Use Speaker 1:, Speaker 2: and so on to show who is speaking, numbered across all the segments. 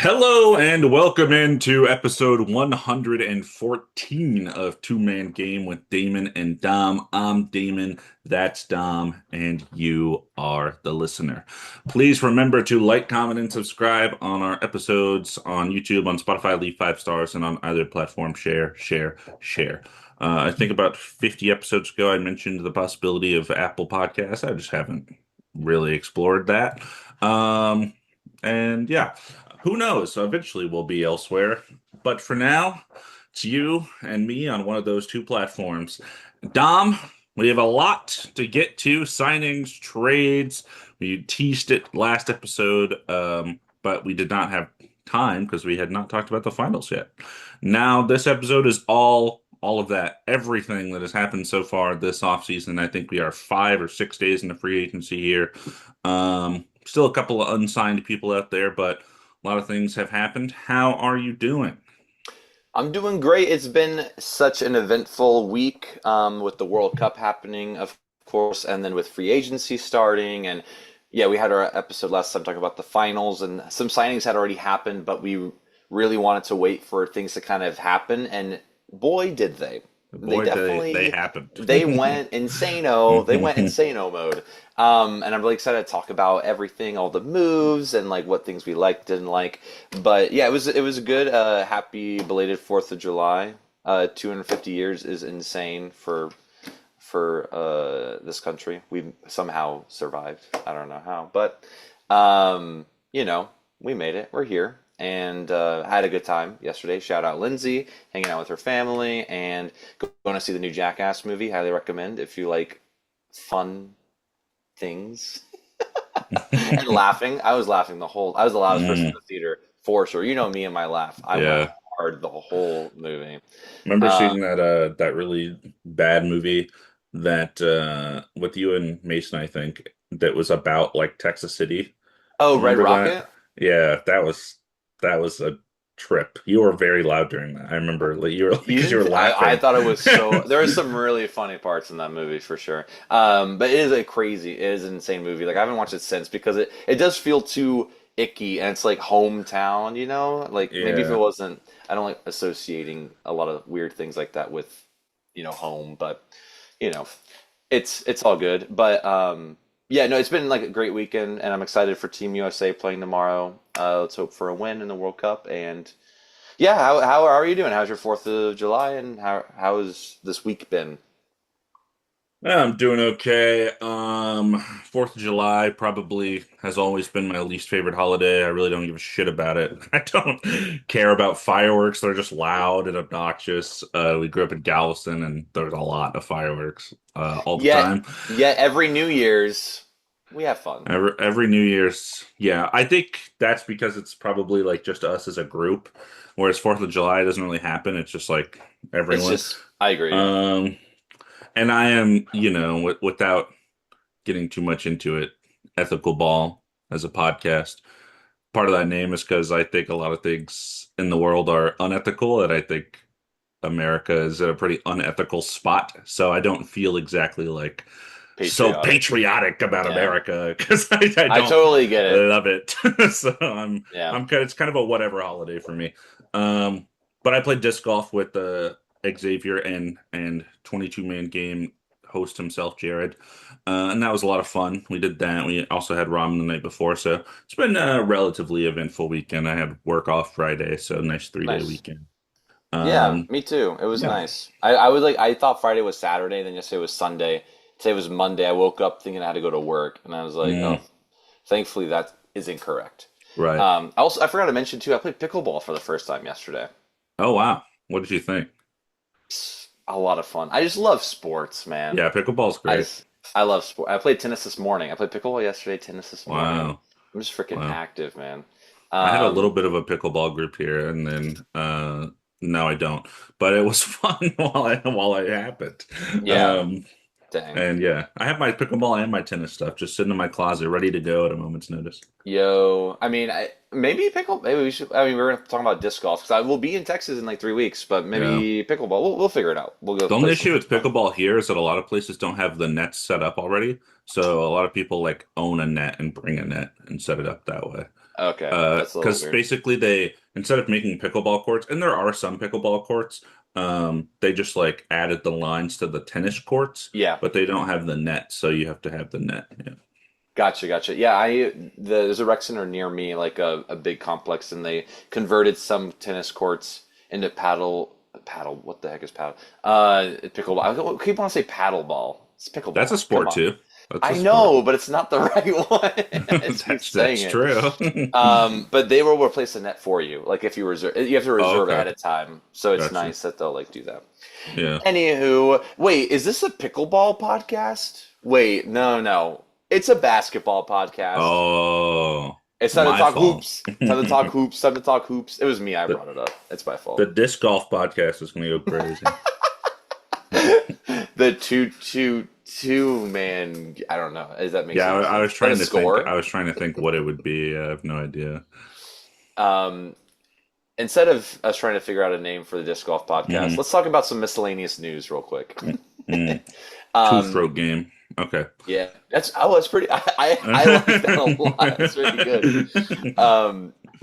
Speaker 1: Hello and welcome into episode 114 of Two Man Game with Damon and Dom. I'm Damon, that's Dom, and you are the listener. Please remember to like, comment, and subscribe on our episodes on YouTube, on Spotify, leave 5 stars, and on either platform, share. I think about 50 episodes ago, I mentioned the possibility of Apple Podcasts. I just haven't really explored that. And yeah. Who knows? Eventually we'll be elsewhere. But for now, it's you and me on one of those two platforms. Dom, we have a lot to get to. Signings, trades. We teased it last episode, but we did not have time because we had not talked about the finals yet. Now, this episode is all of that, everything that has happened so far this offseason. I think we are 5 or 6 days into free agency here. Still a couple of unsigned people out there, but a lot of things have happened. How are you doing?
Speaker 2: I'm doing great. It's been such an eventful week with the World Cup happening, of course, and then with free agency starting. And yeah, we had our episode last time talking about the finals, and some signings had already happened, but we really wanted to wait for things to kind of happen. And boy, did they. They
Speaker 1: Boy, they
Speaker 2: definitely
Speaker 1: happened.
Speaker 2: they went insano. They went insano mode. And I'm really excited to talk about everything, all the moves, and like what things we liked, didn't like. But yeah, it was a good. Happy belated Fourth of July. 250 years is insane for this country. We somehow survived. I don't know how, but we made it. We're here. And I had a good time yesterday. Shout out Lindsay, hanging out with her family, and going to see the new Jackass movie. Highly recommend if you like fun things and laughing. I was laughing I was the loudest person in
Speaker 1: Mm,
Speaker 2: the theater for sure. You know me and my laugh. I went
Speaker 1: yeah.
Speaker 2: hard the whole movie.
Speaker 1: Remember
Speaker 2: Uh,
Speaker 1: seeing that really bad movie that with you and Mason, I think, that was about like Texas City.
Speaker 2: oh, Red
Speaker 1: Remember that?
Speaker 2: Rocket.
Speaker 1: Yeah, that was a trip. You were very loud during that. I remember like, you were
Speaker 2: You
Speaker 1: because you
Speaker 2: didn't.
Speaker 1: were
Speaker 2: I
Speaker 1: laughing.
Speaker 2: thought it was so. There are some really funny parts in that movie for sure. But it is an insane movie. Like I haven't watched it since because it does feel too icky and it's like hometown. Like maybe if it
Speaker 1: Yeah.
Speaker 2: wasn't, I don't like associating a lot of weird things like that with home. But you know, it's all good. But yeah, no, it's been like a great weekend, and I'm excited for Team USA playing tomorrow. Let's hope for a win in the World Cup and. Yeah, how are you doing? How's your Fourth of July, and how has this week been?
Speaker 1: Yeah, I'm doing okay. Fourth of July probably has always been my least favorite holiday. I really don't give a shit about it. I don't care about fireworks. They're just loud and obnoxious. We grew up in Galveston, and there's a lot of fireworks all the
Speaker 2: Yet,
Speaker 1: time.
Speaker 2: yet every New Year's we have fun.
Speaker 1: Every New Year's, yeah. I think that's because it's probably like just us as a group, whereas Fourth of July doesn't really happen. It's just like
Speaker 2: It's
Speaker 1: everyone.
Speaker 2: just, I agree.
Speaker 1: Um, and I am, without getting too much into it, Ethical Ball as a podcast. Part of that name is because I think a lot of things in the world are unethical, and I think America is at a pretty unethical spot. So I don't feel exactly like so
Speaker 2: Patriotic.
Speaker 1: patriotic about
Speaker 2: Yeah,
Speaker 1: America because I
Speaker 2: I
Speaker 1: don't
Speaker 2: totally get it.
Speaker 1: love it. So
Speaker 2: Yeah,
Speaker 1: it's kind of a whatever holiday for me. Um, but I played disc golf with Xavier and 22 man game host himself, Jared. And that was a lot of fun. We did that. We also had ramen the night before, so it's been a relatively eventful weekend. I had work off Friday, so nice 3 day
Speaker 2: nice.
Speaker 1: weekend.
Speaker 2: Yeah,
Speaker 1: Um,
Speaker 2: me too. It was
Speaker 1: yeah.
Speaker 2: nice. I was like, I thought Friday was Saturday, then yesterday was Sunday. Today was Monday. I woke up thinking I had to go to work, and I was like, oh,
Speaker 1: Mm,
Speaker 2: thankfully that is incorrect.
Speaker 1: right.
Speaker 2: I forgot to mention too, I played pickleball for the first time yesterday.
Speaker 1: Oh wow. What did you think?
Speaker 2: It's a lot of fun. I just love sports, man.
Speaker 1: Yeah, pickleball's
Speaker 2: I
Speaker 1: great.
Speaker 2: just, I love sport. I played tennis this morning. I played pickleball yesterday, tennis this morning.
Speaker 1: Wow.
Speaker 2: I'm just freaking
Speaker 1: Wow.
Speaker 2: active, man.
Speaker 1: I had a little
Speaker 2: Um,
Speaker 1: bit of a pickleball group here, and then no, I don't. But it was fun while it happened.
Speaker 2: yeah,
Speaker 1: Um,
Speaker 2: dang.
Speaker 1: and yeah, I have my pickleball and my tennis stuff just sitting in my closet, ready to go at a moment's notice.
Speaker 2: Yo, I mean, maybe pickle. Maybe we should. I mean, we're gonna talk about disc golf because I will be in Texas in like 3 weeks. But
Speaker 1: Yeah.
Speaker 2: maybe pickleball. We'll figure it out. We'll go
Speaker 1: The
Speaker 2: play
Speaker 1: only issue
Speaker 2: something
Speaker 1: with
Speaker 2: fun.
Speaker 1: pickleball here is that a lot of places don't have the nets set up already. So a lot of people like own a net and bring a net and set it up that way.
Speaker 2: Okay, that's a little
Speaker 1: Because
Speaker 2: weird.
Speaker 1: basically they, instead of making pickleball courts, and there are some pickleball courts, they just like added the lines to the tennis courts,
Speaker 2: Yeah,
Speaker 1: but they don't have the net, so you have to have the net. Yeah.
Speaker 2: gotcha, gotcha. Yeah, there's a rec center near me, like a big complex, and they converted some tennis courts into paddle. What the heck is paddle? Pickleball. I keep wanting to say paddle ball. It's
Speaker 1: That's a
Speaker 2: pickleball. Come
Speaker 1: sport
Speaker 2: on.
Speaker 1: too. That's a
Speaker 2: I
Speaker 1: sport.
Speaker 2: know, but it's not the right one. I just keep
Speaker 1: That's
Speaker 2: saying it.
Speaker 1: true.
Speaker 2: But they will replace the net for you. Like if you reserve, you have to
Speaker 1: Oh,
Speaker 2: reserve
Speaker 1: okay.
Speaker 2: ahead of time. So it's
Speaker 1: Gotcha.
Speaker 2: nice that they'll like do that.
Speaker 1: Yeah.
Speaker 2: Anywho, wait, is this a pickleball podcast? Wait, no, no. It's a basketball podcast.
Speaker 1: Oh,
Speaker 2: It's time to
Speaker 1: my
Speaker 2: talk
Speaker 1: fault.
Speaker 2: hoops. Time to talk hoops. Time to talk hoops. It was me. I
Speaker 1: The
Speaker 2: brought it up. It's my
Speaker 1: the
Speaker 2: fault.
Speaker 1: disc golf podcast is going to go crazy.
Speaker 2: The two man. I don't know. Does that make
Speaker 1: Yeah,
Speaker 2: any
Speaker 1: I
Speaker 2: sense?
Speaker 1: was
Speaker 2: Is that a
Speaker 1: trying to think.
Speaker 2: score?
Speaker 1: I was trying to think what it would be. I have no idea.
Speaker 2: Um, Instead of us trying to figure out a name for the disc golf podcast,
Speaker 1: Hmm
Speaker 2: let's talk about some miscellaneous news real quick.
Speaker 1: mm Two
Speaker 2: Um,
Speaker 1: throat game. Okay.
Speaker 2: yeah, that's pretty. I like that a lot. It's really good.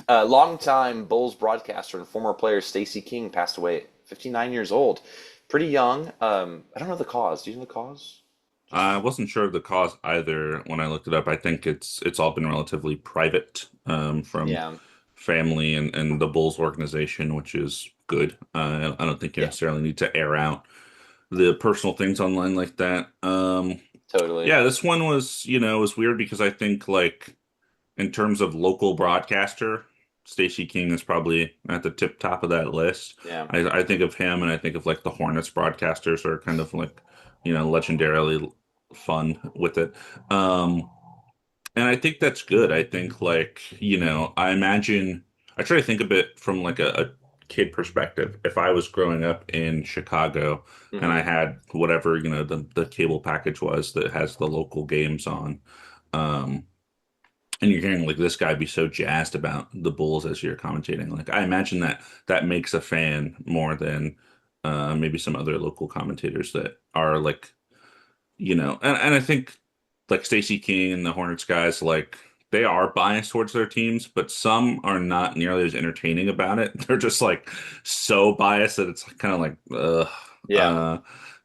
Speaker 2: Longtime Bulls broadcaster and former player Stacey King passed away, 59 years old, pretty young. I don't know the cause. Do you know the cause?
Speaker 1: I wasn't sure of the cause either when I looked it up. I think it's all been relatively private, from
Speaker 2: Yeah,
Speaker 1: family and the Bulls organization, which is good. I don't think you
Speaker 2: yeah,
Speaker 1: necessarily need to air out the personal things online like that.
Speaker 2: totally.
Speaker 1: Yeah, this one was, was weird because I think like in terms of local broadcaster, Stacey King is probably at the tip top of that list.
Speaker 2: Yeah,
Speaker 1: I think of him and I think of like the Hornets broadcasters are kind of like, legendarily fun with it. Um, and I think that's good. I think like, I imagine I try to think of it from like a kid perspective. If I was growing up in Chicago and I
Speaker 2: hmm,
Speaker 1: had whatever, the cable package was that has the local games on, um, and you're hearing like this guy be so jazzed about the Bulls as you're commentating. Like I imagine that makes a fan more than maybe some other local commentators that are like, and I think like Stacey King and the Hornets guys, like they are biased towards their teams, but some are not nearly as entertaining about it. They're just like so biased that it's kind of like, ugh.
Speaker 2: yeah,
Speaker 1: Uh,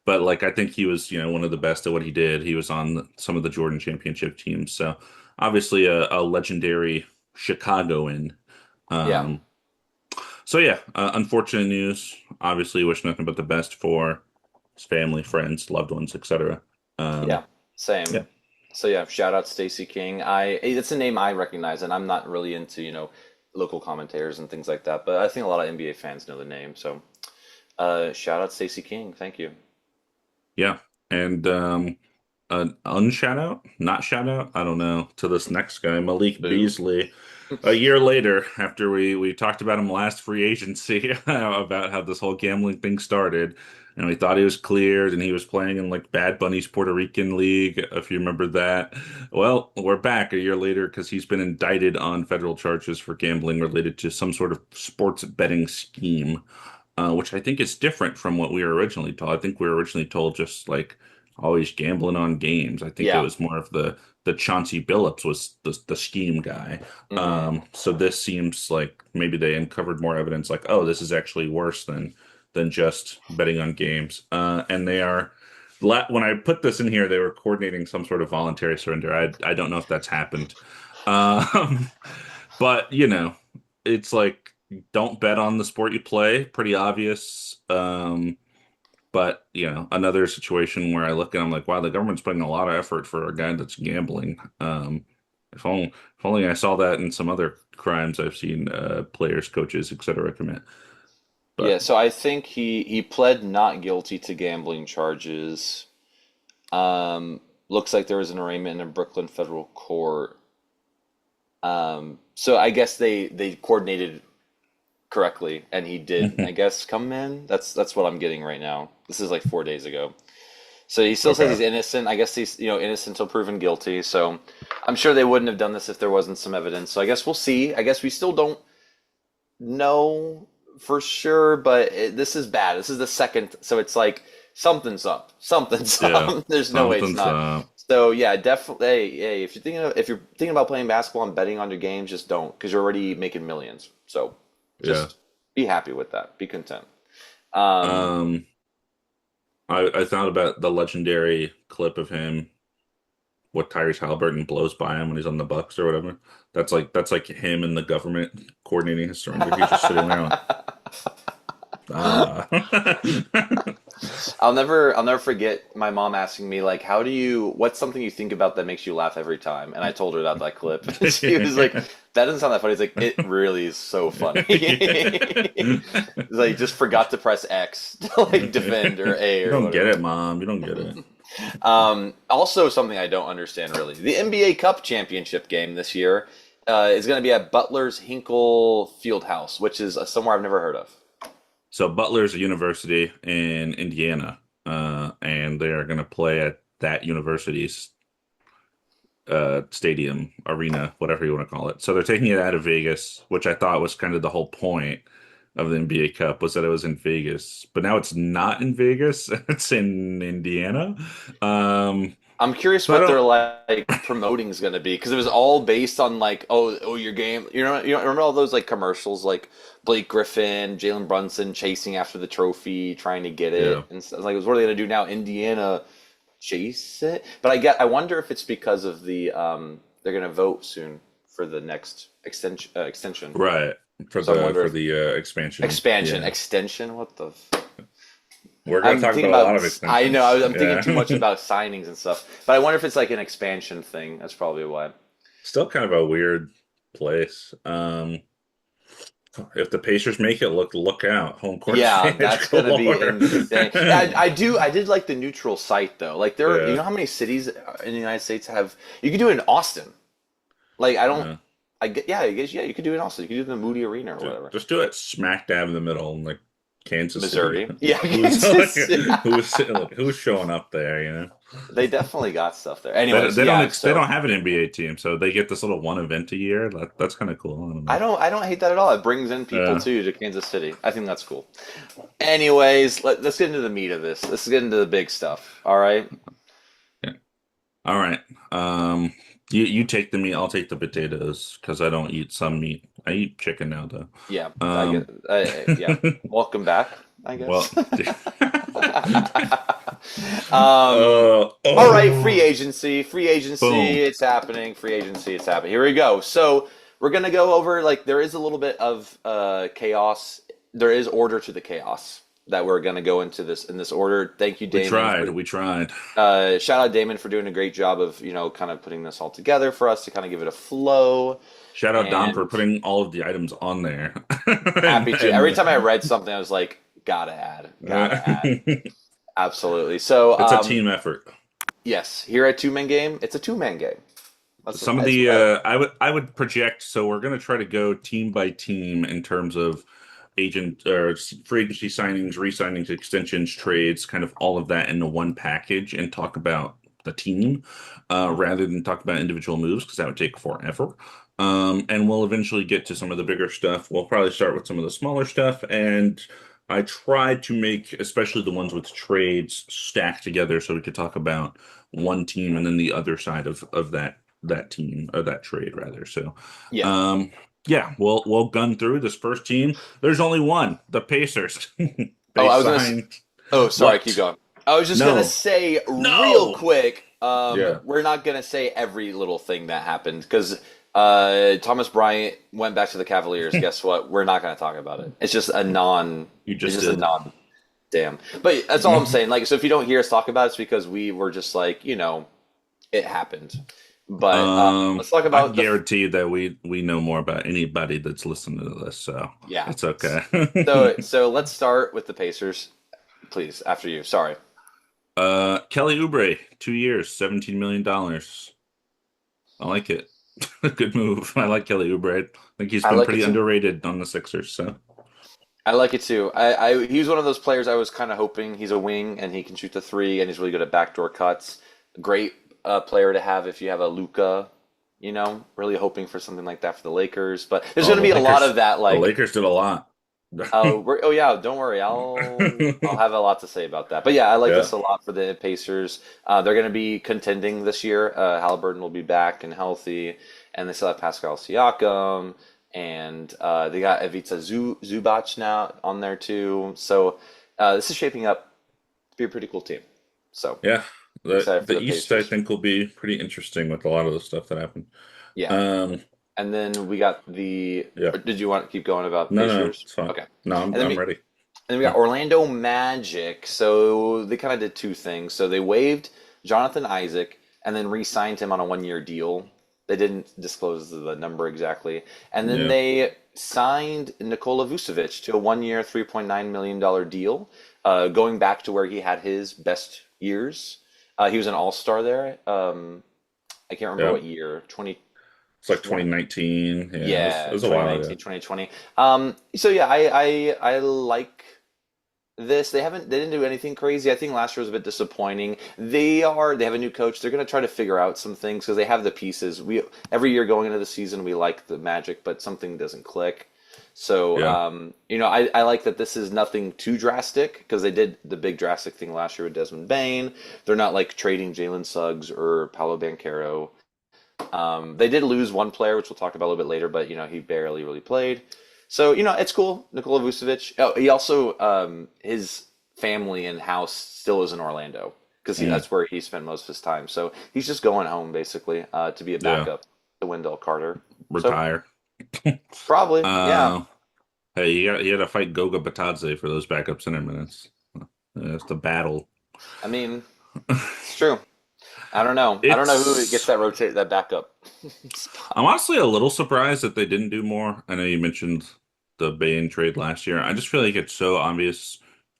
Speaker 1: but like I think he was, one of the best at what he did. He was on some of the Jordan championship teams, so obviously a legendary Chicagoan.
Speaker 2: yeah,
Speaker 1: Um, so yeah, unfortunate news. Obviously, wish nothing but the best for his family, friends, loved ones, etc.
Speaker 2: yeah.
Speaker 1: Um,
Speaker 2: Same.
Speaker 1: yeah.
Speaker 2: So yeah, shout out Stacey King. It's a name I recognize, and I'm not really into local commentators and things like that, but I think a lot of NBA fans know the name. So shout out Stacey King. Thank you.
Speaker 1: Yeah. And an unshout out, not shout out, I don't know, to this next guy, Malik
Speaker 2: Boo.
Speaker 1: Beasley. A year later, after we talked about him last free agency, about how this whole gambling thing started, and we thought he was cleared and he was playing in like Bad Bunny's Puerto Rican League, if you remember that. Well, we're back a year later because he's been indicted on federal charges for gambling related to some sort of sports betting scheme, which I think is different from what we were originally told. I think we were originally told just like always gambling on games. I think it
Speaker 2: Yeah.
Speaker 1: was more of the Chauncey Billups was the scheme guy.
Speaker 2: Hmm.
Speaker 1: So this seems like maybe they uncovered more evidence, like, oh, this is actually worse than just betting on games. And they are. When I put this in here, they were coordinating some sort of voluntary surrender. I don't know if that's happened. Um, but it's like don't bet on the sport you play. Pretty obvious. But another situation where I look and I'm like, wow, the government's putting a lot of effort for a guy that's gambling. If only I saw that in some other crimes I've seen players, coaches, etc. commit.
Speaker 2: Yeah,
Speaker 1: But
Speaker 2: so I think he pled not guilty to gambling charges. Looks like there was an arraignment in a Brooklyn federal court. So I guess they coordinated correctly, and he did, I guess, come in. That's what I'm getting right now. This is like 4 days ago. So he still says
Speaker 1: okay,
Speaker 2: he's innocent. I guess he's innocent until proven guilty. So I'm sure they wouldn't have done this if there wasn't some evidence. So I guess we'll see. I guess we still don't know for sure, but this is bad. This is the second, so it's like something's up. Something's
Speaker 1: yeah,
Speaker 2: up. There's no way it's
Speaker 1: something's
Speaker 2: not.
Speaker 1: up.
Speaker 2: So yeah, definitely. Hey, if you're thinking about playing basketball and betting on your games, just don't, because you're already making millions. So
Speaker 1: Yeah.
Speaker 2: just be happy with that. Be content. Um,
Speaker 1: Um, I thought about the legendary clip of him, what Tyrese Halliburton blows by him when he's on the Bucks or whatever. That's like him and the government coordinating his surrender. He's just sitting there like, ah.
Speaker 2: I'll never forget my mom asking me like, what's something you think about that makes you laugh every time? And I told her about that clip. And she was like, that doesn't sound that funny. It's like, it really is so funny. It's like, just forgot to press X to like defend or A
Speaker 1: You
Speaker 2: or
Speaker 1: don't get
Speaker 2: whatever.
Speaker 1: it, Mom. You don't get it.
Speaker 2: Also something I don't understand really. The NBA Cup championship game this year is going to be at Butler's Hinkle Fieldhouse, which is somewhere I've never heard of.
Speaker 1: So Butler's a university in Indiana, and they are going to play at that university's stadium, arena, whatever you want to call it. So they're taking it out of Vegas, which I thought was kind of the whole point of the NBA Cup was that it was in Vegas, but now it's not in Vegas. It's in Indiana.
Speaker 2: I'm curious
Speaker 1: So I
Speaker 2: what their
Speaker 1: don't.
Speaker 2: like promoting is going to be, because it was all based on like, oh, your game. You know, remember all those like commercials like Blake Griffin, Jalen Brunson chasing after the trophy, trying to get
Speaker 1: Yeah.
Speaker 2: it, and stuff. Like, what are they going to do now? Indiana chase it, but I wonder if it's because of the they're going to vote soon for the next extension.
Speaker 1: Right. For
Speaker 2: So I'm
Speaker 1: the
Speaker 2: wondering
Speaker 1: for
Speaker 2: if
Speaker 1: the expansion.
Speaker 2: expansion,
Speaker 1: Yeah.
Speaker 2: extension. What the?
Speaker 1: We're going to
Speaker 2: I'm
Speaker 1: talk
Speaker 2: thinking
Speaker 1: about a lot
Speaker 2: about.
Speaker 1: of
Speaker 2: I know.
Speaker 1: extensions.
Speaker 2: I'm thinking too much
Speaker 1: Yeah.
Speaker 2: about signings and stuff. But I wonder if it's like an expansion thing. That's probably why.
Speaker 1: Still kind of a weird place. If the Pacers make it, look out. Home court
Speaker 2: Yeah,
Speaker 1: advantage
Speaker 2: that's gonna be
Speaker 1: galore.
Speaker 2: insane. Yeah, I did like the neutral site though. Like you
Speaker 1: Yeah.
Speaker 2: know how many cities in the United States have? You could do it in Austin. Like I don't.
Speaker 1: Yeah.
Speaker 2: I get. Yeah, I guess. Yeah, you could do it in Austin. You could do it in the Moody Arena or
Speaker 1: Just,
Speaker 2: whatever.
Speaker 1: just do it smack dab in the middle, in like Kansas City.
Speaker 2: Missouri. Yeah,
Speaker 1: Who's like,
Speaker 2: Kansas.
Speaker 1: who's showing up there? You know,
Speaker 2: They definitely got stuff there.
Speaker 1: they,
Speaker 2: Anyways,
Speaker 1: they don't
Speaker 2: yeah.
Speaker 1: ex- they
Speaker 2: So
Speaker 1: don't have an NBA team, so they get this little one event a year. That's kind of cool. I don't know.
Speaker 2: I don't hate that at all. It brings in people
Speaker 1: Yeah.
Speaker 2: too to Kansas City. I think that's cool. Anyways, let's get into the meat of this. Let's get into the big stuff. All right.
Speaker 1: Yeah. All right. You take the meat. I'll take the potatoes because I don't eat some meat. I eat chicken now, though.
Speaker 2: Yeah, I
Speaker 1: Um.
Speaker 2: get. Yeah. Welcome back, I
Speaker 1: Well.
Speaker 2: guess. All right, free
Speaker 1: Oh.
Speaker 2: agency, free agency,
Speaker 1: Boom.
Speaker 2: it's happening. Free agency, it's happening. Here we go. So we're gonna go over like there is a little bit of chaos. There is order to the chaos that we're gonna go into this in this order. Thank you,
Speaker 1: We
Speaker 2: Damon.
Speaker 1: tried. We tried.
Speaker 2: Shout out Damon for doing a great job of kind of putting this all together for us to kind of give it a flow.
Speaker 1: Shout out Dom for
Speaker 2: And
Speaker 1: putting all of the items on there.
Speaker 2: happy to. Every
Speaker 1: and
Speaker 2: time I read something, I was like, gotta add, gotta add.
Speaker 1: it's
Speaker 2: Absolutely. So,
Speaker 1: a team effort.
Speaker 2: yes, here at Two Man Game, it's a two-man game.
Speaker 1: Some of
Speaker 2: That's
Speaker 1: the
Speaker 2: what
Speaker 1: I would project. So we're going to try to go team by team in terms of agent or free agency signings, re-signings, extensions, trades, kind of all of that into one package and talk about the team rather than talk about individual moves because that would take forever. And we'll eventually get to some of the bigger stuff. We'll probably start with some of the smaller stuff. And I tried to make, especially the ones with trades, stacked together so we could talk about one team and then the other side of that team or that trade rather. So,
Speaker 2: yeah.
Speaker 1: um, yeah, we'll gun through this first team. There's only one, the Pacers.
Speaker 2: Oh,
Speaker 1: They
Speaker 2: I was
Speaker 1: signed
Speaker 2: oh, sorry, keep
Speaker 1: what?
Speaker 2: going. I was just gonna
Speaker 1: No,
Speaker 2: say real
Speaker 1: no.
Speaker 2: quick,
Speaker 1: Yeah,
Speaker 2: we're not gonna say every little thing that happened because Thomas Bryant went back to the Cavaliers. Guess what? We're not gonna talk about it. It's just a non.
Speaker 1: you
Speaker 2: It's
Speaker 1: just
Speaker 2: just a
Speaker 1: did.
Speaker 2: non. Damn. But that's all I'm saying. Like, so if you don't hear us talk about it, it's because we were just like, it happened. But let's talk
Speaker 1: I
Speaker 2: about
Speaker 1: guarantee that we know more about anybody that's listening to this, so
Speaker 2: yeah.
Speaker 1: it's okay.
Speaker 2: So let's start with the Pacers, please. After you. Sorry.
Speaker 1: Kelly Oubre, 2 years, $17 million. I like it. Good move. I like Kelly Oubre. I think he's
Speaker 2: I
Speaker 1: been
Speaker 2: like it
Speaker 1: pretty
Speaker 2: too.
Speaker 1: underrated on the Sixers. So
Speaker 2: I like it too. He's one of those players I was kind of hoping he's a wing and he can shoot the three and he's really good at backdoor cuts. Great player to have if you have a Luka. Really hoping for something like that for the Lakers. But there's
Speaker 1: oh,
Speaker 2: going to
Speaker 1: the
Speaker 2: be a lot
Speaker 1: Lakers,
Speaker 2: of that.
Speaker 1: the
Speaker 2: Like
Speaker 1: Lakers did a lot.
Speaker 2: Oh yeah, don't worry. I'll have a lot to say about that. But yeah, I like
Speaker 1: Yeah.
Speaker 2: this a lot for the Pacers. They're going to be contending this year. Halliburton will be back and healthy, and they still have Pascal Siakam, and they got Ivica Zubac now on there too. So this is shaping up to be a pretty cool team. So
Speaker 1: Yeah.
Speaker 2: excited for
Speaker 1: The
Speaker 2: the
Speaker 1: East, I
Speaker 2: Pacers.
Speaker 1: think, will be pretty interesting with a lot of the stuff that happened.
Speaker 2: Yeah,
Speaker 1: Um,
Speaker 2: and then we got the.
Speaker 1: yeah.
Speaker 2: Or did you want to keep going about
Speaker 1: No, no,
Speaker 2: Pacers?
Speaker 1: it's fine.
Speaker 2: Okay,
Speaker 1: No,
Speaker 2: and then
Speaker 1: I'm
Speaker 2: we
Speaker 1: ready.
Speaker 2: And we got
Speaker 1: Yeah.
Speaker 2: Orlando Magic. So they kind of did two things. So they waived Jonathan Isaac and then re-signed him on a 1 year deal. They didn't disclose the number exactly. And then
Speaker 1: Yeah.
Speaker 2: they signed Nikola Vucevic to a 1 year, $3.9 million deal, going back to where he had his best years. He was an all-star there. I can't remember
Speaker 1: Yeah.
Speaker 2: what year,
Speaker 1: It's like
Speaker 2: 2020?
Speaker 1: 2019. Yeah, it
Speaker 2: Yeah,
Speaker 1: was a while ago.
Speaker 2: 2019, 2020. So yeah, I like this. They didn't do anything crazy. I think last year was a bit disappointing. They have a new coach. They're going to try to figure out some things because they have the pieces. We every year going into the season we like the Magic, but something doesn't click. So
Speaker 1: Yeah.
Speaker 2: I like that this is nothing too drastic because they did the big drastic thing last year with Desmond Bain. They're not like trading Jalen Suggs or Paolo Banchero. They did lose one player, which we'll talk about a little bit later, but he barely really played. So it's cool. Nikola Vucevic. Oh, he also his family and house still is in Orlando because
Speaker 1: Mm,
Speaker 2: that's where he spent most of his time. So he's just going home basically to be a
Speaker 1: yeah.
Speaker 2: backup to Wendell Carter. So
Speaker 1: Retire.
Speaker 2: probably, yeah.
Speaker 1: Uh, hey, you got to fight Goga Batadze for those backup center minutes. It's the battle.
Speaker 2: I mean, it's true. I don't know. I don't know who gets
Speaker 1: It's
Speaker 2: that backup spot.
Speaker 1: I'm honestly a little surprised that they didn't do more. I know you mentioned the Bain trade last year. I just feel like it's so obvious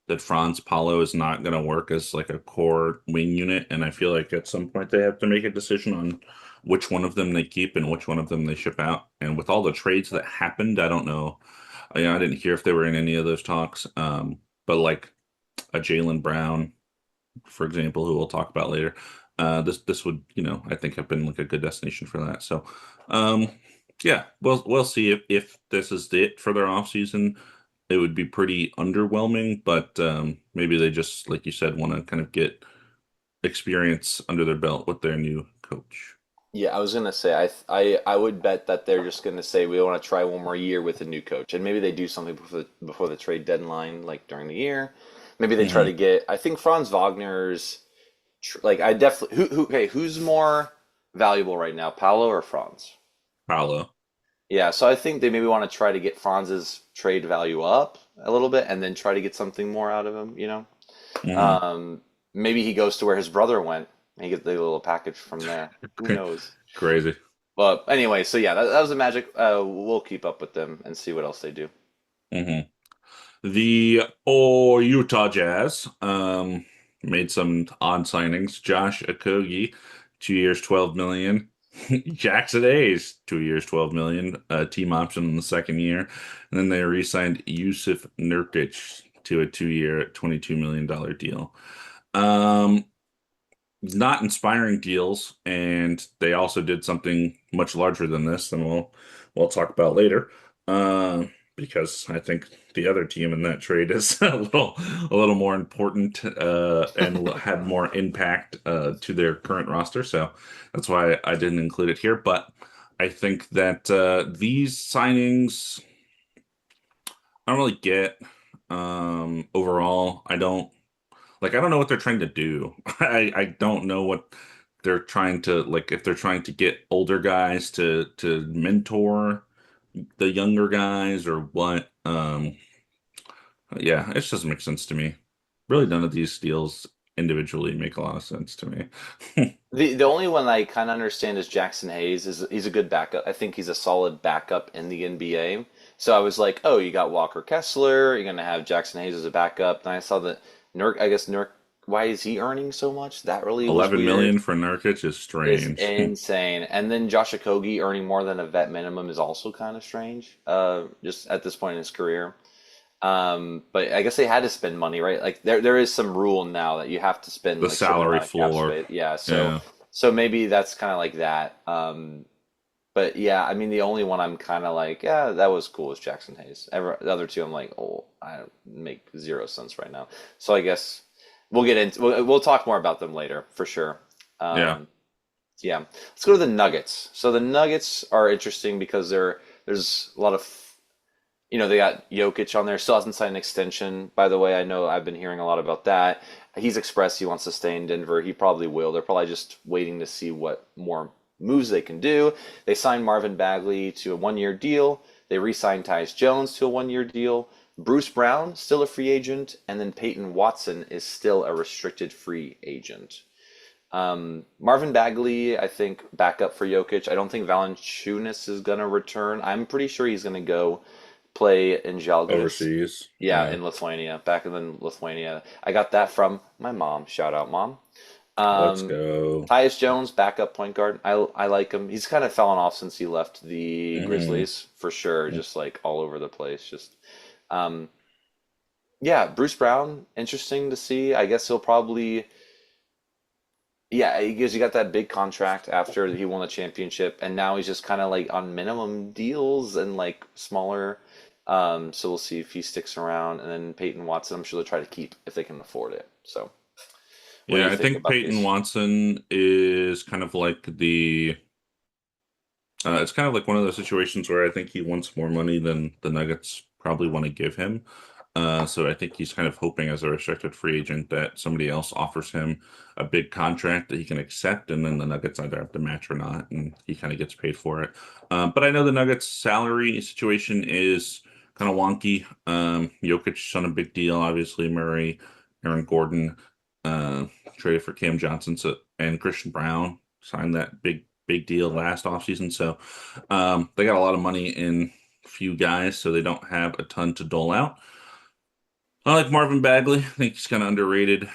Speaker 1: that Franz Paulo is not going to work as like a core wing unit, and I feel like at some point they have to make a decision on which one of them they keep and which one of them they ship out. And with all the trades that happened, I don't know. I didn't hear if they were in any of those talks. But like a Jaylen Brown, for example, who we'll talk about later. This would, I think have been like a good destination for that. So, um, yeah, we'll see if this is it for their off season. It would be pretty underwhelming, but maybe they just, like you said, want to kind of get experience under their belt with their new coach.
Speaker 2: Yeah, I was gonna say I would bet that they're just gonna say we want to try one more year with a new coach, and maybe they do something before the trade deadline, like during the year. Maybe they try to
Speaker 1: Hmm.
Speaker 2: get. I think Franz Wagner's like I definitely who's more valuable right now, Paolo or Franz?
Speaker 1: Paolo.
Speaker 2: Yeah, so I think they maybe want to try to get Franz's trade value up a little bit, and then try to get something more out of him.
Speaker 1: Hmm.
Speaker 2: Um, Maybe he goes to where his brother went, and he gets the little package from there. Who knows?
Speaker 1: Crazy.
Speaker 2: But anyway, so yeah, that was the Magic. We'll keep up with them and see what else they do.
Speaker 1: Hmm. The Utah Jazz made some odd signings. Josh Okogie, 2 years, 12 million. Jackson Hayes, 2 years, 12 million. Team option in the second year, and then they re-signed Yusuf Nurkic to a 2 year, $22 million deal. Um, Not inspiring deals, and they also did something much larger than this, and we'll talk about later. Because I think the other team in that trade is a little more important and had more impact to their current roster. So that's why I didn't include it here. But I think that these signings I don't really get overall. I don't know what they're trying to do. I don't know what they're trying to like if they're trying to get older guys to mentor the younger guys or what. Yeah, it just doesn't make sense to me. Really, none of these deals individually make a lot of sense to me.
Speaker 2: The only one I kind of understand is Jackson Hayes. He's a good backup. I think he's a solid backup in the NBA. So I was like, oh, you got Walker Kessler. You're gonna have Jackson Hayes as a backup. Then I saw that Nurk. I guess Nurk. Why is he earning so much? That really was
Speaker 1: 11
Speaker 2: weird.
Speaker 1: million for Nurkic is
Speaker 2: Is
Speaker 1: strange.
Speaker 2: insane. And then Josh Okogie earning more than a vet minimum is also kind of strange. Just at this point in his career. But I guess they had to spend money, right? Like there is some rule now that you have to spend
Speaker 1: The
Speaker 2: like certain
Speaker 1: salary
Speaker 2: amount of cap
Speaker 1: floor.
Speaker 2: space. Yeah, so
Speaker 1: Yeah.
Speaker 2: so maybe that's kind of like that. But yeah, I mean, the only one I'm kind of like, yeah, that was cool is Jackson Hayes. The other two, I'm like, oh, I don't make zero sense right now. So I guess we'll talk more about them later for sure.
Speaker 1: Yeah.
Speaker 2: Um, yeah, let's go to the Nuggets. So the Nuggets are interesting because there's a lot of they got Jokic on there. Still hasn't signed an extension, by the way. I know I've been hearing a lot about that. He's expressed he wants to stay in Denver. He probably will. They're probably just waiting to see what more moves they can do. They signed Marvin Bagley to a 1 year deal. They re-signed Tyus Jones to a 1 year deal. Bruce Brown, still a free agent. And then Peyton Watson is still a restricted free agent. Marvin Bagley, I think, backup for Jokic. I don't think Valanciunas is going to return. I'm pretty sure he's going to go play in Žalgiris.
Speaker 1: Overseas.
Speaker 2: Yeah,
Speaker 1: Yeah.
Speaker 2: in Lithuania, back in Lithuania. I got that from my mom. Shout out, mom.
Speaker 1: Let's
Speaker 2: Um,
Speaker 1: go.
Speaker 2: Tyus Jones, backup point guard. I like him. He's kind of fallen off since he left the
Speaker 1: Hmm.
Speaker 2: Grizzlies, for sure. Just like all over the place. Just um, yeah, Bruce Brown, interesting to see. I guess he'll probably yeah, because he got that big contract after he won the championship, and now he's just kind of like on minimum deals and like smaller. So we'll see if he sticks around. And then Peyton Watson, I'm sure they'll try to keep if they can afford it. So, what do
Speaker 1: Yeah,
Speaker 2: you
Speaker 1: I
Speaker 2: think
Speaker 1: think
Speaker 2: about
Speaker 1: Peyton
Speaker 2: these?
Speaker 1: Watson is kind of like it's kind of like one of those situations where I think he wants more money than the Nuggets probably want to give him. So I think he's kind of hoping as a restricted free agent that somebody else offers him a big contract that he can accept, and then the Nuggets either have to match or not, and he kind of gets paid for it. But I know the Nuggets' salary situation is kind of wonky. Jokic on a big deal, obviously. Murray, Aaron Gordon, uh, traded for Cam Johnson, and Christian Brown signed that big deal last offseason. So they got a lot of money in few guys, so they don't have a ton to dole out. I like Marvin Bagley. I think he's kind of underrated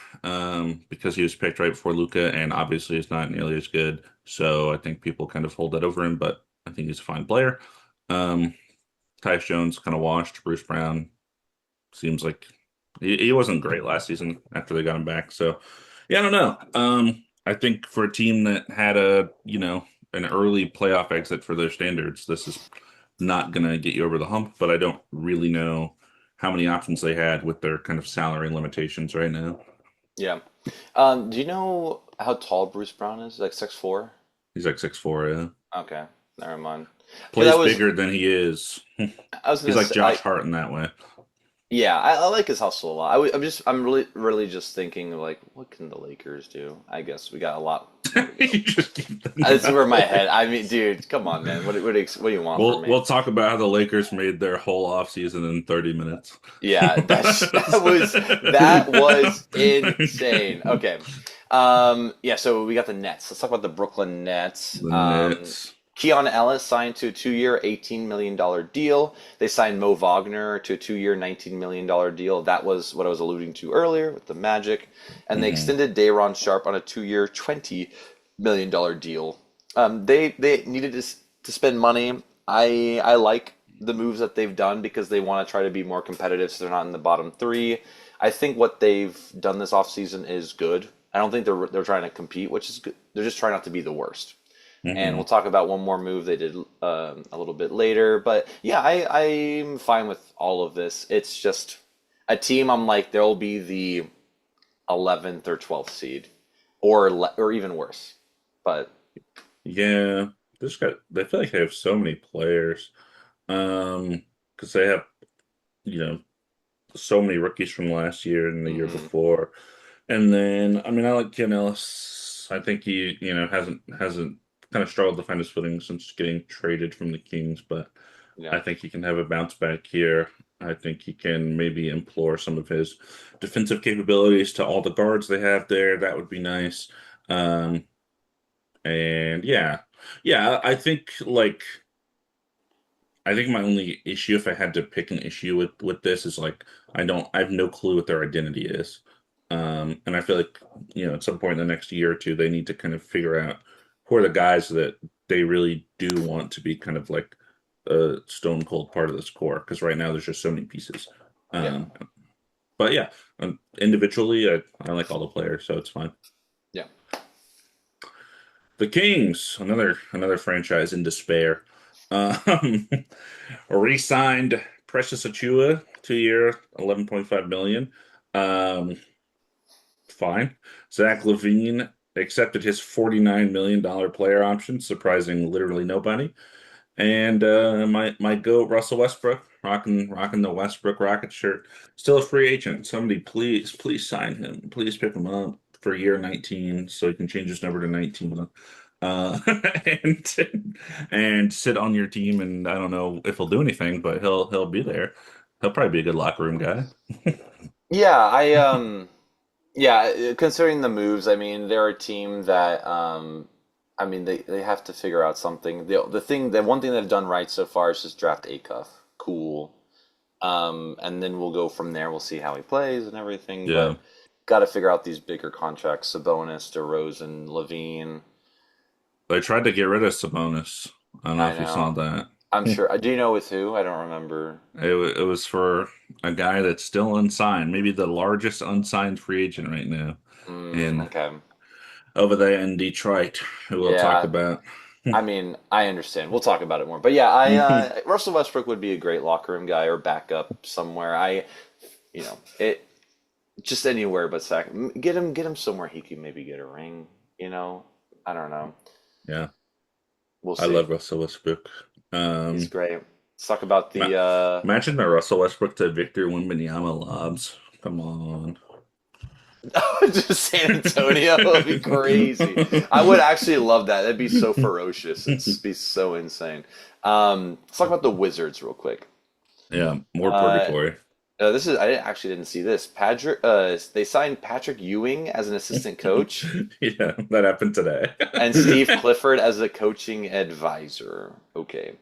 Speaker 1: because he was picked right before Luca, and obviously he's not nearly as good. So I think people kind of hold that over him, but I think he's a fine player. Um, Tyus Jones kind of washed. Bruce Brown seems like he wasn't great last season after they got him back. So yeah, I don't know. I think for a team that had an early playoff exit for their standards, this is not gonna get you over the hump. But I don't really know how many options they had with their kind of salary limitations right now.
Speaker 2: Yeah. Do you know how tall Bruce Brown is? Like 6'4"?
Speaker 1: He's like 6'4", yeah.
Speaker 2: Okay, never mind. Because
Speaker 1: Plays bigger than he is.
Speaker 2: I was
Speaker 1: He's
Speaker 2: gonna
Speaker 1: like
Speaker 2: say,
Speaker 1: Josh Hart in that way.
Speaker 2: yeah, I like his hustle a lot. I'm really just thinking like, what can the Lakers do? I guess we got a lot more to go.
Speaker 1: You just keep thinking
Speaker 2: That's
Speaker 1: about
Speaker 2: where my
Speaker 1: it.
Speaker 2: head. I mean, dude, come on, man. What do you want from
Speaker 1: We'll
Speaker 2: me?
Speaker 1: we'll talk about how the Lakers made their whole offseason in 30 minutes.
Speaker 2: Yeah, that was insane. Okay. Yeah, so we got the Nets. Let's talk about the Brooklyn Nets.
Speaker 1: The Nets.
Speaker 2: Keon Ellis signed to a 2 year, $18 million deal. They signed Mo Wagner to a 2 year, $19 million deal. That was what I was alluding to earlier with the Magic. And they
Speaker 1: Hmm.
Speaker 2: extended Day'Ron Sharp on a 2 year, $20 million deal. They needed to spend money. I like the moves that they've done because they want to try to be more competitive so they're not in the bottom three. I think what they've done this offseason is good. I don't think they're trying to compete, which is good. They're just trying not to be the worst. And we'll
Speaker 1: Hmm.
Speaker 2: talk about one more move they did a little bit later. But yeah, I'm fine with all of this. It's just a team. I'm like they'll be the 11th or 12th seed, or even worse. But
Speaker 1: Yeah, they feel like they have so many players. Because they have, you know, so many rookies from last year and the year
Speaker 2: mhm,
Speaker 1: before. And then, I mean, I like Ken Ellis. I think he, hasn't kind of struggled to find his footing since getting traded from the Kings, but
Speaker 2: yeah,
Speaker 1: I think he can have a bounce back here. I think he can maybe implore some of his defensive capabilities to all the guards they have there. That would be nice. Um, and yeah, I think my only issue, if I had to pick an issue with this, is like I have no clue what their identity is, and I feel like at some point in the next year or two, they need to kind of figure out who are the guys that they really do want to be kind of like a stone cold part of this core, because right now there's just so many pieces.
Speaker 2: yeah,
Speaker 1: Um, but yeah, individually, I like all the players, so it's fine.
Speaker 2: yeah.
Speaker 1: The Kings, another franchise in despair, um, re-signed Precious Achua, 2 year, 11.5 million. Um, Fine. Zach LaVine accepted his $49 million player option, surprising literally nobody. And my goat Russell Westbrook, rocking the Westbrook Rocket shirt, still a free agent. Somebody please sign him. Please pick him up for year 19 so he can change his number to 19. Uh, and sit on your team. And I don't know if he'll do anything, but he'll be there. He'll probably be a good locker room guy.
Speaker 2: Yeah, yeah, considering the moves, I mean, they're a team that I mean, they have to figure out something. The one thing they've done right so far is just draft Acuff. Cool. And then we'll go from there. We'll see how he plays and everything,
Speaker 1: Yeah.
Speaker 2: but got to figure out these bigger contracts: Sabonis, DeRozan, Levine.
Speaker 1: They tried to get rid of Sabonis. I don't know
Speaker 2: I
Speaker 1: if you saw
Speaker 2: know.
Speaker 1: that.
Speaker 2: I'm sure. Do you know with who? I don't remember.
Speaker 1: It was for a guy that's still unsigned, maybe the largest unsigned free agent right now in
Speaker 2: Okay.
Speaker 1: over there in Detroit, who we'll talk
Speaker 2: Yeah.
Speaker 1: about.
Speaker 2: I mean, I understand. We'll talk about it more. But yeah, I Russell Westbrook would be a great locker room guy or backup somewhere. It just anywhere but sack. Get him somewhere he can maybe get a ring. I don't know.
Speaker 1: Yeah,
Speaker 2: We'll
Speaker 1: I
Speaker 2: see.
Speaker 1: love Russell Westbrook.
Speaker 2: He's
Speaker 1: Um,
Speaker 2: great. Let's talk about
Speaker 1: ma
Speaker 2: the
Speaker 1: Imagine the Russell Westbrook to Victor Wembanyama lobs. Come on.
Speaker 2: just San Antonio. It'd be crazy. I would actually love that. That'd be so ferocious. It'd be so insane. Let's talk about the Wizards real quick.
Speaker 1: Yeah, more
Speaker 2: Uh,
Speaker 1: purgatory.
Speaker 2: this is actually didn't see this. They signed Patrick Ewing as an assistant coach
Speaker 1: Yeah, that happened today.
Speaker 2: and Steve Clifford as a coaching advisor. Okay.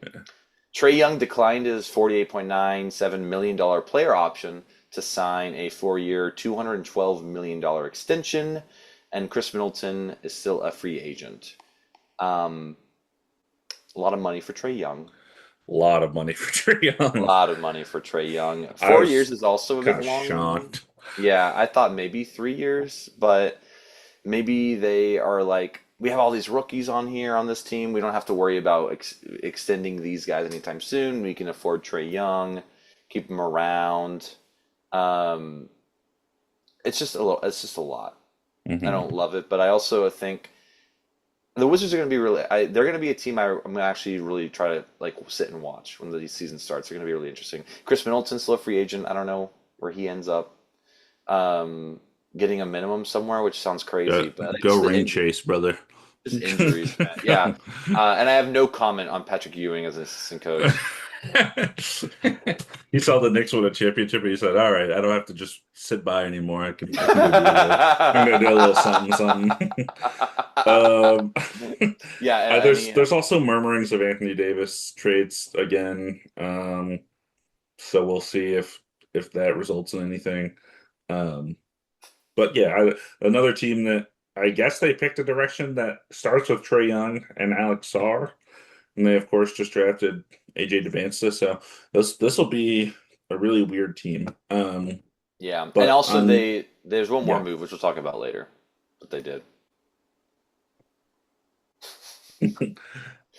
Speaker 2: Trey Young declined his $48.97 million player option to sign a 4 year, $212 million extension, and Chris Middleton is still a free agent. Um, a lot of money for Trey Young.
Speaker 1: A lot of money for Trae
Speaker 2: A
Speaker 1: Young.
Speaker 2: lot of money for Trey Young.
Speaker 1: I
Speaker 2: 4 years
Speaker 1: was
Speaker 2: is also a
Speaker 1: kind
Speaker 2: bit
Speaker 1: of
Speaker 2: long.
Speaker 1: shocked.
Speaker 2: Yeah, I thought maybe 3 years, but maybe they are like, we have all these rookies on here on this team. We don't have to worry about extending these guys anytime soon. We can afford Trey Young, keep him around. Um, it's just a little, it's just a lot. I
Speaker 1: Hmm.
Speaker 2: don't love it, but I also think the Wizards are going to be really, they're going to be a team I'm going to actually really try to like sit and watch when the season starts. They're going to be really interesting. Chris Middleton's still a free agent. I don't know where he ends up. Um, Getting a minimum somewhere, which sounds crazy,
Speaker 1: Go,
Speaker 2: but
Speaker 1: go
Speaker 2: just the
Speaker 1: ring
Speaker 2: injury,
Speaker 1: chase, brother.
Speaker 2: just injuries, man. Yeah, and I have no comment on Patrick Ewing as an assistant coach.
Speaker 1: He saw the Knicks win a championship and he said, "All right, I don't have to just sit by anymore. I can go do a little. I'm gonna do a little something, something." Um,
Speaker 2: Yeah, and he,
Speaker 1: there's also murmurings of Anthony Davis trades again. So we'll see if that results in anything. Um, but yeah, another team that I guess they picked a direction that starts with Trey Young and Alex Sarr. And they, of course, just drafted AJ Devansa. So this will be a really weird team.
Speaker 2: yeah, and
Speaker 1: But
Speaker 2: also there's one more
Speaker 1: yeah,
Speaker 2: move which we'll talk about later that they did.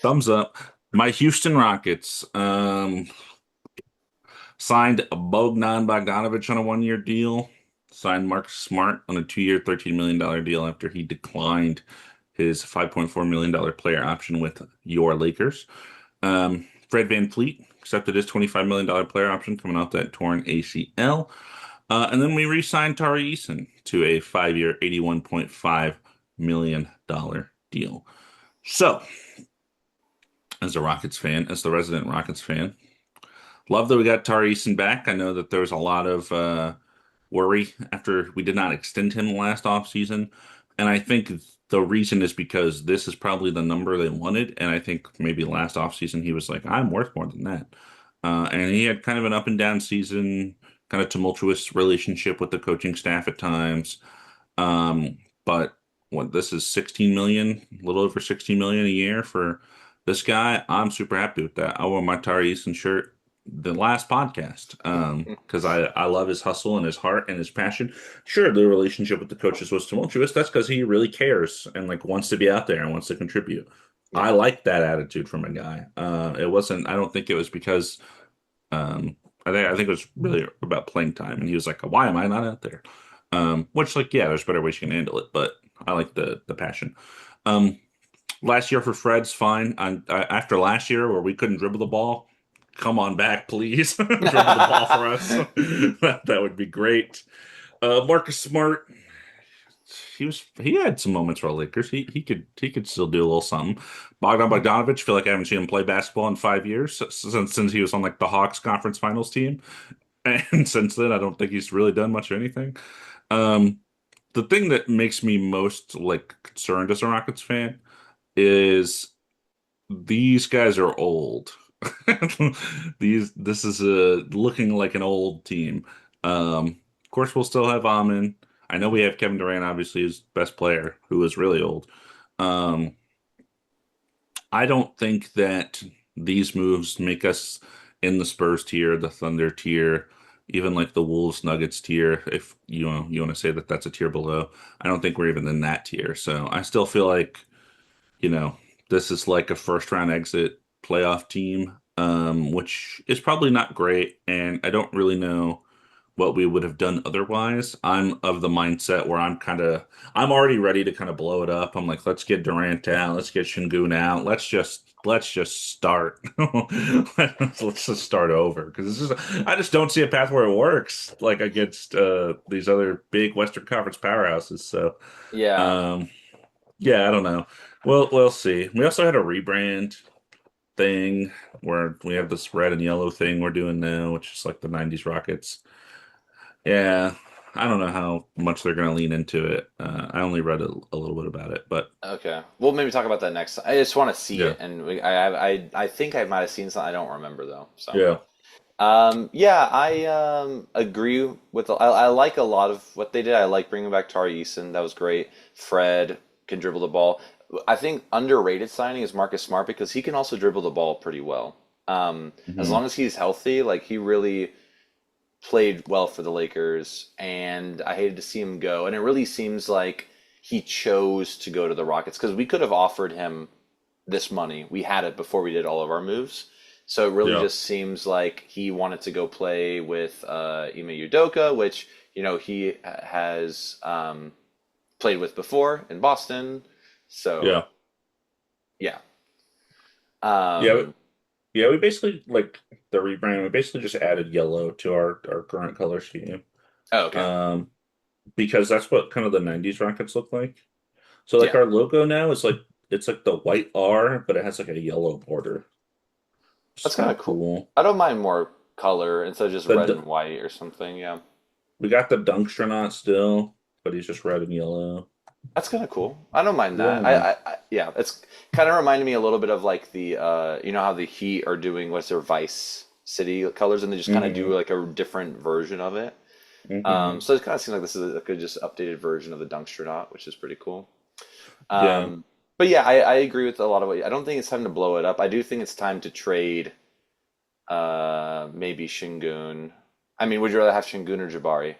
Speaker 1: thumbs up. My Houston Rockets signed Bogdan Bogdanovic on a 1 year deal. Signed Mark Smart on a 2 year, $13 million deal after he declined his $5.4 million player option with your Lakers. Fred VanVleet accepted his $25 million player option coming off that torn ACL. And then we re-signed Tari Eason to a 5 year, $81.5 million deal. So, as a Rockets fan, as the resident Rockets fan, love that we got Tari Eason back. I know that there was a lot of worry after we did not extend him last offseason. And I think the reason is because this is probably the number they wanted. And I think maybe last offseason he was like, I'm worth more than that. And he had kind of an up and down season, kind of tumultuous relationship with the coaching staff at times. But what this is 16 million, a little over 16 million a year for this guy. I'm super happy with that. I wore my Tari Eason shirt the last podcast, because I love his hustle and his heart and his passion. Sure, the relationship with the coaches was tumultuous. That's because he really cares and like wants to be out there and wants to contribute. I
Speaker 2: Yeah.
Speaker 1: like that attitude from a guy. It wasn't. I don't think it was because. I think it was really about playing time, and he was like, "Why am I not out there?" Which, like, yeah, there's better ways you can handle it, but I like the passion. Um, Last year for Fred's fine. After last year where we couldn't dribble the ball, come on back, please. Dribble the ball for us. That would be great. Marcus Smart, he had some moments for the Lakers. He could still do a little something. Bogdan Bogdanovic, feel like I haven't seen him play basketball in 5 years since he was on like the Hawks conference finals team. And since then, I don't think he's really done much of anything. Um, the thing that makes me most like concerned as a Rockets fan is these guys are old. This is looking like an old team. Of course, we'll still have Amin. I know we have Kevin Durant, obviously, his best player, who is really old. Um, I don't think that these moves make us in the Spurs tier, the Thunder tier, even like the Wolves Nuggets tier. If you want to say that that's a tier below, I don't think we're even in that tier. So I still feel like you know, this is like a first round exit playoff team, which is probably not great. And I don't really know what we would have done otherwise. I'm of the mindset where I'm already ready to kind of blow it up. I'm like, let's get Durant out, let's get Şengün out, let's just start. Let's just start over because I just don't see a path where it works like against these other big Western Conference powerhouses. So.
Speaker 2: Yeah.
Speaker 1: Um, yeah, I don't know. We'll see. We also had a rebrand thing where we have this red and yellow thing we're doing now, which is like the 90s Rockets. Yeah, I don't know how much they're going to lean into it. I only read a little bit about it, but
Speaker 2: Okay. We'll maybe talk about that next time. I just want to see
Speaker 1: yeah,
Speaker 2: it, and I think I might have seen something. I don't remember though. So.
Speaker 1: yeah,
Speaker 2: Yeah, I agree with. I like a lot of what they did. I like bringing back Tari Eason. That was great. Fred can dribble the ball. I think underrated signing is Marcus Smart because he can also dribble the ball pretty well. As
Speaker 1: hmm
Speaker 2: long as he's healthy, like he really played well for the Lakers, and I hated to see him go. And it really seems like he chose to go to the Rockets because we could have offered him this money. We had it before we did all of our moves. So it really
Speaker 1: yeah,
Speaker 2: just seems like he wanted to go play with Ime Udoka, which he has played with before in Boston. So
Speaker 1: yeah,
Speaker 2: yeah,
Speaker 1: yeah,
Speaker 2: um,
Speaker 1: yeah. We basically like the rebrand. We basically just added yellow to our current color scheme.
Speaker 2: oh, okay,
Speaker 1: Um, because that's what kind of the 90s Rockets look like. So like
Speaker 2: yeah,
Speaker 1: our logo now is like it's like the white R, but it has like a yellow border. It's
Speaker 2: that's kind
Speaker 1: kind
Speaker 2: of
Speaker 1: of
Speaker 2: cool.
Speaker 1: cool.
Speaker 2: I don't mind more color instead of just red
Speaker 1: The
Speaker 2: and white or something. Yeah.
Speaker 1: we got the Dunkstronaut still, but he's just red and yellow.
Speaker 2: That's kind of cool. I don't mind that.
Speaker 1: Yeah.
Speaker 2: Yeah, it's kind of reminded me a little bit of like the how the Heat are doing what's their Vice City colors, and they just kind of
Speaker 1: hmm
Speaker 2: do like a different version of it.
Speaker 1: hmm
Speaker 2: So it kind of seems like this is like a just updated version of the Dunkster, which is pretty cool.
Speaker 1: Yeah.
Speaker 2: Um, but yeah, I agree with a lot of what I don't think it's time to blow it up. I do think it's time to trade maybe Şengün. I mean, would you rather have Şengün or Jabari?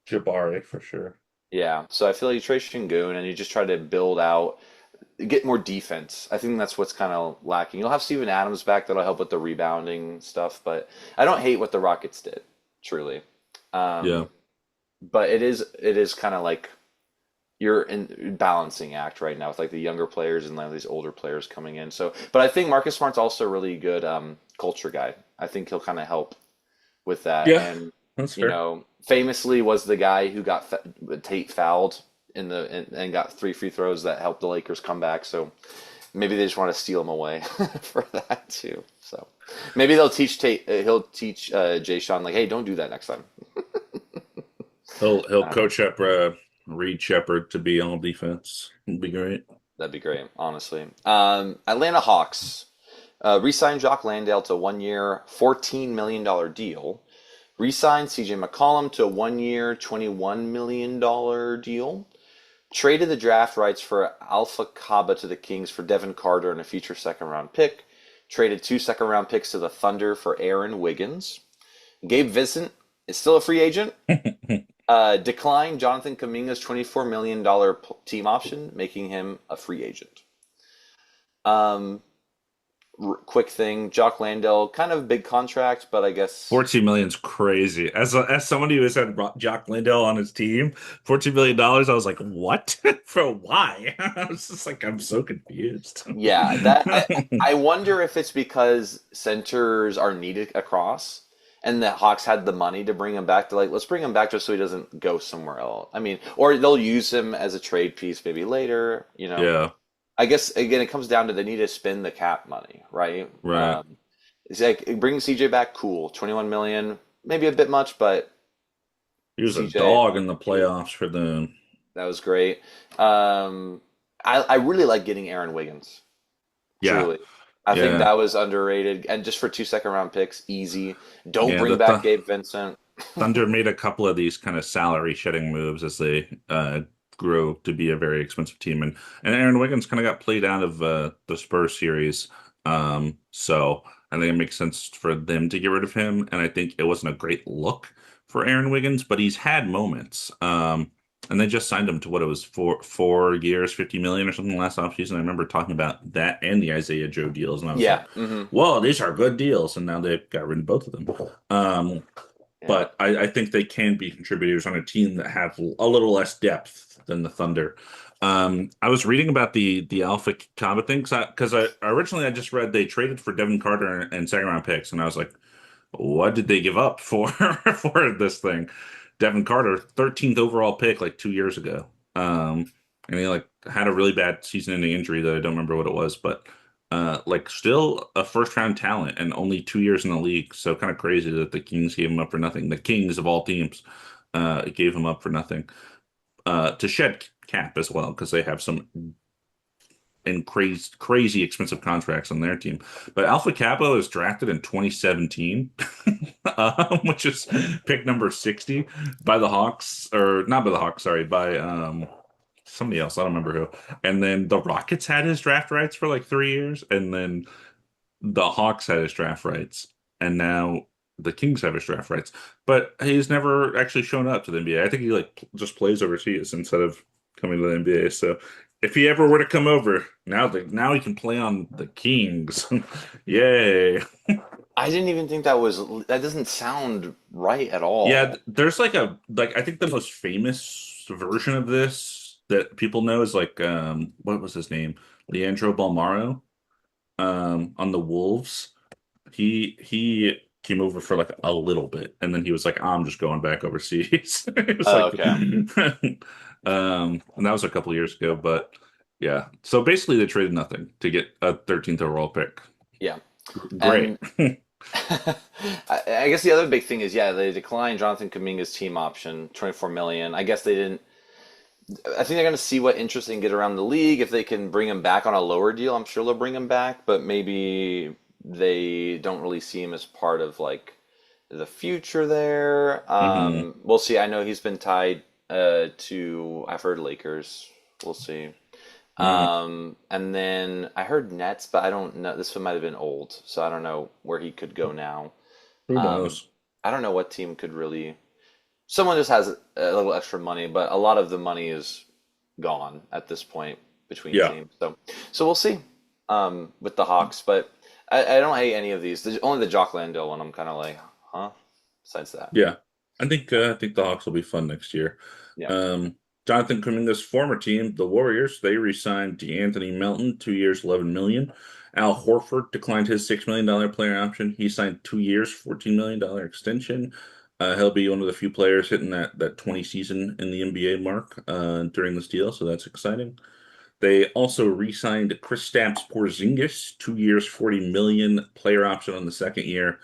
Speaker 1: Jabari for sure.
Speaker 2: Yeah, so I feel like you trade Şengün and you just try to build out, get more defense. I think that's what's kind of lacking. You'll have Steven Adams back that'll help with the rebounding stuff, but I don't hate what the Rockets did, truly.
Speaker 1: Yeah.
Speaker 2: Um, but it is kind of like you're in balancing act right now with like the younger players and like these older players coming in. So, but I think Marcus Smart's also a really good culture guy. I think he'll kind of help with that.
Speaker 1: Yeah.
Speaker 2: And
Speaker 1: That's fair.
Speaker 2: famously was the guy who got Tate fouled and got 3 free throws that helped the Lakers come back. So maybe they just want to steal him away for that too. So maybe they'll teach Tate. He'll teach Jay Sean like, hey, don't do that next time.
Speaker 1: He'll
Speaker 2: I don't know.
Speaker 1: coach up Reed Shepard to be all defense. It'd be great.
Speaker 2: That'd be great, honestly. Atlanta Hawks re-signed Jock Landale to a 1 year, $14 million deal. Re-signed CJ McCollum to a 1 year, $21 million deal. Traded the draft rights for Alpha Kaba to the Kings for Devin Carter and a future second round pick. traded 2 second-round picks to the Thunder for Aaron Wiggins. Gabe Vincent is still a free agent. Declined Jonathan Kuminga's $24 million team option, making him a free agent. Um, Quick thing, Jock Landale, kind of big contract, but I guess
Speaker 1: 14 million's crazy. As somebody who has had Jock Landale on his team, $14 million, I was like, what? For why? I was just like, I'm so confused.
Speaker 2: yeah, that I wonder if it's because centers are needed across, and that Hawks had the money to bring him back. To like, let's bring him back just so he doesn't go somewhere else. I mean, or they'll use him as a trade piece maybe later.
Speaker 1: Yeah,
Speaker 2: I guess again, it comes down to they need to spend the cap money, right?
Speaker 1: right.
Speaker 2: It's like bring CJ back, cool. 21 million, maybe a bit much, but
Speaker 1: He was a
Speaker 2: CJ,
Speaker 1: dog in the playoffs for them.
Speaker 2: that was great. I really like getting Aaron Wiggins.
Speaker 1: Yeah,
Speaker 2: Truly. I think
Speaker 1: yeah,
Speaker 2: that was underrated. And just for 2 second-round picks, easy. Don't
Speaker 1: yeah.
Speaker 2: bring back Gabe Vincent.
Speaker 1: Thunder made a couple of these kind of salary shedding moves as they grew to be a very expensive team, and Aaron Wiggins kind of got played out of the Spurs series. So I think it makes sense for them to get rid of him, and I think it wasn't a great look for Aaron Wiggins, but he's had moments. And they just signed him to what it was 4 years, 50 million or something last offseason. I remember talking about that and the Isaiah Joe deals, and I was like,
Speaker 2: Yeah. Hmm.
Speaker 1: "Whoa, these are good deals!" And now they've got rid of both of them.
Speaker 2: Yeah.
Speaker 1: But I think they can be contributors on a team that have a little less depth than the Thunder. I was reading about the Alpha Kaba thing because I originally I just read they traded for Devin Carter and second round picks, and I was like, what did they give up for for this thing? Devin Carter, 13th overall pick like 2 years ago. And he like had a really bad season-ending injury that I don't remember what it was, but like still a first-round talent and only 2 years in the league. So kind of crazy that the Kings gave him up for nothing. The Kings of all teams gave him up for nothing to shed cap as well because they have some crazy expensive contracts on their team. But Alpha Capo is drafted in 2017, which is pick number 60 by the Hawks, or not by the Hawks, sorry, by somebody else. I don't remember who. And then the Rockets had his draft rights for like 3 years, and then the Hawks had his draft rights, and now the Kings have his draft rights. But he's never actually shown up to the NBA. I think he like just plays overseas instead of coming to the NBA. So if he ever were to come over, now he can play on the Kings. Yay.
Speaker 2: I didn't even think that doesn't sound right at
Speaker 1: Yeah,
Speaker 2: all.
Speaker 1: there's like I think the most famous version of this that people know is like what was his name? Leandro Balmaro on the Wolves. He came over for like a little bit, and then he was like, I'm just going back overseas. It was
Speaker 2: Oh,
Speaker 1: like,
Speaker 2: okay.
Speaker 1: and that was a couple years ago, but yeah. So basically, they traded nothing to get a 13th overall pick.
Speaker 2: Yeah.
Speaker 1: Great.
Speaker 2: And I guess the other big thing is, yeah, they declined Jonathan Kuminga's team option, 24 million. I guess they didn't. I think they're going to see what interest they can get around the league. If they can bring him back on a lower deal, I'm sure they'll bring him back. But maybe they don't really see him as part of like the future there.
Speaker 1: Hmm.
Speaker 2: We'll see. I know he's been tied to. I've heard Lakers. We'll see. And then I heard Nets, but I don't know. This one might have been old, so I don't know where he could go now.
Speaker 1: Who
Speaker 2: Um,
Speaker 1: knows?
Speaker 2: I don't know what team could really. Someone just has a little extra money, but a lot of the money is gone at this point between
Speaker 1: Yeah,
Speaker 2: teams. So we'll see with the Hawks, but I don't hate any of these. There's only the Jock Landale one. I'm kind of like, huh? Besides that,
Speaker 1: yeah. I think the Hawks will be fun next year.
Speaker 2: yeah.
Speaker 1: Um, Jonathan Kuminga's former team, the Warriors, they re-signed DeAnthony Melton, 2 years, 11 million. Al Horford declined his $6 million player option. He signed 2 years, $14 million extension. He'll be one of the few players hitting that 20 season in the NBA mark during this deal, so that's exciting. They also re-signed Kristaps Porzingis, 2 years, 40 million player option on the second year.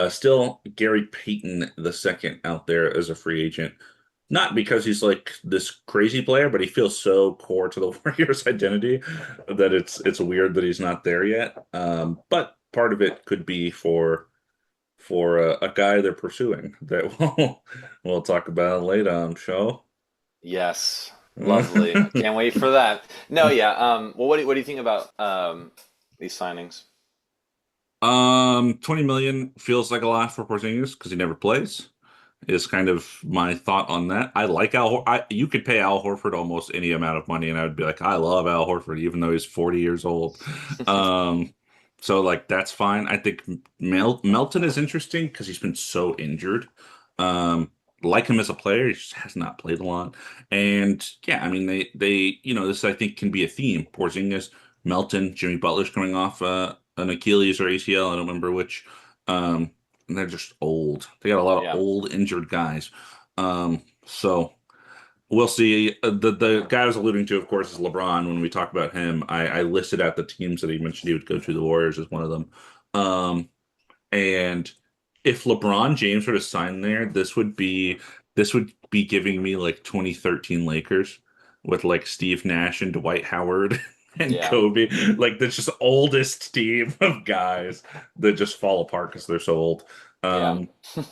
Speaker 1: Still Gary Payton the second out there as a free agent. Not because he's like this crazy player, but he feels so core to the Warriors' identity that it's weird that he's not there yet. But part of it could be for a guy they're pursuing that we'll talk about later on the show.
Speaker 2: Yes, lovely. I can't wait for that. No, yeah. Well, what do you think about these signings?
Speaker 1: 20 million feels like a lot for Porzingis because he never plays. Is kind of my thought on that. I like you could pay Al Horford almost any amount of money, and I would be like, I love Al Horford, even though he's 40 years old. Um, so like that's fine. I think Melton is interesting because he's been so injured. Like him as a player, he just has not played a lot. And yeah, I mean this I think can be a theme. Porzingis, Melton, Jimmy Butler's coming off an Achilles or ACL. I don't remember which. Um, and they're just old. They got a lot of
Speaker 2: Yeah.
Speaker 1: old injured guys. So we'll see. The guy I was alluding to, of course, is LeBron. When we talk about him, I listed out the teams that he mentioned he would go to. The Warriors is one of them. Um, and if LeBron James were to sign there, this would be giving me like 2013 Lakers with like Steve Nash and Dwight Howard and
Speaker 2: Yeah.
Speaker 1: Kobe, like the just oldest team of guys that just fall apart because they're so old.
Speaker 2: Yeah.
Speaker 1: Um,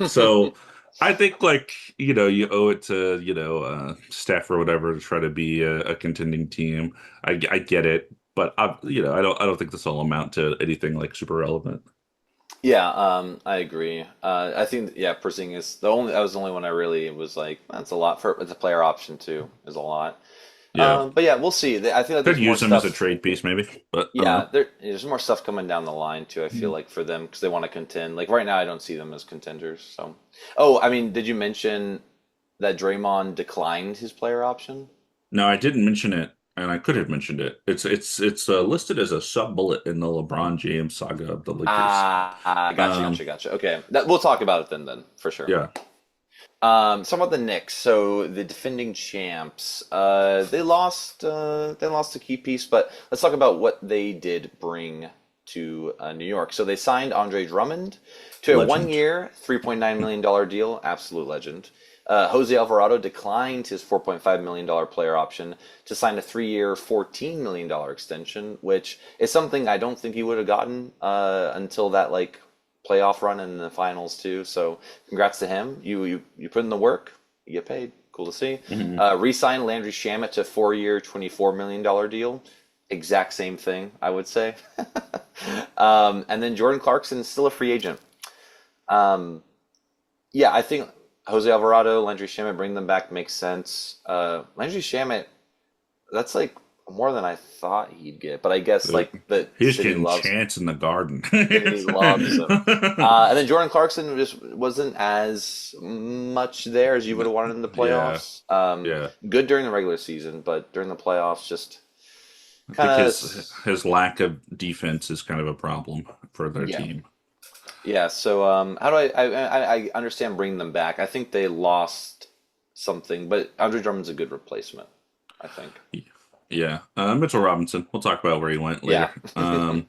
Speaker 1: so I think like you owe it to Steph or whatever to try to be a contending team. I get it, but I don't think this will amount to anything like super relevant.
Speaker 2: Yeah, I agree. I think yeah, Porzingis that was the only one I really was like, that's a lot for it's a player option too, is a lot.
Speaker 1: Yeah.
Speaker 2: But yeah, we'll see. I feel like
Speaker 1: Could
Speaker 2: there's more
Speaker 1: use him as a
Speaker 2: stuff.
Speaker 1: trade piece, maybe, but I don't
Speaker 2: Yeah,
Speaker 1: know.
Speaker 2: there's more stuff coming down the line too. I feel like for them because they want to contend. Like right now, I don't see them as contenders. So, oh, I mean, did you mention that Draymond declined his player option?
Speaker 1: No, I didn't mention it, and I could have mentioned it. It's listed as a sub bullet in the LeBron James saga of the Lakers.
Speaker 2: Gotcha,
Speaker 1: Um,
Speaker 2: gotcha, gotcha. Okay, we'll talk about it then, for sure.
Speaker 1: yeah,
Speaker 2: So about the Knicks. So the defending champs, they lost a key piece, but let's talk about what they did bring to New York. So they signed Andre Drummond to a
Speaker 1: legend.
Speaker 2: one-year, $3.9 million deal. Absolute legend. Jose Alvarado declined his $4.5 million player option to sign a three-year, $14 million extension, which is something I don't think he would have gotten until that like playoff run in the finals too. So congrats to him. You put in the work, you get paid. Cool to see.
Speaker 1: Mhm.
Speaker 2: Re-signed Landry Shamet to a four-year, $24 million deal. Exact same thing, I would say. And then Jordan Clarkson's still a free agent. Um, yeah, I think Jose Alvarado, Landry Shamet, bring them back makes sense. Landry Shamet, that's like more than I thought he'd get, but I guess
Speaker 1: Uh,
Speaker 2: like the
Speaker 1: He's
Speaker 2: city
Speaker 1: getting
Speaker 2: loves
Speaker 1: chance in the garden.
Speaker 2: city loves him. And then Jordan Clarkson just wasn't as much there as you would have wanted in the
Speaker 1: Yeah,
Speaker 2: playoffs.
Speaker 1: yeah.
Speaker 2: Good during the regular season, but during the playoffs, just
Speaker 1: I
Speaker 2: kind
Speaker 1: think
Speaker 2: of
Speaker 1: his lack of defense is kind of a problem for their
Speaker 2: yeah.
Speaker 1: team.
Speaker 2: Yeah, so how do I understand bringing them back? I think they lost something, but Andre Drummond's a good replacement, I think.
Speaker 1: Yeah, Mitchell Robinson. We'll talk about where he went
Speaker 2: Yeah.
Speaker 1: later.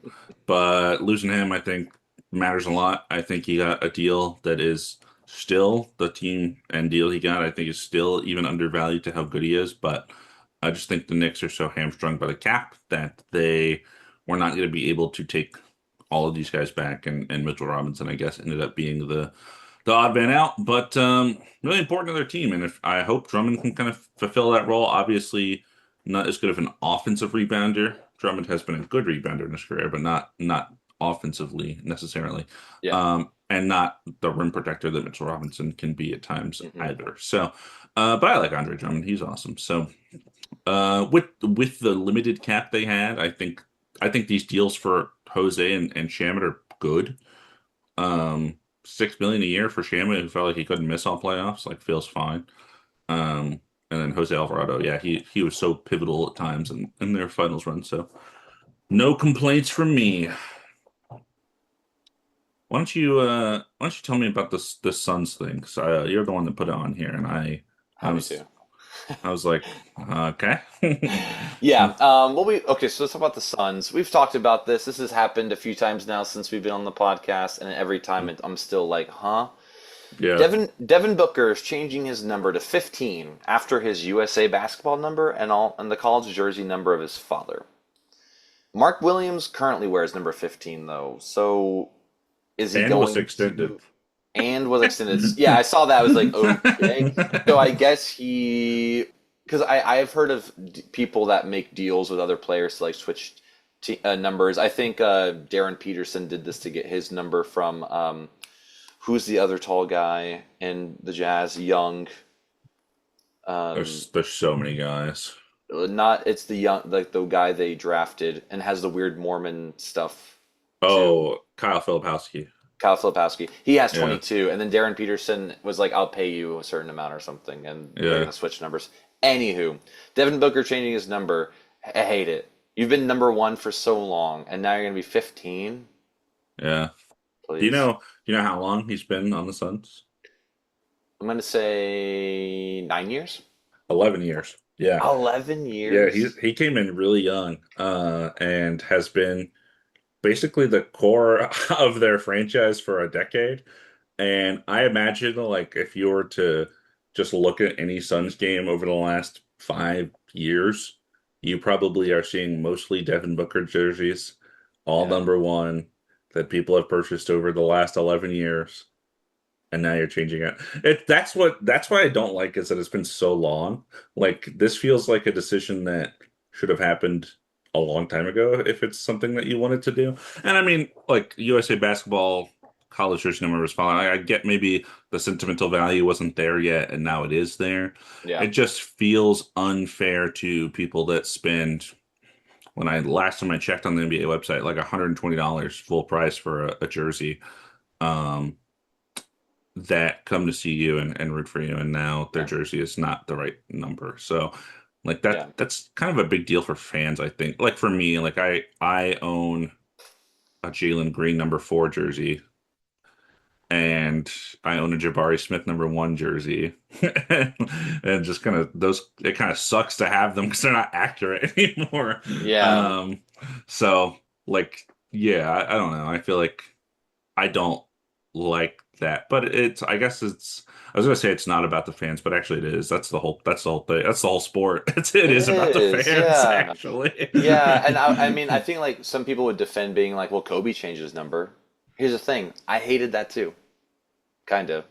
Speaker 1: But losing him, I think, matters a lot. I think he got a deal that is still the team and deal he got. I think is still even undervalued to how good he is. But I just think the Knicks are so hamstrung by the cap that they were not going to be able to take all of these guys back. And Mitchell Robinson, I guess, ended up being the odd man out, but really important to their team. And if I hope Drummond can kind of fulfill that role, obviously not as good of an offensive rebounder. Drummond has been a good rebounder in his career, but not offensively necessarily,
Speaker 2: Yeah.
Speaker 1: and not the rim protector that Mitchell Robinson can be at times
Speaker 2: Hmm.
Speaker 1: either. So, but I like Andre Drummond; he's awesome. So, with the limited cap they had, I think these deals for Jose and Shamet are good. 6 million a year for Shaman, who felt like he couldn't miss all playoffs, like feels fine. And then Jose Alvarado, yeah, he was so pivotal at times in their finals run. So no complaints from me. Why don't you tell me about this Suns thing? 'Cause you're the one that put it on here, and I
Speaker 2: Happy
Speaker 1: was
Speaker 2: to.
Speaker 1: I was like, okay.
Speaker 2: Yeah. Well, okay. So let's talk about the Suns. We've talked about this. This has happened a few times now since we've been on the podcast, and every time I'm still like, huh?
Speaker 1: Yeah.
Speaker 2: Devin Booker is changing his number to 15 after his USA basketball number and the college jersey number of his father. Mark Williams currently wears number 15 though. So is he
Speaker 1: And was
Speaker 2: going
Speaker 1: extended.
Speaker 2: to and was extended? Yeah, I saw that. I was like, okay. So I guess he because I've heard of people that make deals with other players to like switch numbers. I think Darren Peterson did this to get his number from who's the other tall guy in the Jazz? Young.
Speaker 1: There's so many guys.
Speaker 2: Not it's the young like the guy they drafted and has the weird Mormon stuff too.
Speaker 1: Oh, Kyle Filipowski.
Speaker 2: Kyle Filipowski. He has
Speaker 1: Yeah,
Speaker 2: 22, and then Darren Peterson was like, "I'll pay you a certain amount or something," and they're
Speaker 1: yeah,
Speaker 2: gonna switch numbers. Anywho, Devin Booker changing his number. I hate it. You've been number one for so long, and now you're gonna be 15.
Speaker 1: yeah. Do you
Speaker 2: Please,
Speaker 1: know? Do you know how long he's been on the Suns?
Speaker 2: I'm gonna say 9 years.
Speaker 1: 11 years. Yeah,
Speaker 2: 11
Speaker 1: yeah.
Speaker 2: years.
Speaker 1: He came in really young, and has been basically the core of their franchise for a decade. And I imagine, like, if you were to just look at any Suns game over the last 5 years, you probably are seeing mostly Devin Booker jerseys, all
Speaker 2: Yeah,
Speaker 1: number one, that people have purchased over the last 11 years. And now you're changing it. That's why I don't like is that it's been so long. Like, this feels like a decision that should have happened a long time ago if it's something that you wanted to do. And I mean, like, USA basketball college jersey number was fine. I get maybe the sentimental value wasn't there yet, and now it is there.
Speaker 2: yeah,
Speaker 1: It just feels unfair to people that spend, when I last time I checked on the NBA website, like $120 full price for a jersey. Um, that come to see you and root for you, and now their
Speaker 2: yeah,
Speaker 1: jersey is not the right number. So like
Speaker 2: yeah.
Speaker 1: that's kind of a big deal for fans, I think. Like for me, like I own a Jalen Green number 4 jersey, and I own a Jabari Smith number 1 jersey. And just kind of those, it kind of sucks to have them because they're not accurate anymore.
Speaker 2: Yeah.
Speaker 1: Um so like yeah, I don't know. I feel like I don't like that, but it's, I guess it's, I was gonna say it's not about the fans, but actually it is. That's the whole thing. That's the whole sport. It
Speaker 2: It
Speaker 1: is about the
Speaker 2: is,
Speaker 1: fans,
Speaker 2: yeah.
Speaker 1: actually.
Speaker 2: Yeah, and I mean, I think like some people would defend being like, well, Kobe changed his number. Here's the thing, I hated that too, kind of.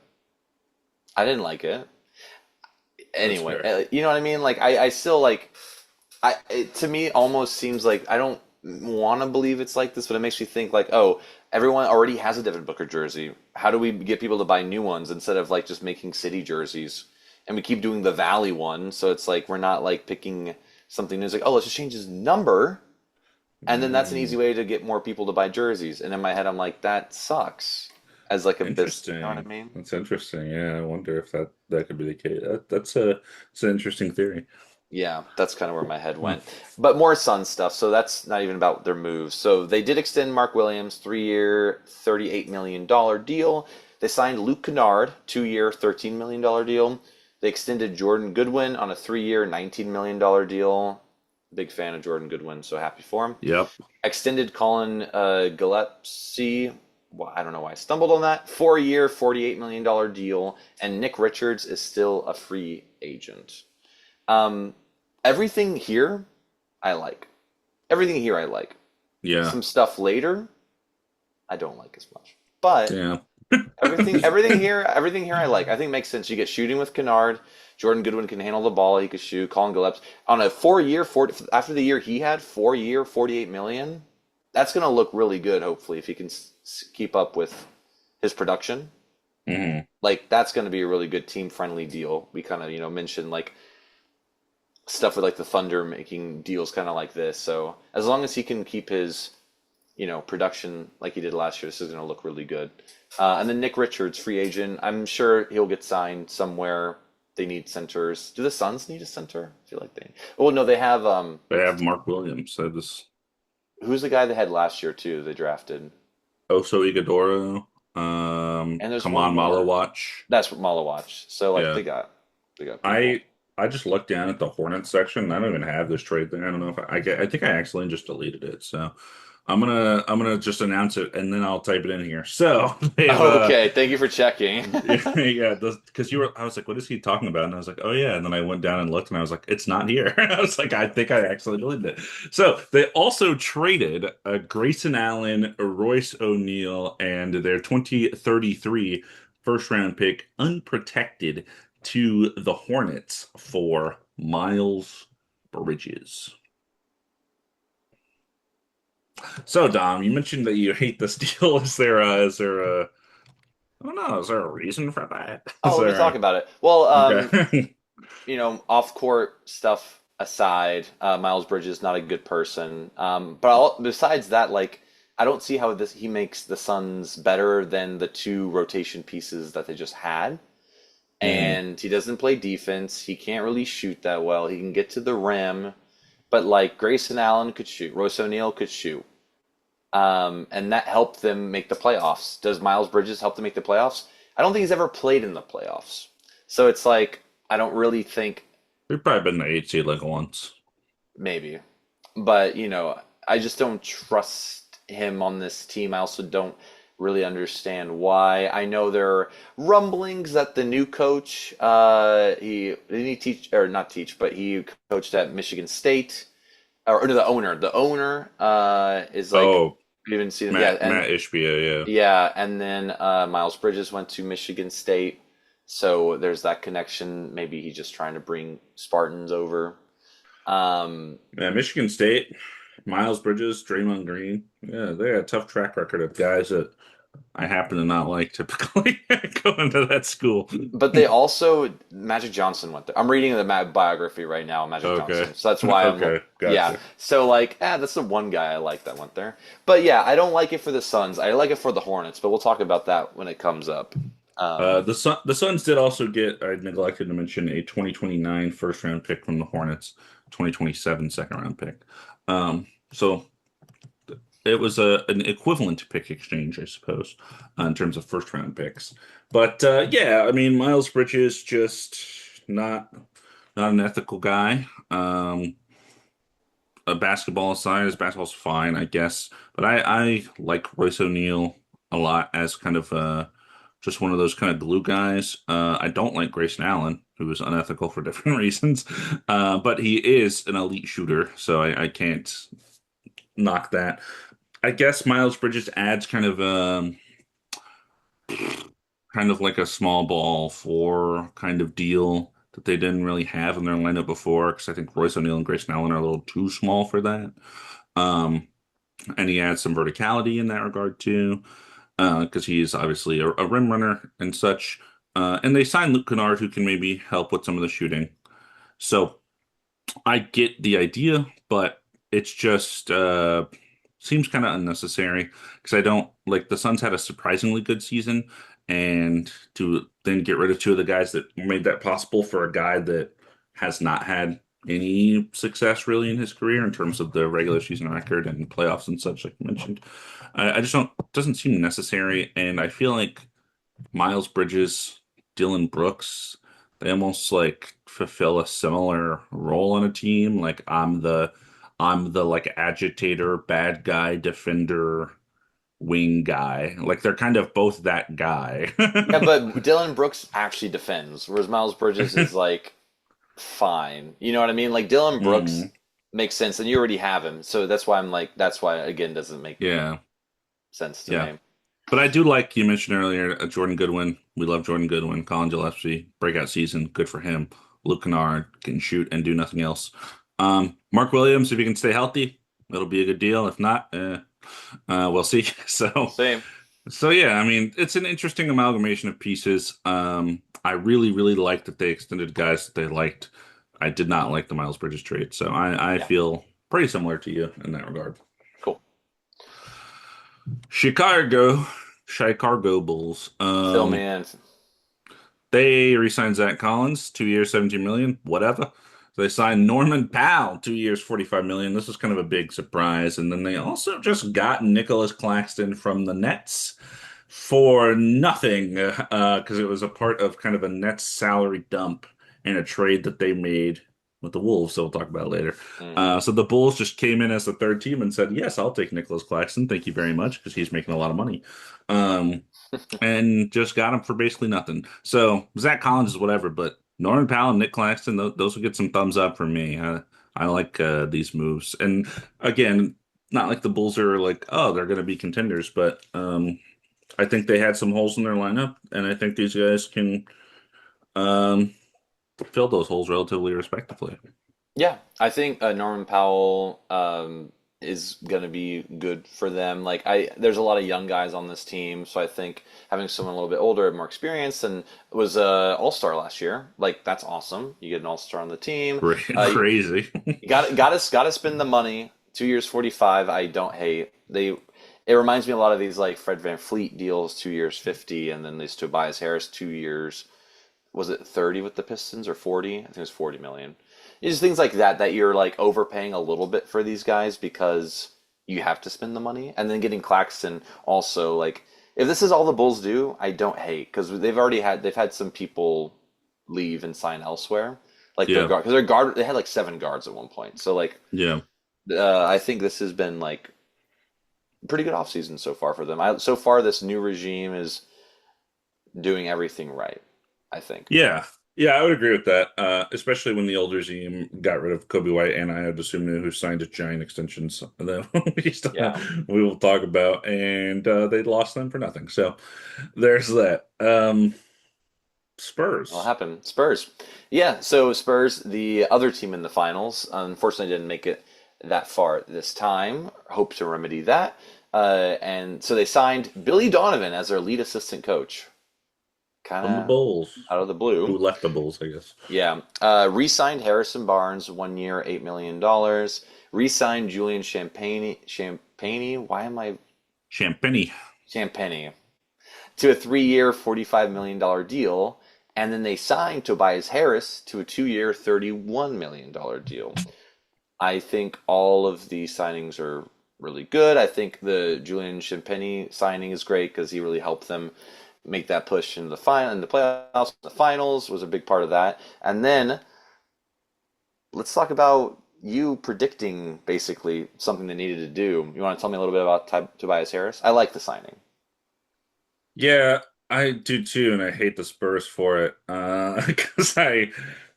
Speaker 2: I didn't like it.
Speaker 1: That's
Speaker 2: Anyway,
Speaker 1: fair.
Speaker 2: you know what I mean? Like, I still like, to me, it almost seems like I don't want to believe it's like this, but it makes me think like, oh, everyone already has a Devin Booker jersey. How do we get people to buy new ones instead of like just making city jerseys? And we keep doing the Valley one, so it's like we're not like picking something new. It's like, oh, let's just change his number. And then that's an easy
Speaker 1: Mm,
Speaker 2: way to get more people to buy jerseys. And in my head, I'm like, that sucks as like a business. You know what I
Speaker 1: interesting.
Speaker 2: mean?
Speaker 1: That's interesting. Yeah, I wonder if that could be the case. That's a, it's an interesting theory.
Speaker 2: Yeah, that's kind of where my head
Speaker 1: Hmm.
Speaker 2: went. But more Sun stuff. So that's not even about their moves. So they did extend Mark Williams, 3 year, $38 million deal. They signed Luke Kennard, 2 year, $13 million deal. They extended Jordan Goodwin on a 3 year, $19 million deal. Big fan of Jordan Goodwin, so happy for him.
Speaker 1: Yep.
Speaker 2: Extended Colin Gillespie. Well, I don't know why I stumbled on that. 4 year, $48 million deal. And Nick Richards is still a free agent. Um, everything here, I like. Everything here, I like.
Speaker 1: Yeah.
Speaker 2: Some stuff later, I don't like as much. But
Speaker 1: Yeah.
Speaker 2: everything here, I like. I think makes sense. You get shooting with Kennard. Jordan Goodwin can handle the ball. He could shoot. Colin Gillespie on a 4 year, after the year he had, 4 year, 48 million. That's gonna look really good. Hopefully, if he can keep up with his production,
Speaker 1: Hmm.
Speaker 2: like that's gonna be a really good team friendly deal. We kind of mentioned like stuff with like the Thunder making deals kind of like this. So as long as he can keep his, production like he did last year, this is going to look really good. And then Nick Richards, free agent. I'm sure he'll get signed somewhere. They need centers. Do the Suns need a center? I feel like they. Oh no, they have.
Speaker 1: They have Mark Williams. So this
Speaker 2: Who's the guy they had last year too? They drafted.
Speaker 1: Oso Ighodaro,
Speaker 2: And there's one
Speaker 1: Kaman
Speaker 2: more.
Speaker 1: Malawach.
Speaker 2: That's what Malawach. So like
Speaker 1: Yeah.
Speaker 2: they got people.
Speaker 1: I just looked down at the Hornets section. I don't even have this trade thing. I don't know if I think I accidentally just deleted it. So I'm gonna just announce it and then I'll type it in here. So they've
Speaker 2: Okay, thank you for checking.
Speaker 1: yeah, because you were, I was like, what is he talking about? And I was like, oh yeah. And then I went down and looked and I was like, it's not here. I was like, I think I accidentally deleted it. So they also traded Grayson Allen, Royce O'Neal, and their 2033 first round pick unprotected to the Hornets for Miles Bridges. So Dom, you mentioned that you hate this deal. Is there a I don't know, is there a reason for that? Is
Speaker 2: Oh, let me talk
Speaker 1: there
Speaker 2: about it. Well,
Speaker 1: okay.
Speaker 2: off court stuff aside, Miles Bridges not a good person. Besides that, like I don't see how this he makes the Suns better than the two rotation pieces that they just had.
Speaker 1: Hmm.
Speaker 2: And he doesn't play defense. He can't really shoot that well. He can get to the rim, but like Grayson Allen could shoot, Royce O'Neal could shoot. And that helped them make the playoffs. Does Miles Bridges help them make the playoffs? I don't think he's ever played in the playoffs. So it's like I don't really think
Speaker 1: We've probably been the eight seed like once.
Speaker 2: maybe, but I just don't trust him on this team. I also don't really understand why. I know there are rumblings that the new coach, he didn't he teach or not teach, but he coached at Michigan State. Or no, the owner is like
Speaker 1: Oh,
Speaker 2: you didn't see them, yeah,
Speaker 1: Matt Ishbia, yeah.
Speaker 2: yeah, and then Miles Bridges went to Michigan State, so there's that connection. Maybe he's just trying to bring Spartans over. Um,
Speaker 1: Yeah, Michigan State, Miles Bridges, Draymond Green. Yeah, they got a tough track record of guys that I happen to not like typically going to that school.
Speaker 2: but they also Magic Johnson went there. I'm reading the biography right now, of Magic
Speaker 1: Okay.
Speaker 2: Johnson, so that's why I'm like,
Speaker 1: Okay,
Speaker 2: yeah.
Speaker 1: gotcha.
Speaker 2: So like, that's the one guy I like that went there. But yeah, I don't like it for the Suns. I like it for the Hornets, but we'll talk about that when it comes up. Um,
Speaker 1: The Suns did also get, I neglected to mention, a 2029 first round pick from the Hornets, 2027 second round pick. So it was an equivalent pick exchange, I suppose, in terms of first round picks. But yeah, I mean, Miles Bridges just not an ethical guy. A basketball aside, his basketball's fine, I guess. But I like Royce O'Neal a lot as kind of just one of those kind of glue guys. I don't like Grayson Allen, who is unethical for different reasons. But he is an elite shooter, so I can't knock that. I guess Miles Bridges adds kind of like a small ball four kind of deal that they didn't really have in their lineup before, because I think Royce O'Neal and Grayson Allen are a little too small for that. Um, and he adds some verticality in that regard too, because he is obviously a rim runner and such. And they signed Luke Kennard, who can maybe help with some of the shooting. So I get the idea, but it's just seems kind of unnecessary because I don't like the Suns had a surprisingly good season, and to then get rid of two of the guys that made that possible for a guy that has not had any success really in his career in terms of the regular season record and playoffs and such, like you mentioned. I just don't doesn't seem necessary, and I feel like Miles Bridges, Dylan Brooks, they almost like fulfill a similar role on a team. Like I'm the like agitator, bad guy, defender, wing guy. Like they're kind of both that guy.
Speaker 2: yeah, but Dylan Brooks actually defends, whereas Miles Bridges is like fine. You know what I mean? Like Dylan Brooks
Speaker 1: Mm,
Speaker 2: makes sense, and you already have him, so that's why I'm like, that's why again doesn't make
Speaker 1: yeah,
Speaker 2: sense to
Speaker 1: yeah.
Speaker 2: me.
Speaker 1: But I do like you mentioned earlier, Jordan Goodwin. We love Jordan Goodwin. Colin Gillespie, breakout season, good for him. Luke Kennard can shoot and do nothing else. Mark Williams, if he can stay healthy, it'll be a good deal. If not, we'll see.
Speaker 2: We'll see.
Speaker 1: So yeah, I mean, it's an interesting amalgamation of pieces. I really, really liked that they extended guys that they liked. I did not like the Miles Bridges trade, so I
Speaker 2: Yeah,
Speaker 1: feel pretty similar to you in that regard.
Speaker 2: cool.
Speaker 1: Chicago Bulls.
Speaker 2: Fill me in.
Speaker 1: They re-signed Zach Collins, 2 years, 17 million, whatever. They signed Norman Powell, 2 years, 45 million. This was kind of a big surprise. And then they also just got Nicholas Claxton from the Nets for nothing, because it was a part of kind of a Nets salary dump in a trade that they made with the Wolves. So we'll talk about it later.
Speaker 2: Hmm.
Speaker 1: So the Bulls just came in as the third team and said, "Yes, I'll take Nicholas Claxton. Thank you very much," because he's making a lot of money. Um, and just got him for basically nothing. So Zach Collins is whatever, but Norman Powell and Nick Claxton, those will get some thumbs up from me. I like these moves, and again, not like the Bulls are like, oh, they're going to be contenders, but I think they had some holes in their lineup, and I think these guys can um, fill those holes relatively respectively.
Speaker 2: Yeah, I think Norman Powell is going to be good for them. Like there's a lot of young guys on this team, so I think having someone a little bit older and more experienced and was a All-Star last year, like that's awesome. You get an All-Star on the team.
Speaker 1: Crazy.
Speaker 2: You got to spend the money. 2 years, 45. I don't hate. It reminds me a lot of these like Fred VanVleet deals, 2 years, 50, and then these Tobias Harris 2 years. Was it 30 with the Pistons or 40? I think it was 40 million. It's just things like that you're like overpaying a little bit for these guys because you have to spend the money. And then getting Claxton also like if this is all the Bulls do, I don't hate because they've had some people leave and sign elsewhere. Like their
Speaker 1: Yeah.
Speaker 2: guard because their guard they had like 7 guards at one point. So like
Speaker 1: Yeah.
Speaker 2: I think this has been like pretty good offseason so far for them. So far this new regime is doing everything right, I think.
Speaker 1: Yeah. Yeah, I would agree with that. Especially when the older team got rid of Kobe White and I had Dosunmu, who signed a giant extensions that
Speaker 2: Yeah.
Speaker 1: we will talk about, and they lost them for nothing. So there's that.
Speaker 2: What
Speaker 1: Spurs.
Speaker 2: happened? Spurs. Yeah, so Spurs, the other team in the finals, unfortunately didn't make it that far this time. Hope to remedy that. And so they signed Billy Donovan as their lead assistant coach. Kind
Speaker 1: From the
Speaker 2: of
Speaker 1: Bulls,
Speaker 2: out of the
Speaker 1: who
Speaker 2: blue.
Speaker 1: left the Bulls, I guess.
Speaker 2: Yeah. Re-signed Harrison Barnes, 1 year, $8 million. Re-signed Julian Champagny. Why am I
Speaker 1: Champagny.
Speaker 2: Champagny? To a 3 year, $45 million deal. And then they signed Tobias Harris to a 2 year, $31 million deal. I think all of these signings are really good. I think the Julian Champagny signing is great because he really helped them make that push in the playoffs, the finals was a big part of that. And then let's talk about you predicting basically something they needed to do. You want to tell me a little bit about Tobias Harris? I like the signing.
Speaker 1: Yeah, I do too, and I hate the Spurs for it. Because I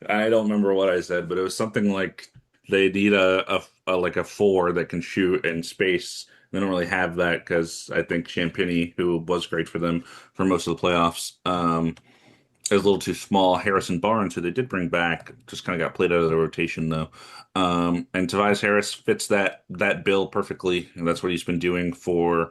Speaker 1: don't remember what I said, but it was something like they need a like a four that can shoot in space. They don't really have that because I think Champagny, who was great for them for most of the playoffs, is a little too small. Harrison Barnes, who they did bring back, just kind of got played out of the rotation though. And Tobias Harris fits that bill perfectly, and that's what he's been doing for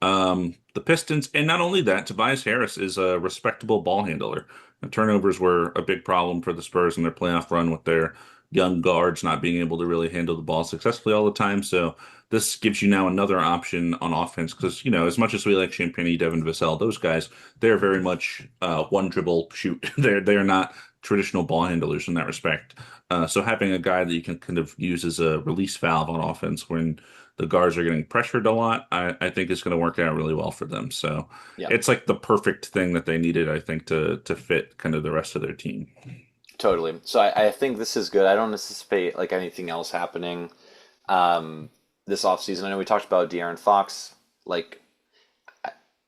Speaker 1: the Pistons. And not only that, Tobias Harris is a respectable ball handler. The turnovers were a big problem for the Spurs in their playoff run with their young guards not being able to really handle the ball successfully all the time. So this gives you now another option on offense because, as much as we like Champagny, Devin Vassell, those guys, they're very much one dribble shoot. They're not traditional ball handlers in that respect. So having a guy that you can kind of use as a release valve on offense when the guards are getting pressured a lot, I think is going to work out really well for them. So
Speaker 2: Yeah,
Speaker 1: it's like the perfect thing that they needed, I think, to fit kind of the rest of their team.
Speaker 2: totally. So I think this is good. I don't anticipate like anything else happening this offseason. I know we talked about De'Aaron Fox. Like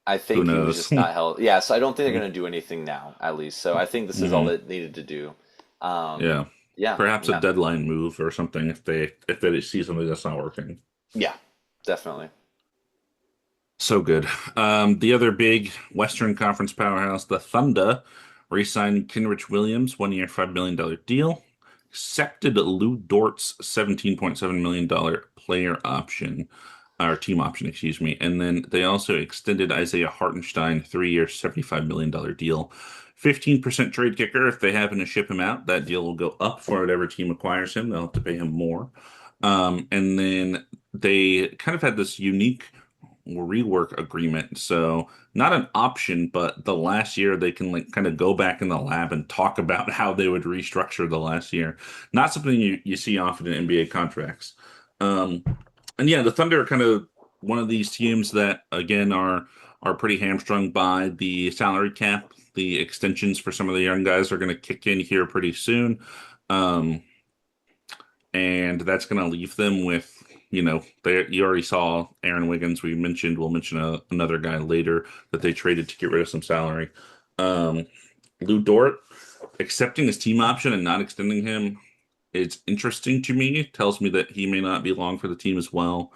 Speaker 2: I
Speaker 1: Who
Speaker 2: think he was
Speaker 1: knows?
Speaker 2: just not held. Yeah, so I don't think they're going to do anything now, at least. So I think this is all
Speaker 1: Hmm.
Speaker 2: they needed to do. Um,
Speaker 1: Yeah.
Speaker 2: yeah,
Speaker 1: Perhaps a
Speaker 2: yeah,
Speaker 1: deadline move or something if they see something that's not working.
Speaker 2: yeah, definitely.
Speaker 1: So good. The other big Western Conference powerhouse, the Thunder, re-signed Kenrich Williams, 1 year, $5 million deal. Accepted Lou Dort's $17.7 million player option, or team option, excuse me. And then they also extended Isaiah Hartenstein, 3 year, $75 million deal. 15% trade kicker. If they happen to ship him out, that deal will go up for whatever team acquires him. They'll have to pay him more. And then they kind of had this unique rework agreement. So not an option, but the last year they can like kind of go back in the lab and talk about how they would restructure the last year. Not something you see often in NBA contracts. Um, and yeah, the Thunder are kind of one of these teams that again are pretty hamstrung by the salary cap. The extensions for some of the young guys are going to kick in here pretty soon. Um, and that's going to leave them with you already saw Aaron Wiggins. We'll mention another guy later that they traded to get rid of some salary. Um, Lou Dort accepting his team option and not extending him, it's interesting to me. It tells me that he may not be long for the team as well.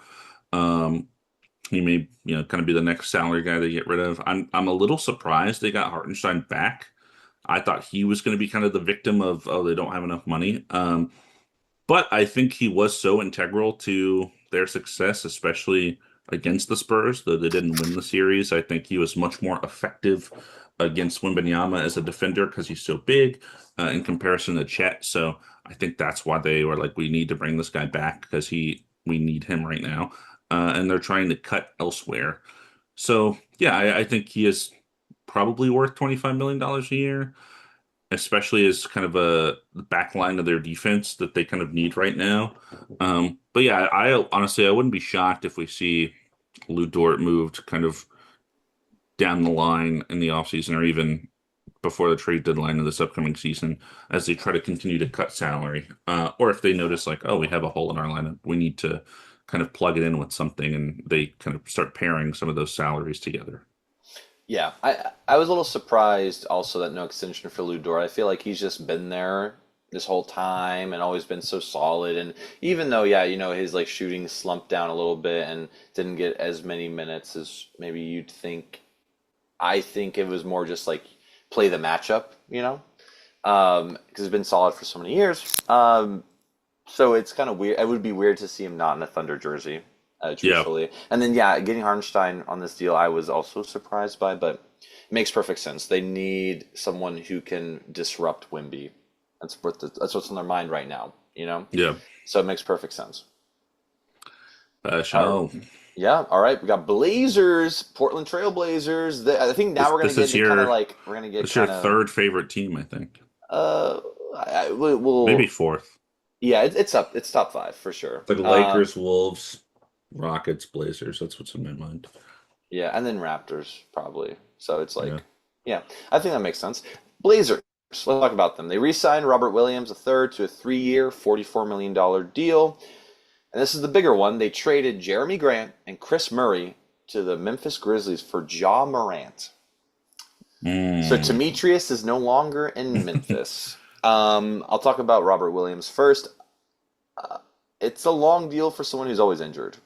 Speaker 1: Um, he may kind of be the next salary guy they get rid of. I'm a little surprised they got Hartenstein back. I thought he was going to be kind of the victim of, oh, they don't have enough money. But I think he was so integral to their success, especially against the Spurs, though they didn't win the series. I think he was much more effective against Wembanyama as a defender because he's so big in comparison to Chet. So I think that's why they were like, we need to bring this guy back because we need him right now. And they're trying to cut elsewhere. So yeah, I think he is probably worth $25 million a year, especially as kind of a back line of their defense that they kind of need right now. But yeah, I honestly I wouldn't be shocked if we see Lou Dort moved kind of down the line in the offseason or even before the trade deadline of this upcoming season as they try to continue to cut salary. Or if they notice like, oh, we have a hole in our lineup, we need to kind of plug it in with something and they kind of start pairing some of those salaries together.
Speaker 2: Yeah, I was a little surprised also that no extension for Lou Dort. I feel like he's just been there this whole time and always been so solid. And even though, yeah, his like shooting slumped down a little bit and didn't get as many minutes as maybe you'd think. I think it was more just like play the matchup, because it's been solid for so many years. So it's kind of weird. It would be weird to see him not in a Thunder jersey,
Speaker 1: Yeah.
Speaker 2: truthfully. And then, yeah, getting Hartenstein on this deal, I was also surprised by, but it makes perfect sense. They need someone who can disrupt Wimby. That's what's on their mind right now.
Speaker 1: Yeah.
Speaker 2: So it makes perfect sense. All right.
Speaker 1: So
Speaker 2: Yeah, all right. We got Blazers, Portland Trail Blazers. I think now we're gonna
Speaker 1: this
Speaker 2: get
Speaker 1: is
Speaker 2: into kind of
Speaker 1: your
Speaker 2: like we're gonna get
Speaker 1: this is your
Speaker 2: kind of
Speaker 1: third favorite team, I think.
Speaker 2: uh,
Speaker 1: Maybe
Speaker 2: we'll
Speaker 1: fourth.
Speaker 2: yeah, it's top five for sure.
Speaker 1: Like Lakers, Wolves, Rockets, Blazers. That's what's in my mind.
Speaker 2: Yeah, and then Raptors probably. So it's
Speaker 1: Yeah.
Speaker 2: like, yeah, I think that makes sense. Blazers. Let's talk about them. They re-signed Robert Williams III to a 3-year, $44 million deal. And this is the bigger one. They traded Jeremy Grant and Chris Murray to the Memphis Grizzlies for Ja Morant. So
Speaker 1: Mm.
Speaker 2: Demetrius is no longer in Memphis. I'll talk about Robert Williams first. It's a long deal for someone who's always injured.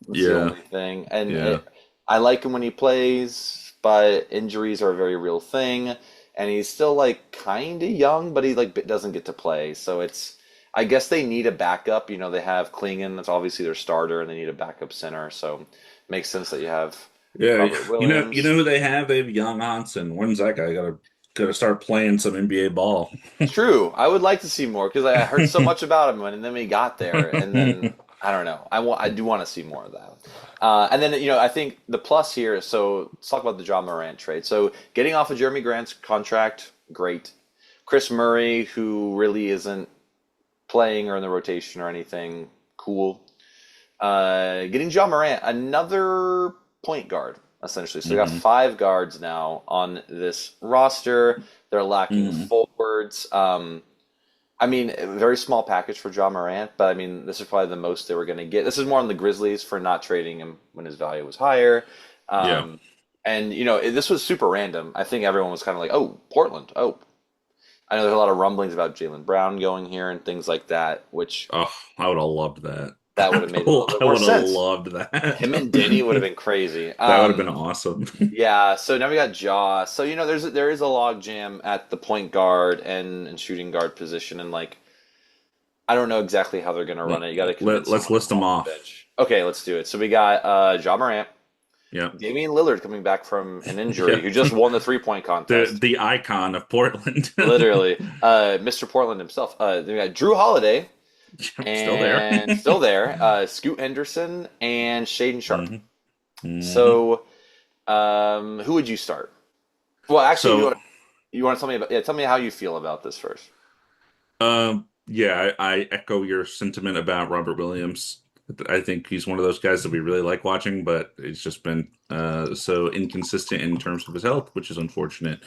Speaker 2: That's the
Speaker 1: Yeah.
Speaker 2: only thing. And
Speaker 1: Yeah.
Speaker 2: I like him when he plays, but injuries are a very real thing. And he's still like kind of young, but he like doesn't get to play. So I guess they need a backup. They have Klingon, that's obviously their starter, and they need a backup center. So it makes sense that you have
Speaker 1: Yeah.
Speaker 2: Robert
Speaker 1: You know
Speaker 2: Williams.
Speaker 1: who they have? They have Young Hansen. When's that guy gotta start playing some NBA ball?
Speaker 2: True. I would like to see more because I heard so much about him and then we got there, and then I don't know. I do want to see more of that. And then I think the plus here. So let's talk about the John Morant trade. So getting off of Jeremy Grant's contract, great. Chris Murray, who really isn't playing or in the rotation or anything, cool. Getting John Morant, another point guard, essentially. So we got
Speaker 1: Hmm.
Speaker 2: 5 guards now on this roster. They're lacking
Speaker 1: Hmm.
Speaker 2: forwards. I mean, a very small package for John Morant, but I mean, this is probably the most they were going to get. This is more on the Grizzlies for not trading him when his value was higher.
Speaker 1: Yeah.
Speaker 2: Um, and, this was super random. I think everyone was kind of like, oh, Portland. Oh, I know there's a lot of rumblings about Jaylen Brown going here and things like that, which
Speaker 1: Oh, I would have loved that.
Speaker 2: that would have made a little bit
Speaker 1: I
Speaker 2: more
Speaker 1: would have
Speaker 2: sense.
Speaker 1: loved that.
Speaker 2: Him and Denny would have been crazy.
Speaker 1: That would have been awesome.
Speaker 2: Yeah, so now we got Jaw. So there is a log jam at the point guard and shooting guard position, and like I don't know exactly how they're gonna run it. You got to convince
Speaker 1: Let's
Speaker 2: someone to
Speaker 1: list
Speaker 2: come
Speaker 1: them
Speaker 2: off the
Speaker 1: off.
Speaker 2: bench. Okay, let's do it. So we got Ja Morant,
Speaker 1: Yeah.
Speaker 2: Damian Lillard coming back from an injury,
Speaker 1: Yeah.
Speaker 2: who just won the 3-point
Speaker 1: The
Speaker 2: contest,
Speaker 1: the icon of Portland.
Speaker 2: literally. Mr. Portland himself. Then we got Drew Holiday
Speaker 1: Still there.
Speaker 2: and still there, Scoot Henderson and Shaden Sharp.
Speaker 1: Hmm. Hmm.
Speaker 2: So, who would you start? Well, actually,
Speaker 1: So,
Speaker 2: you want to tell me about? Yeah, tell me how you feel about this first.
Speaker 1: yeah, I echo your sentiment about Robert Williams. I think he's one of those guys that we really like watching, but it's just been so inconsistent in terms of his health, which is unfortunate.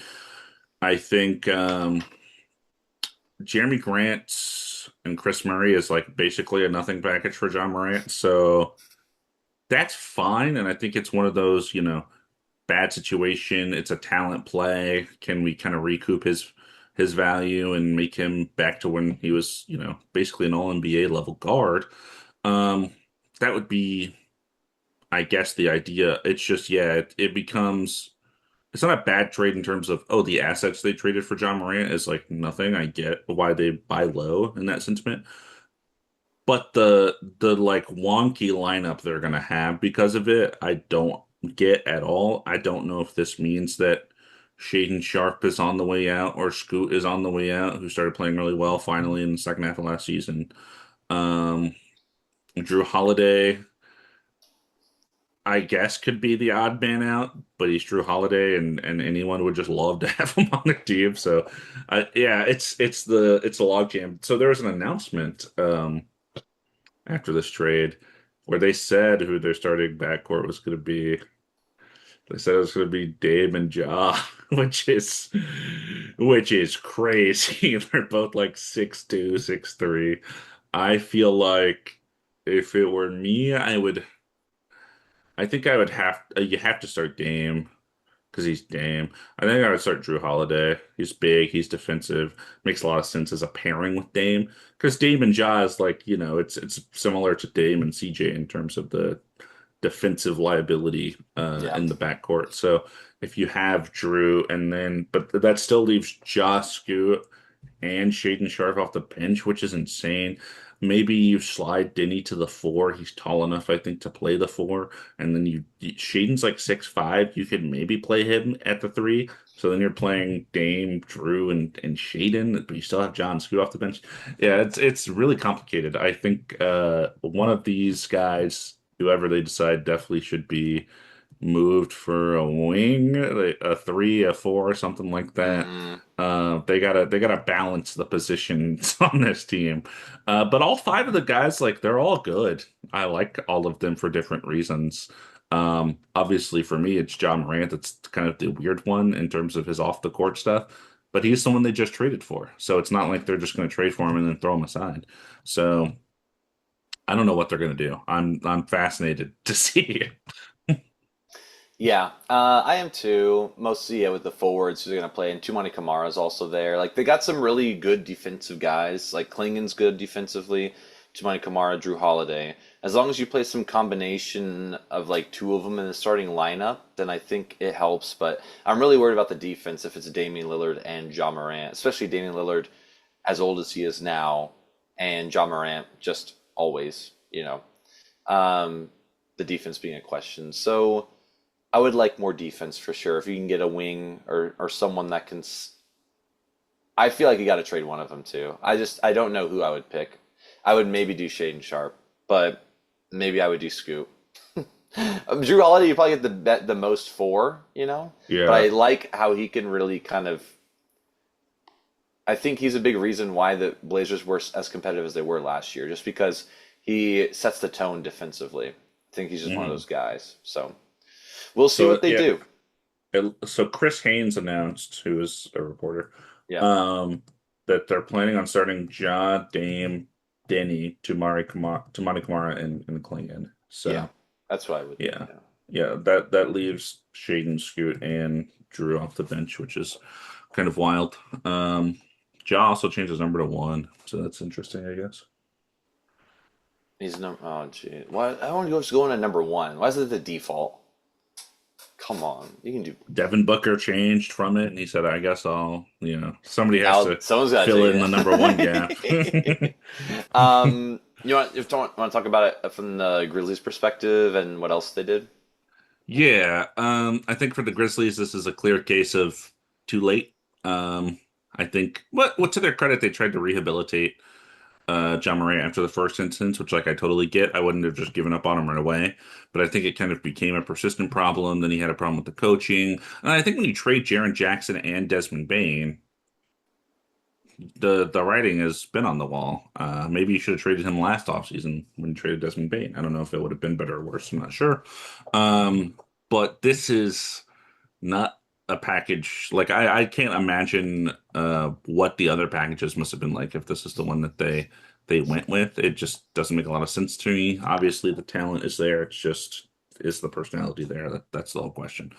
Speaker 1: I think Jeremy Grant and Chris Murray is like basically a nothing package for John Morant, so that's fine. And I think it's one of those, bad situation. It's a talent play. Can we kind of recoup his value and make him back to when he was, basically an all NBA level guard? Um, that would be, I guess, the idea. It's just, yeah, it becomes it's not a bad trade in terms of, oh, the assets they traded for John Morant is like nothing. I get why they buy low in that sentiment. but the like wonky lineup they're gonna have because of it, I don't get at all. I don't know if this means that Shaden Sharp is on the way out or Scoot is on the way out, who started playing really well finally in the second half of last season. Um, Drew Holiday, I guess, could be the odd man out, but he's Drew Holiday, and anyone would just love to have him on the team. So, yeah, it's a logjam. So there was an announcement after this trade where they said who their starting backcourt was going to be. They said it was going to be Dame and Ja, which is crazy. They're both like 6'2", 6'3". I feel like if it were me, I think I would you have to start Dame because he's Dame. I think I would start Drew Holiday. He's big, he's defensive. Makes a lot of sense as a pairing with Dame because Dame and Ja is like, it's similar to Dame and CJ in terms of the defensive liability
Speaker 2: Yeah.
Speaker 1: in the backcourt. So if you have Drew but that still leaves Ja, Scoot, and Shaden Sharp off the bench, which is insane. Maybe you slide Denny to the four. He's tall enough, I think, to play the four. And then Shaden's like 6'5". You could maybe play him at the three. So then you're playing Dame, Drew, and Shaden, but you still have John Scoot off the bench. Yeah, it's really complicated. I think one of these guys, whoever they decide, definitely should be moved for a wing, like a three, a four, something like that.
Speaker 2: Hmm.
Speaker 1: They gotta balance the positions on this team. But all five of the guys, like they're all good. I like all of them for different reasons. Obviously for me, it's John Morant. That's kind of the weird one in terms of his off the court stuff. But he's the one they just traded for. So it's not like they're just going to trade for him and then throw him aside. So I don't know what they're going to do. I'm fascinated to see.
Speaker 2: Yeah, I am too. Mostly, yeah, with the forwards who's going to play, and Tumani Kamara's also there. Like they got some really good defensive guys. Like Klingen's good defensively. Tumani Kamara, Drew Holiday. As long as you play some combination of like two of them in the starting lineup, then I think it helps. But I'm really worried about the defense if it's Damian Lillard and Ja Morant, especially Damian Lillard, as old as he is now, and Ja Morant just always, the defense being a question. So. I would like more defense for sure. If you can get a wing or someone that can, I feel like you got to trade one of them too. I don't know who I would pick. I would maybe do Shaden Sharp, but maybe I would do Scoot. Drew Holiday, you probably get the most for. But
Speaker 1: Yeah.
Speaker 2: I like how he can really kind of. I think he's a big reason why the Blazers were as competitive as they were last year, just because he sets the tone defensively. I think he's just one of
Speaker 1: Mhm.
Speaker 2: those guys. So. We'll see
Speaker 1: So
Speaker 2: what they
Speaker 1: yeah,
Speaker 2: do.
Speaker 1: so Chris Haynes announced, who is a reporter,
Speaker 2: Yeah,
Speaker 1: um, that they're planning on starting Ja, Dame, Denny, Tumani Kamara, and Klingon.
Speaker 2: yeah,
Speaker 1: So
Speaker 2: that's what I would do.
Speaker 1: yeah,
Speaker 2: Yeah,
Speaker 1: yeah, that leaves Shaden, Scoot, and Drew off the bench, which is kind of wild. Ja also changed his number to one, so that's interesting, I guess.
Speaker 2: he's no. Oh, gee, why? I want to go just going to number one. Why is it the default? Come on, you can do.
Speaker 1: Devin Booker changed from it, and he said, "I guess somebody has
Speaker 2: Now
Speaker 1: to
Speaker 2: someone's got
Speaker 1: fill
Speaker 2: to
Speaker 1: in the number one gap."
Speaker 2: take it. You want to talk about it from the Grizzlies' perspective and what else they did?
Speaker 1: Yeah, I think for the Grizzlies, this is a clear case of too late. I think what to their credit, they tried to rehabilitate John Morant after the first instance, which like I totally get. I wouldn't have just given up on him right away, but I think it kind of became a persistent problem. Then he had a problem with the coaching, and I think when you trade Jaren Jackson and Desmond Bain, the writing has been on the wall. Maybe you should have traded him last offseason when you traded Desmond Bain. I don't know if it would have been better or worse. I'm not sure. Um, but this is not a package. Like I can't imagine what the other packages must have been like if this is the one that they went with. It just doesn't make a lot of sense to me. Obviously, the talent is there. It's just is the personality there? That's the whole question.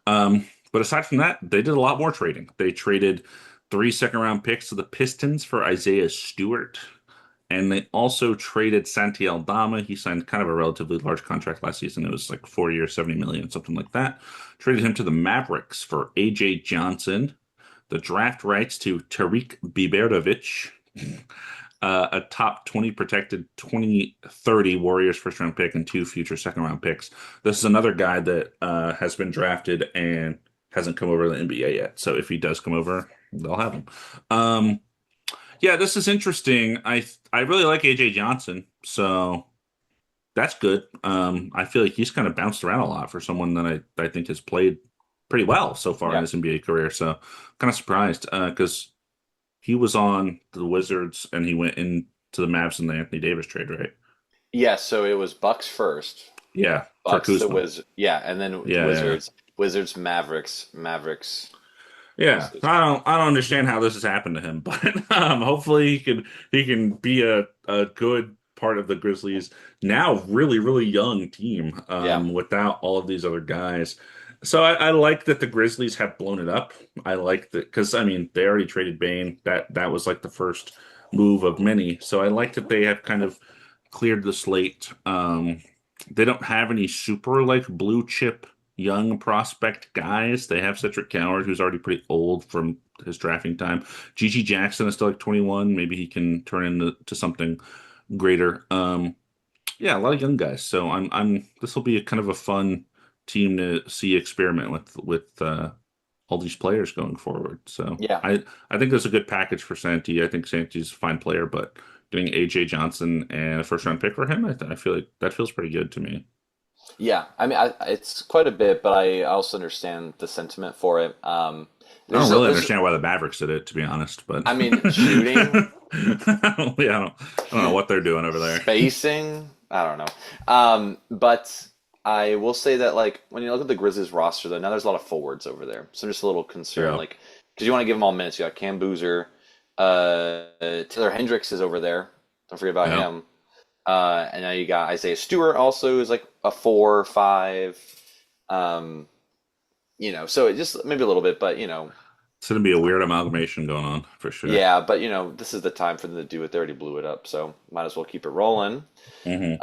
Speaker 1: But aside from that, they did a lot more trading. They traded 3 second round picks to the Pistons for Isaiah Stewart. And they also traded Santi Aldama. He signed kind of a relatively large contract last season. It was like 4 years, 70 million, something like that. Traded him to the Mavericks for AJ Johnson, the draft rights to Tariq Biberovic, a top 20 protected 2030 Warriors first round pick and two future second round picks. This is another guy that has been drafted and hasn't come over to the NBA yet. So if he does come over, they'll have him. Um, yeah, this is interesting. I really like AJ Johnson, so that's good. I feel like he's kind of bounced around a lot for someone that I think has played pretty well so far in
Speaker 2: Yeah.
Speaker 1: his NBA career. So kind of surprised because he was on the Wizards and he went into the Mavs in the Anthony Davis trade, right?
Speaker 2: Yeah, so it was Bucks first,
Speaker 1: Yeah, for
Speaker 2: Bucks to
Speaker 1: Kuzma.
Speaker 2: Wizards. Yeah, and then
Speaker 1: Yeah, yeah,
Speaker 2: Wizards, Mavericks.
Speaker 1: yeah.
Speaker 2: Wizards.
Speaker 1: I don't understand how this has happened to him, but hopefully he can be a good part of the Grizzlies now really really young team
Speaker 2: Yeah.
Speaker 1: without all of these other guys. So I like that the Grizzlies have blown it up. I like that because I mean they already traded Bane. That was like the first move of many. So I like that they have kind of cleared the slate. They don't have any super like blue chip young prospect guys. They have Cedric Coward, who's already pretty old from his drafting time. GG Jackson is still like 21. Maybe he can turn into something greater. Yeah, a lot of young guys. So I'm this will be a kind of a fun team to see experiment with all these players going forward. So
Speaker 2: Yeah.
Speaker 1: I think that's a good package for Santi. I think Santi's a fine player, but getting AJ Johnson and a first round pick for him, I feel like that feels pretty good to me.
Speaker 2: Yeah. I mean, it's quite a bit, but I also understand the sentiment for it.
Speaker 1: I don't
Speaker 2: There's,
Speaker 1: really
Speaker 2: there's,
Speaker 1: understand why the Mavericks did it, to be honest, but
Speaker 2: I mean, shooting,
Speaker 1: I don't know what they're doing over there.
Speaker 2: spacing, I don't know. But I will say that, like, when you look at the Grizzlies roster, though, now there's a lot of forwards over there. So I'm just a little concerned,
Speaker 1: Yeah.
Speaker 2: like, because you want to give them all minutes. You got Cam Boozer, Taylor Hendricks is over there. Don't forget about
Speaker 1: Yeah.
Speaker 2: him. And now you got Isaiah Stewart also is like a 4 or 5. Um, so it just maybe a little bit, but
Speaker 1: It's going to be a weird amalgamation going on for sure.
Speaker 2: yeah, but this is the time for them to do it. They already blew it up, so might as well keep it rolling.
Speaker 1: Hmm.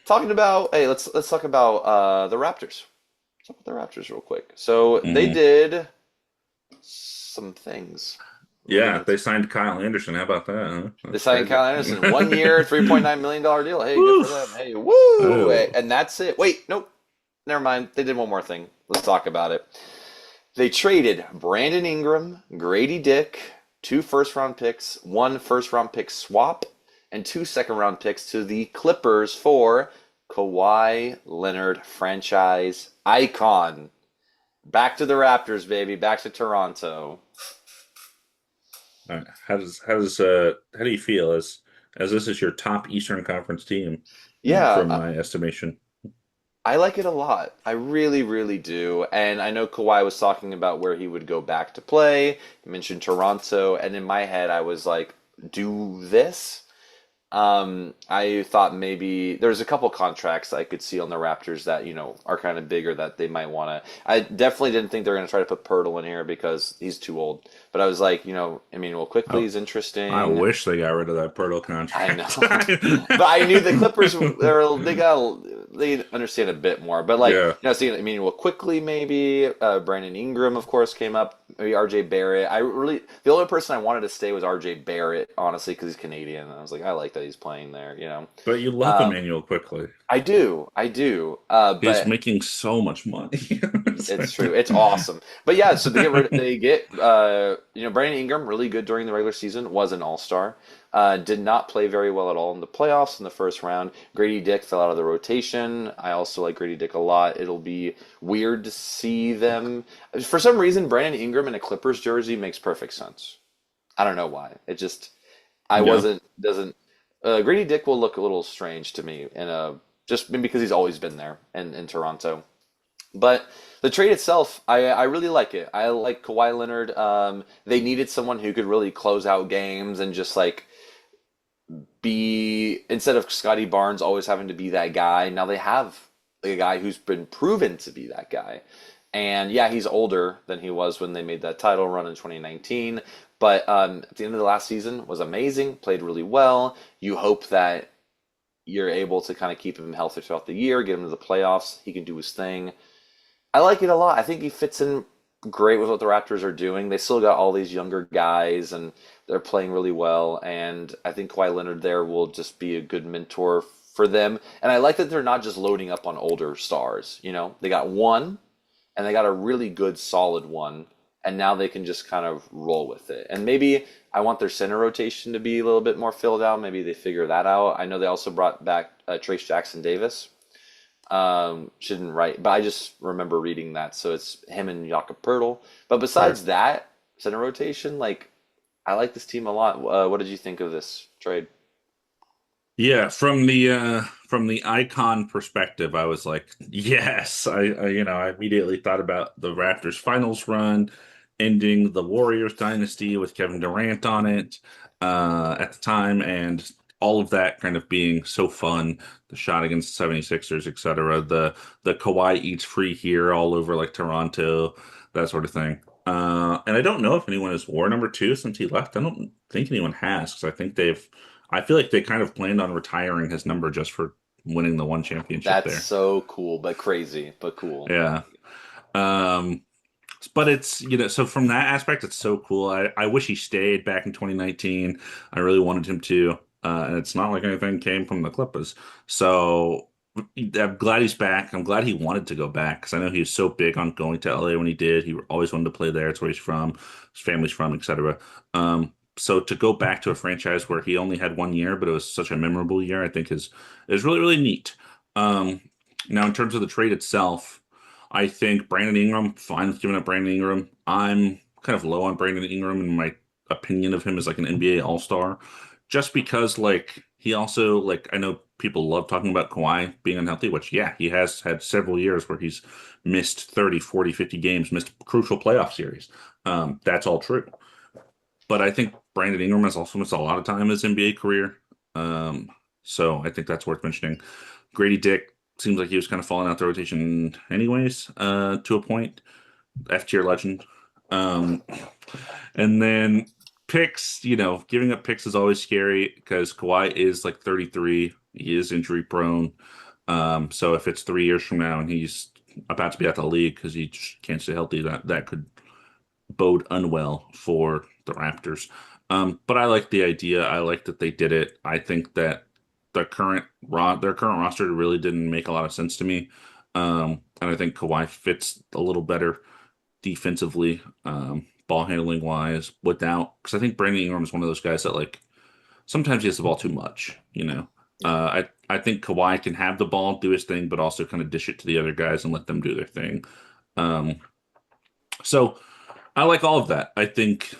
Speaker 2: Talking about, hey, let's talk about the Raptors. Let's talk about the Raptors real quick. So they
Speaker 1: Hmm.
Speaker 2: did some things. We'll get
Speaker 1: Yeah,
Speaker 2: into.
Speaker 1: they signed Kyle Anderson. How about that, huh?
Speaker 2: They
Speaker 1: That's
Speaker 2: signed
Speaker 1: crazy.
Speaker 2: Kyle Anderson, 1 year, $3.9 million deal. Hey, good for them.
Speaker 1: Woof.
Speaker 2: Hey, woo! Hey,
Speaker 1: Oh.
Speaker 2: and that's it. Wait, nope, never mind. They did one more thing. Let's talk about it. They traded Brandon Ingram, Grady Dick, 2 first-round picks, 1 first-round pick swap, and 2 second-round picks to the Clippers for Kawhi Leonard, franchise icon. Back to the Raptors, baby. Back to Toronto.
Speaker 1: All right. How do you feel as this is your top Eastern Conference team
Speaker 2: Yeah,
Speaker 1: from my estimation?
Speaker 2: I like it a lot. I really, really do. And I know Kawhi was talking about where he would go back to play. He mentioned Toronto, and in my head, I was like, do this? I thought maybe there's a couple contracts I could see on the Raptors that, are kind of bigger that they might want to. I definitely didn't think they're going to try to put Pirtle in here because he's too old. But I was like, Emmanuel quickly
Speaker 1: I,
Speaker 2: is
Speaker 1: I
Speaker 2: interesting.
Speaker 1: wish they got rid of that Pirtle
Speaker 2: I know,
Speaker 1: contract.
Speaker 2: but I knew the Clippers. They understand a bit more. But like,
Speaker 1: Yeah.
Speaker 2: seeing Emmanuel quickly, maybe Brandon Ingram, of course, came up. Maybe RJ Barrett. The only person I wanted to stay was RJ Barrett, honestly, because he's Canadian. And I was like, I like that he's playing there.
Speaker 1: But you love
Speaker 2: Um,
Speaker 1: Emmanuel quickly.
Speaker 2: I do.
Speaker 1: He's
Speaker 2: But
Speaker 1: making so much money.
Speaker 2: it's true. It's awesome. But yeah, so they get Brandon Ingram really good during the regular season, was an all-star. Did not play very well at all in the playoffs in the first round. Grady Dick fell out of the rotation. I also like Grady Dick a lot. It'll be weird to see them. For some reason, Brandon Ingram in a Clippers jersey makes perfect sense. I don't know why. It just I
Speaker 1: Yeah.
Speaker 2: wasn't doesn't Grady Dick will look a little strange to me in a just maybe because he's always been there in Toronto. But the trade itself, I really like it. I like Kawhi Leonard. They needed someone who could really close out games and just like be instead of Scotty Barnes always having to be that guy. Now they have a guy who's been proven to be that guy. And yeah, he's older than he was when they made that title run in 2019. But at the end of the last season was amazing. Played really well. You hope that you're able to kind of keep him healthy throughout the year, get him to the playoffs. He can do his thing. I like it a lot. I think he fits in great with what the Raptors are doing. They still got all these younger guys, and They're playing really well, and I think Kawhi Leonard there will just be a good mentor for them. And I like that they're not just loading up on older stars. They got one, and they got a really good, solid one, and now they can just kind of roll with it. And maybe I want their center rotation to be a little bit more filled out. Maybe they figure that out. I know they also brought back Trace Jackson Davis. Shouldn't write, but I just remember reading that. So it's him and Jakob Poeltl. But
Speaker 1: Sure.
Speaker 2: besides that center rotation, like I like this team a lot. What did you think of this trade?
Speaker 1: Yeah, from the icon perspective, I was like, yes. I immediately thought about the Raptors finals run, ending the Warriors dynasty with Kevin Durant on it at the time, and all of that kind of being so fun. The shot against the 76ers, etc. The Kawhi eats free here all over like Toronto, that sort of thing. And I don't know if anyone has wore number two since he left. I don't think anyone has, because I feel like they kind of planned on retiring his number just for winning the one championship
Speaker 2: That's
Speaker 1: there.
Speaker 2: so cool, but crazy, but cool.
Speaker 1: Yeah. Um, but so from that aspect, it's so cool. I wish he stayed back in 2019. I really wanted him to. And it's not like anything came from the Clippers. So I'm glad he's back. I'm glad he wanted to go back because I know he was so big on going to LA when he did. He always wanted to play there. It's where he's from, his family's from, etc. So to go back to a franchise where he only had 1 year, but it was such a memorable year, I think is really, really neat. Um, Now in terms of the trade itself, I think Brandon Ingram, fine with giving up Brandon Ingram. I'm kind of low on Brandon Ingram in my opinion of him as like an NBA All-Star, just because like he also like I know people love talking about Kawhi being unhealthy, which yeah, he has had several years where he's missed 30, 40, 50 games, missed crucial playoff series. That's all true. But I think Brandon Ingram has also missed a lot of time in his NBA career. Um, so I think that's worth mentioning. Grady Dick seems like he was kind of falling out the rotation anyways, to a point. F tier legend. Um, and then picks, giving up picks is always scary because Kawhi is like 33. He is injury prone. So if it's 3 years from now and he's about to be out of the league because he just can't stay healthy, that could bode unwell for the Raptors. But I like the idea. I like that they did it. I think that their current roster really didn't make a lot of sense to me. And I think Kawhi fits a little better defensively, ball handling wise, because I think Brandon Ingram is one of those guys that like sometimes he has the ball too much.
Speaker 2: Yeah.
Speaker 1: I think Kawhi can have the ball, do his thing, but also kind of dish it to the other guys and let them do their thing. Um, so I like all of that. I think,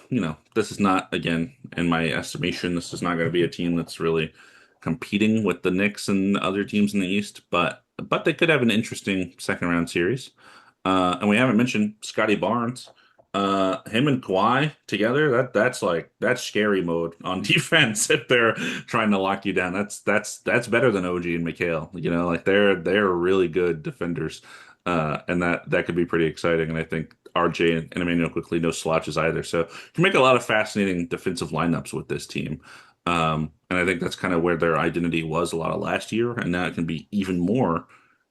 Speaker 1: this is not, again, in my estimation, this is not going to be a team that's really competing with the Knicks and other teams in the East, but they could have an interesting second round series. And we haven't mentioned Scotty Barnes. Him and Kawhi together, that's scary mode on defense if they're trying to lock you down. That's better than OG and McHale. Like they're really good defenders. And that could be pretty exciting. And I think RJ and Emmanuel quickly no slouches either. So you can make a lot of fascinating defensive lineups with this team. And I think that's kind of where their identity was a lot of last year, and now it can be even more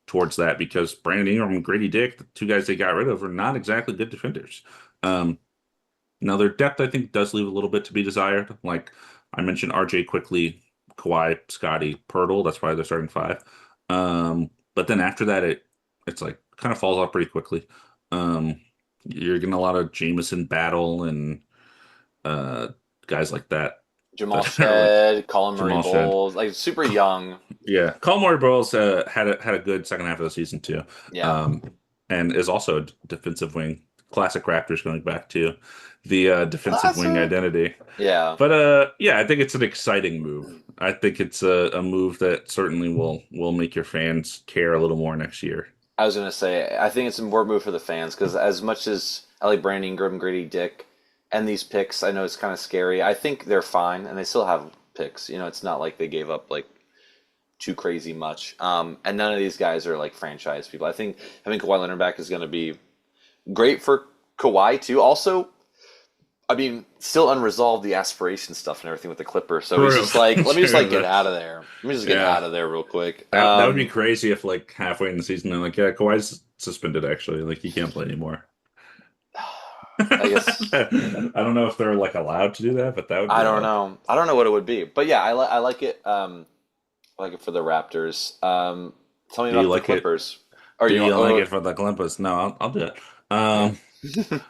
Speaker 1: towards that because Brandon Ingram and Grady Dick, the two guys they got rid of, are not exactly good defenders. Um, Now their depth, I think, does leave a little bit to be desired. Like I mentioned, RJ quickly, Kawhi, Scotty, Pirtle. That's why they're starting five. But then after that, it's like kind of falls off pretty quickly. Um, you're getting a lot of Jameson Battle and uh, guys like that
Speaker 2: Jamal
Speaker 1: that are like
Speaker 2: Shed, Colin Murray
Speaker 1: Jamal Shed.
Speaker 2: Bowles, like super young.
Speaker 1: Yeah, Colmore Burrows had a good second half of the season too,
Speaker 2: Yeah.
Speaker 1: um, and is also a defensive wing. Classic Raptors going back to the defensive wing
Speaker 2: Classic.
Speaker 1: identity.
Speaker 2: Yeah.
Speaker 1: But yeah, I think it's an exciting move. I think it's a move that certainly will make your fans care a little more next year.
Speaker 2: I was gonna say, I think it's a more move for the fans because as much as I like Brandon Ingram, Grady Dick, and these picks, I know it's kind of scary. I think they're fine, and they still have picks. It's not like they gave up like too crazy much. And none of these guys are like franchise people. I think having Kawhi Leonard back is going to be great for Kawhi too. Also, I mean, still unresolved the aspiration stuff and everything with the Clippers. So he's
Speaker 1: True.
Speaker 2: just like, let me just like get
Speaker 1: True.
Speaker 2: out of there. Let me just get
Speaker 1: Yeah,
Speaker 2: out of there real quick.
Speaker 1: that would be crazy if like halfway in the season they're like, yeah, Kawhi's suspended actually, like he can't play anymore.
Speaker 2: I guess
Speaker 1: I don't know if they're like allowed to do that, but that would
Speaker 2: I
Speaker 1: be
Speaker 2: don't
Speaker 1: odd.
Speaker 2: know. I don't know what it would be, but yeah, I like it. I like it for the Raptors. Tell me
Speaker 1: Do you
Speaker 2: about the
Speaker 1: like it?
Speaker 2: Clippers. Are
Speaker 1: Do
Speaker 2: you?
Speaker 1: you like it for the Olympus? No, I'll do it.
Speaker 2: Yeah.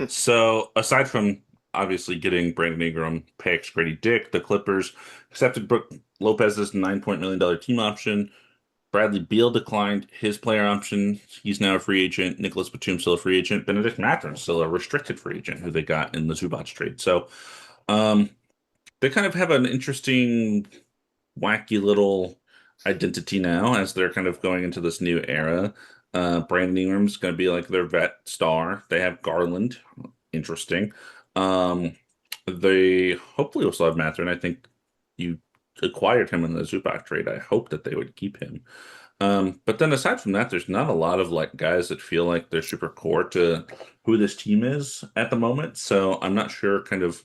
Speaker 1: So aside from obviously getting Brandon Ingram, picks, Grady Dick, the Clippers accepted Brook Lopez's $9 million team option. Bradley Beal declined his player option. He's now a free agent. Nicholas Batum still a free agent. Benedict Mathurin still a restricted free agent who they got in the Zubac trade. So um, they kind of have an interesting, wacky little identity now as they're kind of going into this new era. Brandon Ingram's going to be like their vet star. They have Garland. Interesting. Um, they hopefully will still have Mathurin. I think you acquired him in the Zubac trade. I hope that they would keep him. But then aside from that, there's not a lot of like guys that feel like they're super core to who this team is at the moment. So I'm not sure kind of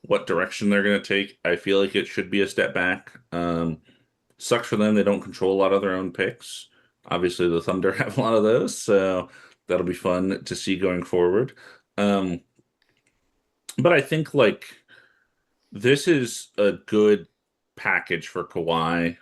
Speaker 1: what direction they're going to take. I feel like it should be a step back. Sucks for them. They don't control a lot of their own picks. Obviously, the Thunder have a lot of those, so that'll be fun to see going forward. Um, but I think like this is a good package for Kawhi,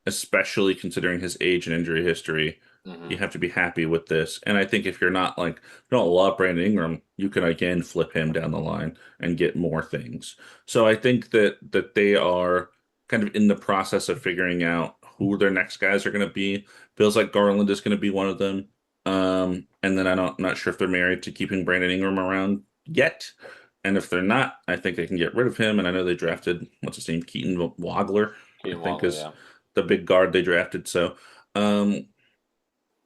Speaker 1: especially considering his age and injury history.
Speaker 2: Hmm.
Speaker 1: You have to be happy with this. And I think if you're not like, you don't love Brandon Ingram, you can again flip him down the line and get more things. So I think that they are kind of in the process of figuring out who their next guys are going to be. Feels like Garland is going to be one of them. And then I'm not sure if they're married to keeping Brandon Ingram around yet. And if they're not, I think they can get rid of him. And I know they drafted, what's his name, Keaton Wagler, I
Speaker 2: Keenan
Speaker 1: think
Speaker 2: Waller,
Speaker 1: is
Speaker 2: yeah.
Speaker 1: the big guard they drafted. So, um,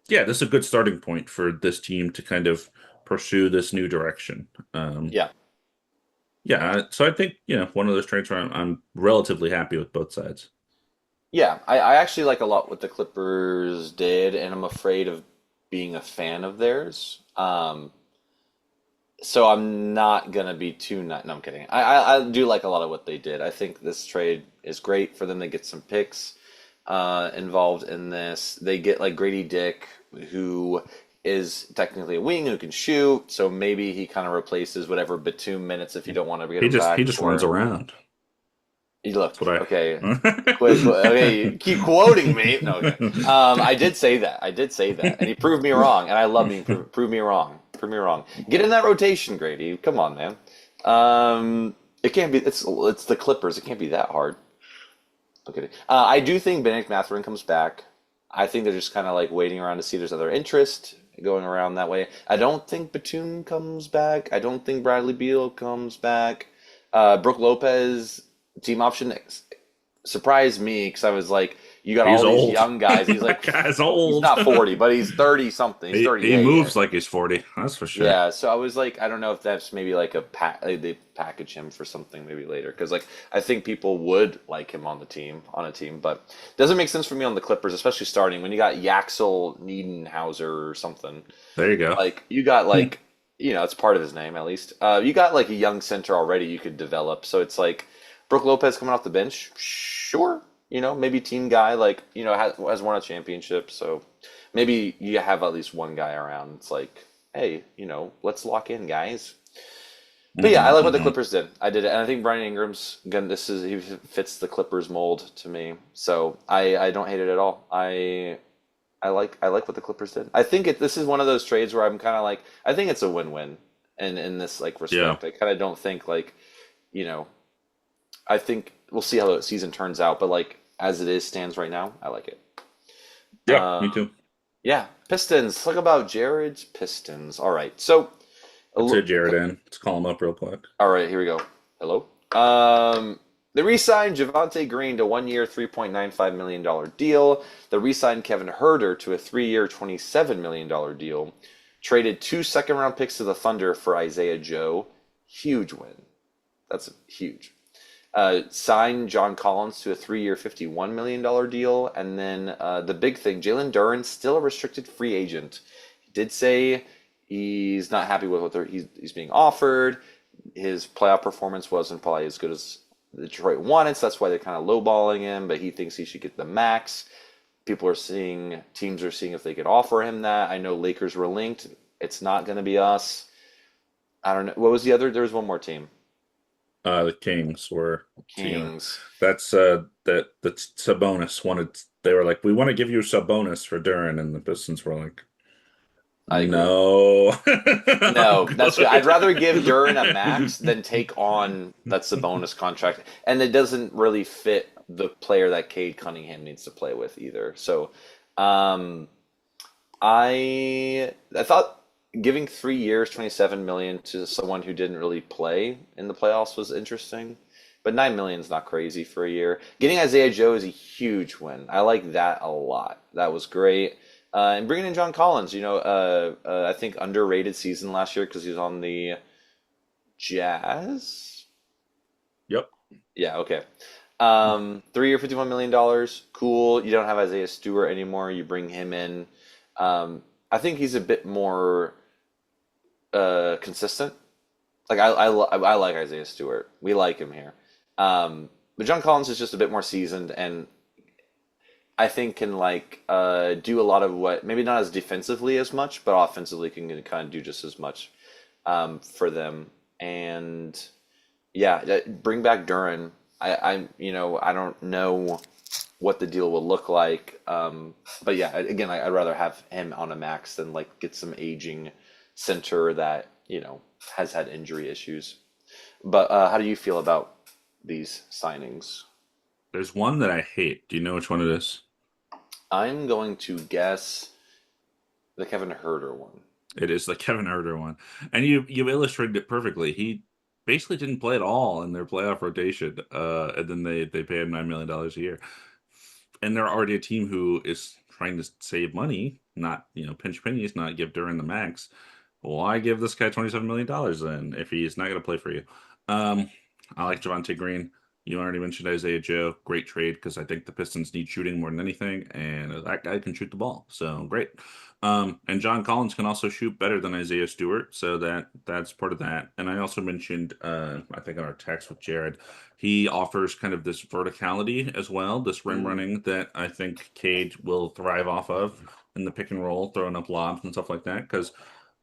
Speaker 1: yeah, this is a good starting point for this team to kind of pursue this new direction.
Speaker 2: Yeah.
Speaker 1: Yeah, so I think, one of those trades where I'm relatively happy with both sides.
Speaker 2: Yeah, I actually like a lot what the Clippers did, and I'm afraid of being a fan of theirs. So I'm not gonna be too not. No, I'm kidding. I do like a lot of what they did. I think this trade is great for them. They get some picks involved in this. They get like Grady Dick, who is technically a wing who can shoot. So maybe he kind of replaces whatever Batum minutes if you don't want to get
Speaker 1: He
Speaker 2: him
Speaker 1: just he
Speaker 2: back.
Speaker 1: just runs
Speaker 2: Or
Speaker 1: around.
Speaker 2: you look
Speaker 1: That's what
Speaker 2: okay. Quick, okay,
Speaker 1: I.
Speaker 2: you keep quoting me. No, okay. I did say that. I did say that, and he proved me wrong. And I love being prove me wrong. Prove me wrong. Get in that rotation, Grady. Come on, man. It can't be. It's the Clippers. It can't be that hard. Look at it. I do think Benedict Mathurin comes back. I think they're just kind of like waiting around to see if there's other interest going around that way. I don't think Batum comes back. I don't think Bradley Beal comes back. Brooke Lopez team option surprised me because I was like, you got
Speaker 1: He's
Speaker 2: all these
Speaker 1: old.
Speaker 2: young guys. He's
Speaker 1: That
Speaker 2: like,
Speaker 1: guy's
Speaker 2: he's
Speaker 1: old.
Speaker 2: not 40, but he's 30 something. He's
Speaker 1: He
Speaker 2: 38.
Speaker 1: moves like he's 40, that's for sure.
Speaker 2: Yeah, so I was like, I don't know if that's maybe like they package him for something maybe later because like I think people would like him on a team, but it doesn't make sense for me on the Clippers, especially starting when you got Yaxel Niedenhauser or something.
Speaker 1: There you go.
Speaker 2: Like you got like it's part of his name at least. You got like a young center already you could develop, so it's like Brooke Lopez coming off the bench, sure. Maybe team guy like has won a championship, so maybe you have at least one guy around. It's like, hey, let's lock in, guys. But yeah, I
Speaker 1: Hmm.
Speaker 2: like what the
Speaker 1: Hmm.
Speaker 2: Clippers did. I did it, and I think Brian Ingram's again. He fits the Clippers mold to me, so I don't hate it at all. I like what the Clippers did. I think this is one of those trades where I'm kind of like I think it's a win-win, in this like
Speaker 1: Yeah.
Speaker 2: respect. I kind of don't think like you know I think we'll see how the season turns out, but like as it is stands right now, I like it.
Speaker 1: Yeah, me
Speaker 2: Um,
Speaker 1: too.
Speaker 2: yeah, Pistons. Talk about Jared's Pistons. All right, so a
Speaker 1: Let's hit
Speaker 2: l-
Speaker 1: Jared in. Let's call him up real quick.
Speaker 2: all right, here we go. Hello. They re-signed Javante Green to 1 year, $3.95 million deal. They re-signed Kevin Herter to a 3 year, $27 million deal. Traded 2 second-round picks to the Thunder for Isaiah Joe. Huge win. That's huge. Signed John Collins to a 3 year, $51 million deal. And then the big thing, Jalen Duren, still a restricted free agent. He did say he's not happy with what he's being offered. His playoff performance wasn't probably as good as Detroit wanted, so that's why they're kind of lowballing him, but he thinks he should get the max. Teams are seeing if they could offer him that. I know Lakers were linked. It's not going to be us. I don't know. What was the other? There was one more team.
Speaker 1: The Kings were team.
Speaker 2: Kings.
Speaker 1: That Sabonis wanted. They were like, we want to give you Sabonis for Duren, and the Pistons were like,
Speaker 2: I agree.
Speaker 1: no, I'm
Speaker 2: No, that's good. I'd
Speaker 1: good.
Speaker 2: rather give Duren a max than take on that's the bonus contract, and it doesn't really fit the player that Cade Cunningham needs to play with either. So, um, I thought giving 3 years, 27 million to someone who didn't really play in the playoffs was interesting, but 9 million is not crazy for a year. Getting Isaiah Joe is a huge win. I like that a lot. That was great. And bringing in John Collins, I think underrated season last year because he was on the Jazz.
Speaker 1: Yep.
Speaker 2: Yeah, okay. 3 year, $51 million. Cool. You don't have Isaiah Stewart anymore. You bring him in. I think he's a bit more consistent. Like I like Isaiah Stewart. We like him here. But John Collins is just a bit more seasoned and I think can do a lot of what maybe not as defensively as much, but offensively can kind of do just as much for them. And yeah, bring back Duren. I don't know what the deal will look like. But yeah, again, I'd rather have him on a max than like get some aging center that has had injury issues. But how do you feel about these signings?
Speaker 1: There's one that I hate. Do you know which one it is?
Speaker 2: I'm going to guess the Kevin Herter one.
Speaker 1: It is the Kevin Huerter one, and you illustrated it perfectly. He basically didn't play at all in their playoff rotation, and then they pay him $9 million a year, and they're already a team who is trying to save money, not pinch pennies, not give Duran the max. Why give this guy $27 million then if he's not going to play for you? Um, I like Javante Green. You already mentioned Isaiah Joe. Great trade because I think the Pistons need shooting more than anything, and that guy can shoot the ball. So great. And John Collins can also shoot better than Isaiah Stewart, so that's part of that. And I also mentioned, I think in our text with Jared, he offers kind of this verticality as well, this rim
Speaker 2: Mm.
Speaker 1: running that I think Cade will thrive off of in the pick and roll, throwing up lobs and stuff like that. Because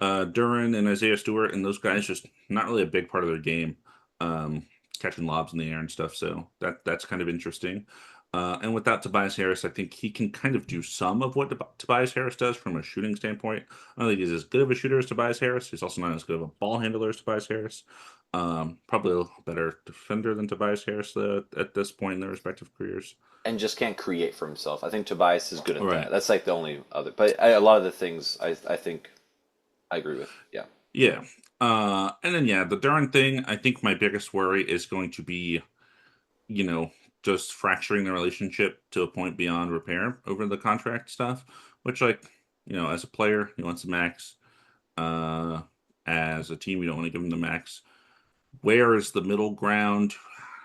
Speaker 1: Duran and Isaiah Stewart and those guys just not really a big part of their game, um, catching lobs in the air and stuff. So that's kind of interesting. And without Tobias Harris, I think he can kind of do some of what Tobias Harris does from a shooting standpoint. I don't think he's as good of a shooter as Tobias Harris. He's also not as good of a ball handler as Tobias Harris. Probably a little better defender than Tobias Harris at this point in their respective careers.
Speaker 2: And just can't create for himself. I think Tobias is good
Speaker 1: All
Speaker 2: at
Speaker 1: right.
Speaker 2: that. That's like the only other. But a lot of the things I think I agree with. Yeah.
Speaker 1: Yeah. And then yeah, the Duran thing, I think my biggest worry is going to be, you know, just fracturing the relationship to a point beyond repair over the contract stuff, which like, as a player, he wants the max. Uh, as a team, you don't want to give him the max. Where is the middle ground?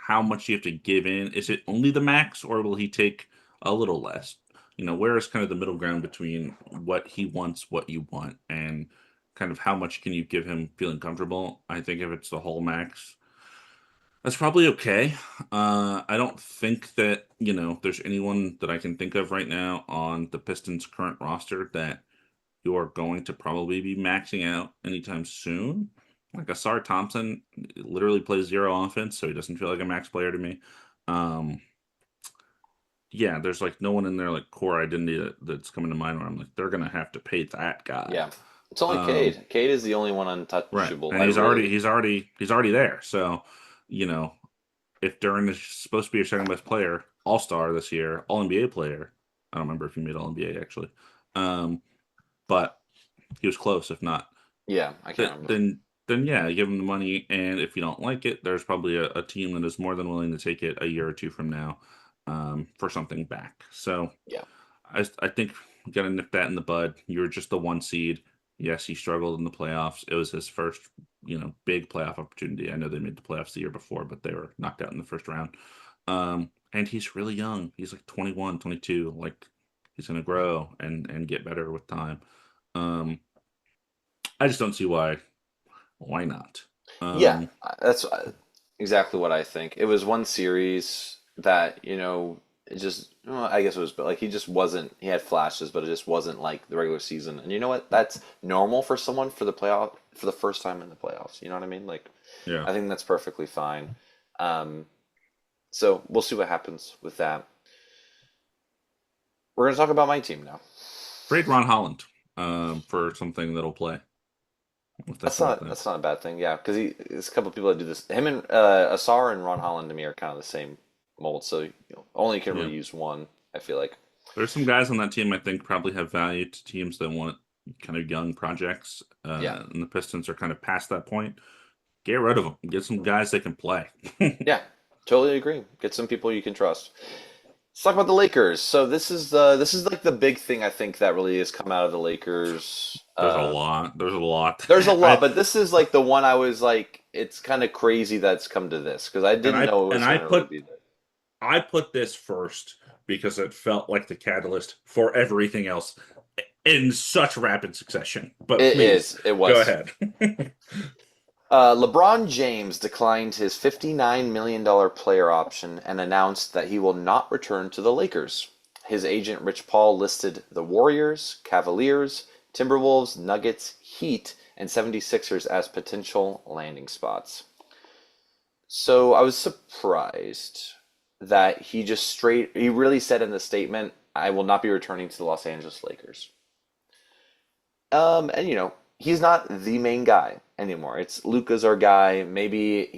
Speaker 1: How much do you have to give in? Is it only the max or will he take a little less? Where is kind of the middle ground between what he wants, what you want, and kind of how much can you give him feeling comfortable? I think if it's the whole max, that's probably okay. I don't think that, there's anyone that I can think of right now on the Pistons' current roster that you are going to probably be maxing out anytime soon. Like Asar Thompson literally plays zero offense, so he doesn't feel like a max player to me. Um, yeah, there's like no one in there like core identity that's coming to mind where I'm like, they're gonna have to pay that guy.
Speaker 2: Yeah. It's only
Speaker 1: Um,
Speaker 2: Cade. Cade is the only one
Speaker 1: right.
Speaker 2: untouchable.
Speaker 1: And
Speaker 2: I really.
Speaker 1: he's already there. So, you know, if Duran is supposed to be your second best player, all star this year, all NBA player. I don't remember if he made all NBA actually. Um, but he was close, if not.
Speaker 2: Yeah, I can't
Speaker 1: Then
Speaker 2: remember.
Speaker 1: then then yeah, give him the money, and if you don't like it, there's probably a team that is more than willing to take it a year or two from now, for something back. So
Speaker 2: Yeah.
Speaker 1: I think we got to nip that in the bud. You're just the one seed. Yes, he struggled in the playoffs. It was his first, big playoff opportunity. I know they made the playoffs the year before, but they were knocked out in the first round. And he's really young. He's like 21, 22. Like he's gonna grow and get better with time. Um, I just don't see why not?
Speaker 2: Yeah,
Speaker 1: Um,
Speaker 2: that's exactly what I think. It was one series that, it just, well, I guess it was, but like he just wasn't. He had flashes, but it just wasn't like the regular season. And you know what? That's normal for someone for the playoff for the first time in the playoffs. You know what I mean? Like,
Speaker 1: Yeah.
Speaker 2: I think that's perfectly fine. Um, so we'll see what happens with that. We're gonna talk about my team now.
Speaker 1: Trade Ron Holland for something that'll play, if that's the right thing.
Speaker 2: That's not a bad thing. Yeah, because there's a couple of people that do this. Him and Asar and Ron Holland to me are kind of the same mold. So only can
Speaker 1: Yeah.
Speaker 2: really use one. I feel like.
Speaker 1: There's some guys on that team I think probably have value to teams that want kind of young projects.
Speaker 2: Yeah.
Speaker 1: And the Pistons are kind of past that point. Get rid of them. Get some guys that can play.
Speaker 2: Yeah, totally agree. Get some people you can trust. Let's talk about the Lakers. So this is like the big thing I think that really has come out of the Lakers.
Speaker 1: There's a lot. There's a lot.
Speaker 2: There's a lot,
Speaker 1: I
Speaker 2: but this is like the one I was like, it's kind of crazy that it's come to this because I
Speaker 1: and
Speaker 2: didn't
Speaker 1: I
Speaker 2: know it
Speaker 1: and
Speaker 2: was
Speaker 1: I
Speaker 2: going to really
Speaker 1: put
Speaker 2: be there.
Speaker 1: I put this first because it felt like the catalyst for everything else in such rapid succession. But
Speaker 2: It
Speaker 1: please
Speaker 2: is. It
Speaker 1: go
Speaker 2: was.
Speaker 1: ahead.
Speaker 2: LeBron James declined his $59 million player option and announced that he will not return to the Lakers. His agent Rich Paul listed the Warriors, Cavaliers, Timberwolves, Nuggets, Heat, and 76ers as potential landing spots. So I was surprised that he really said in the statement, I will not be returning to the Los Angeles Lakers. And he's not the main guy anymore. It's Luka's our guy. Maybe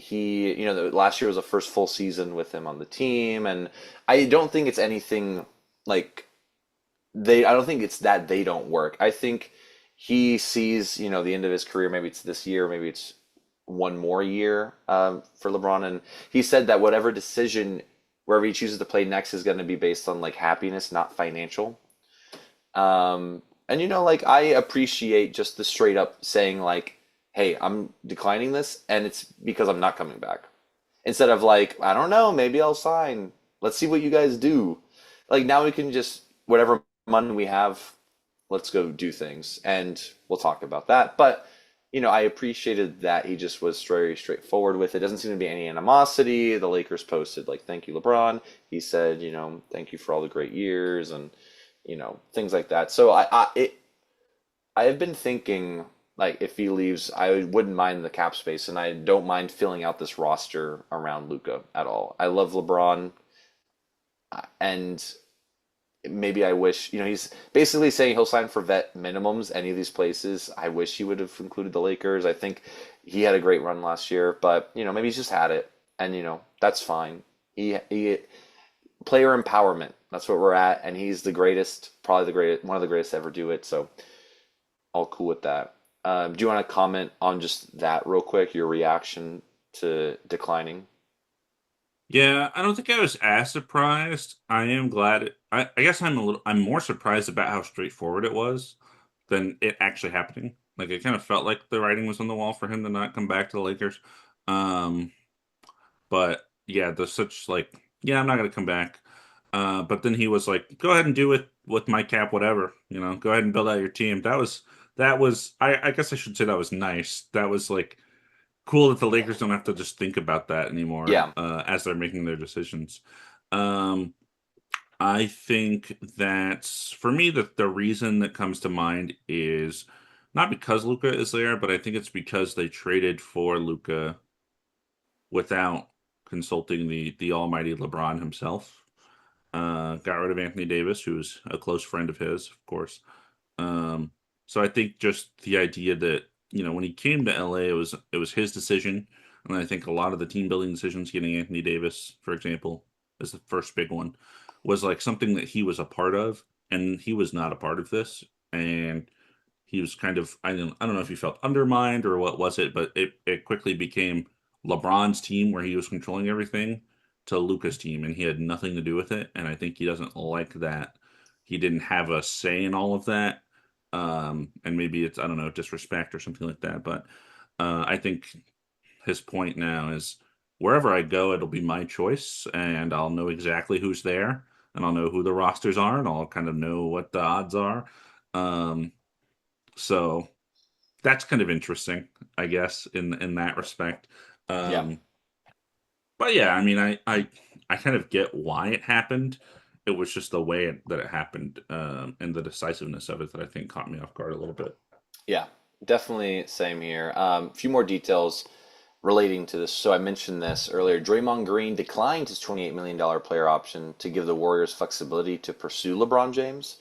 Speaker 2: last year was the first full season with him on the team, and I don't think it's anything like I don't think it's that they don't work. I think he sees, the end of his career. Maybe it's this year, maybe it's one more year for LeBron, and he said that whatever decision wherever he chooses to play next is going to be based on like happiness, not financial. And like I appreciate just the straight up saying like, "Hey, I'm declining this, and it's because I'm not coming back." Instead of like, "I don't know, maybe I'll sign. Let's see what you guys do." Like now we can just whatever money we have, let's go do things, and we'll talk about that. But I appreciated that he just was very straightforward with it. Doesn't seem to be any animosity. The Lakers posted like, "Thank you, LeBron." He said, "Thank you for all the great years," and things like that. So I have been thinking like if he leaves, I wouldn't mind the cap space, and I don't mind filling out this roster around Luka at all. I love LeBron, and maybe I wish he's basically saying he'll sign for vet minimums any of these places. I wish he would have included the Lakers. I think he had a great run last year, but maybe he's just had it, and that's fine. He player empowerment. That's what we're at, and he's the greatest, probably the greatest, one of the greatest to ever do it. So all cool with that. Do you want to comment on just that real quick? Your reaction to declining?
Speaker 1: Yeah, I don't think I was as surprised. I am glad I guess I'm more surprised about how straightforward it was than it actually happening. Like it kind of felt like the writing was on the wall for him to not come back to the Lakers. Um, but yeah, there's such like, yeah, I'm not gonna come back. But then he was like, go ahead and do it with my cap, whatever. Go ahead and build out your team. That was I guess I should say that was nice. That was like cool that the Lakers don't have to just think about that anymore
Speaker 2: Yeah,
Speaker 1: as they're making their decisions. Um, I think that for me, the reason that comes to mind is not because Luca is there, but I think it's because they traded for Luca without consulting the almighty LeBron himself. Got rid of Anthony Davis, who's a close friend of his, of course. Um, so I think just the idea that when he came to LA, it was his decision, and I think a lot of the team building decisions, getting Anthony Davis, for example, as the first big one, was like something that he was a part of, and he was not a part of this, and he was kind of I don't know if he felt undermined or what was it, but it quickly became LeBron's team where he was controlling everything to Luca's team, and he had nothing to do with it, and I think he doesn't like that he didn't have a say in all of that. And maybe it's I don't know disrespect or something like that, but I think his point now is wherever I go, it'll be my choice, and I'll know exactly who's there, and I'll know who the rosters are, and I'll kind of know what the odds are. Um, so that's kind of interesting, I guess, in that respect.
Speaker 2: yeah,
Speaker 1: Um, but yeah, I mean, I I kind of get why it happened. It was just the way that it happened, and the decisiveness of it that I think caught me off guard a little bit.
Speaker 2: Yeah, definitely same here. A few more details relating to this. So I mentioned this earlier. Draymond Green declined his $28 million player option to give the Warriors flexibility to pursue LeBron James.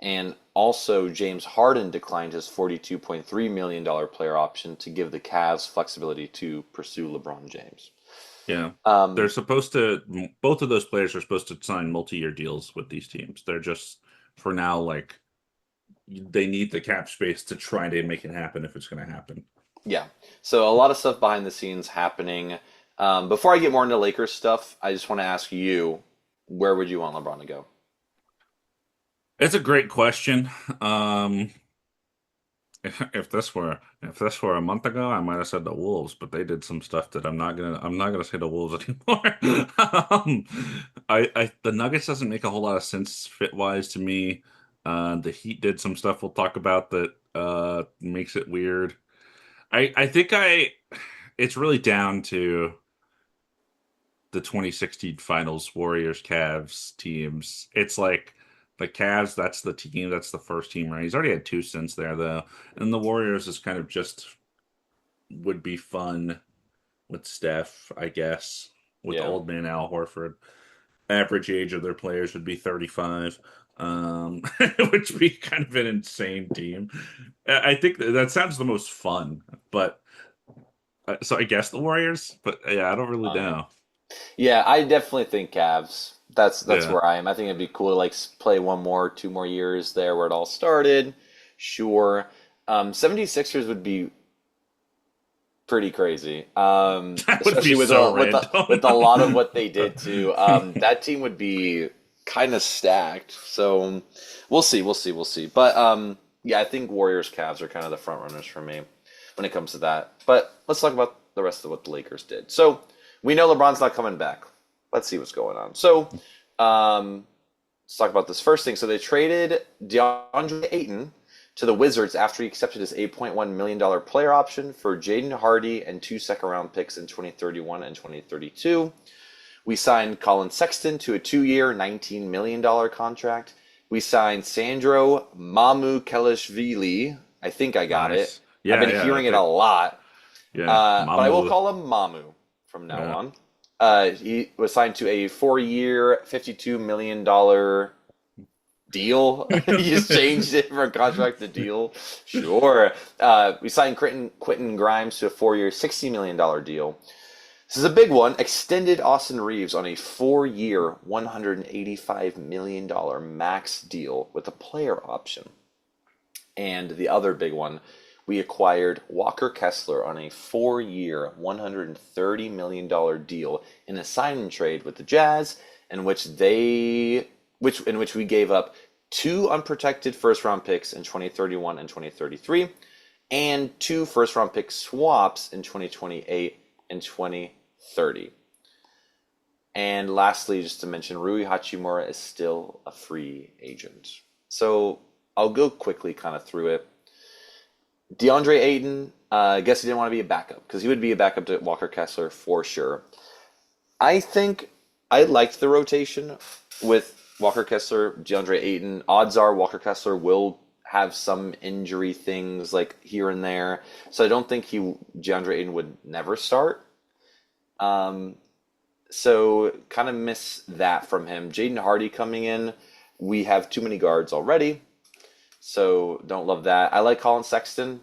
Speaker 2: And also, James Harden declined his $42.3 million player option to give the Cavs flexibility to pursue LeBron James.
Speaker 1: Yeah. They're
Speaker 2: Um,
Speaker 1: supposed to, both of those players are supposed to sign multi-year deals with these teams. They're just, for now, like, they need the cap space to try to make it happen if it's going to happen.
Speaker 2: yeah. So a lot of stuff behind the scenes happening. Before I get more into Lakers stuff, I just want to ask you, where would you want LeBron to go?
Speaker 1: It's a great question. If this were a month ago, I might have said the Wolves, but they did some stuff that I'm not gonna say the Wolves anymore. um, the Nuggets doesn't make a whole lot of sense fit wise to me. The Heat did some stuff we'll talk about that makes it weird. I think it's really down to the 2016 finals Warriors Cavs teams. It's like the Cavs, that's the team, that's the first team, right? He's already had two stints there though. And the Warriors is kind of just would be fun with Steph, I guess, with
Speaker 2: Yeah.
Speaker 1: old man Al Horford. Average age of their players would be 35. Which would be kind of an insane team. I think that sounds the most fun, but so I guess the Warriors, but yeah, I don't really
Speaker 2: Fine.
Speaker 1: know.
Speaker 2: Yeah, I definitely think Cavs. That's
Speaker 1: Yeah.
Speaker 2: where I am. I think it'd be cool to like play one more, 2 more years there where it all started. Sure. 76ers would be pretty crazy.
Speaker 1: That would be
Speaker 2: Especially
Speaker 1: so
Speaker 2: with
Speaker 1: random.
Speaker 2: a lot of what they did to that team would be kind of stacked. So we'll see. But yeah, I think Warriors Cavs are kind of the front runners for me when it comes to that. But let's talk about the rest of what the Lakers did. So we know LeBron's not coming back. Let's see what's going on. So let's talk about this first thing. So they traded DeAndre Ayton to the Wizards after he accepted his $8.1 million player option for Jaden Hardy and two second-round picks in 2031 and 2032. We signed Colin Sexton to a 2-year, $19 million contract. We signed Sandro Mamukelashvili. I think I got it.
Speaker 1: Nice.
Speaker 2: I've
Speaker 1: Yeah,
Speaker 2: been
Speaker 1: yeah,
Speaker 2: hearing it a lot,
Speaker 1: yeah.
Speaker 2: but I will
Speaker 1: Mamu.
Speaker 2: call him Mamu from now
Speaker 1: Yeah.
Speaker 2: on. He was signed to a 4-year, $52 million deal. You just changed it from contract to deal. Sure. We signed Quentin Grimes to a 4-year, $60 million deal. This is a big one. Extended Austin Reeves on a 4-year, $185 million max deal with a player option. And the other big one, we acquired Walker Kessler on a 4-year, $130 million deal in a sign and trade with the Jazz, in which we gave up two unprotected first round picks in 2031 and 2033, and two first round pick swaps in 2028 and 2030. And lastly, just to mention, Rui Hachimura is still a free agent. So I'll go quickly kind of through it. DeAndre Ayton, I guess he didn't want to be a backup because he would be a backup to Walker Kessler for sure. I think I liked the rotation with Walker Kessler, DeAndre Ayton. Odds are Walker Kessler will have some injury things like here and there, so I don't think DeAndre Ayton would never start. So kind of miss that from him. Jaden Hardy coming in, we have too many guards already, so don't love that. I like Colin Sexton.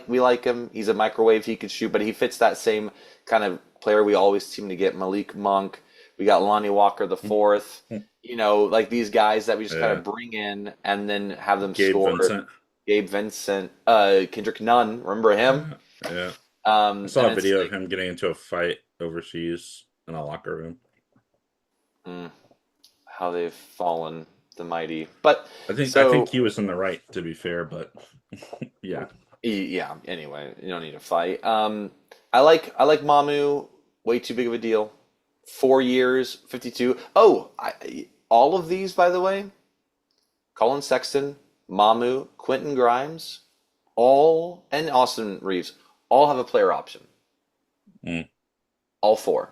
Speaker 2: We like him. He's a microwave. He could shoot, but he fits that same kind of player we always seem to get. Malik Monk. We got Lonnie Walker the fourth. Like these guys that we just kind
Speaker 1: Yeah.
Speaker 2: of bring in and then have them
Speaker 1: Gabe
Speaker 2: score.
Speaker 1: Vincent.
Speaker 2: Gabe Vincent, Kendrick Nunn. Remember him?
Speaker 1: Yeah. I saw
Speaker 2: And
Speaker 1: a
Speaker 2: it's
Speaker 1: video of
Speaker 2: like,
Speaker 1: him getting into a fight overseas in a locker room.
Speaker 2: mm, how they've fallen, the mighty. But
Speaker 1: I think
Speaker 2: so
Speaker 1: he was in the right, to be fair, but yeah.
Speaker 2: yeah. Anyway, you don't need to fight. I like Mamu. Way too big of a deal. 4 years, 52. Oh, all of these, by the way, Colin Sexton, Mamu, Quentin Grimes, and Austin Reeves, all have a player option.
Speaker 1: Mm.
Speaker 2: All four.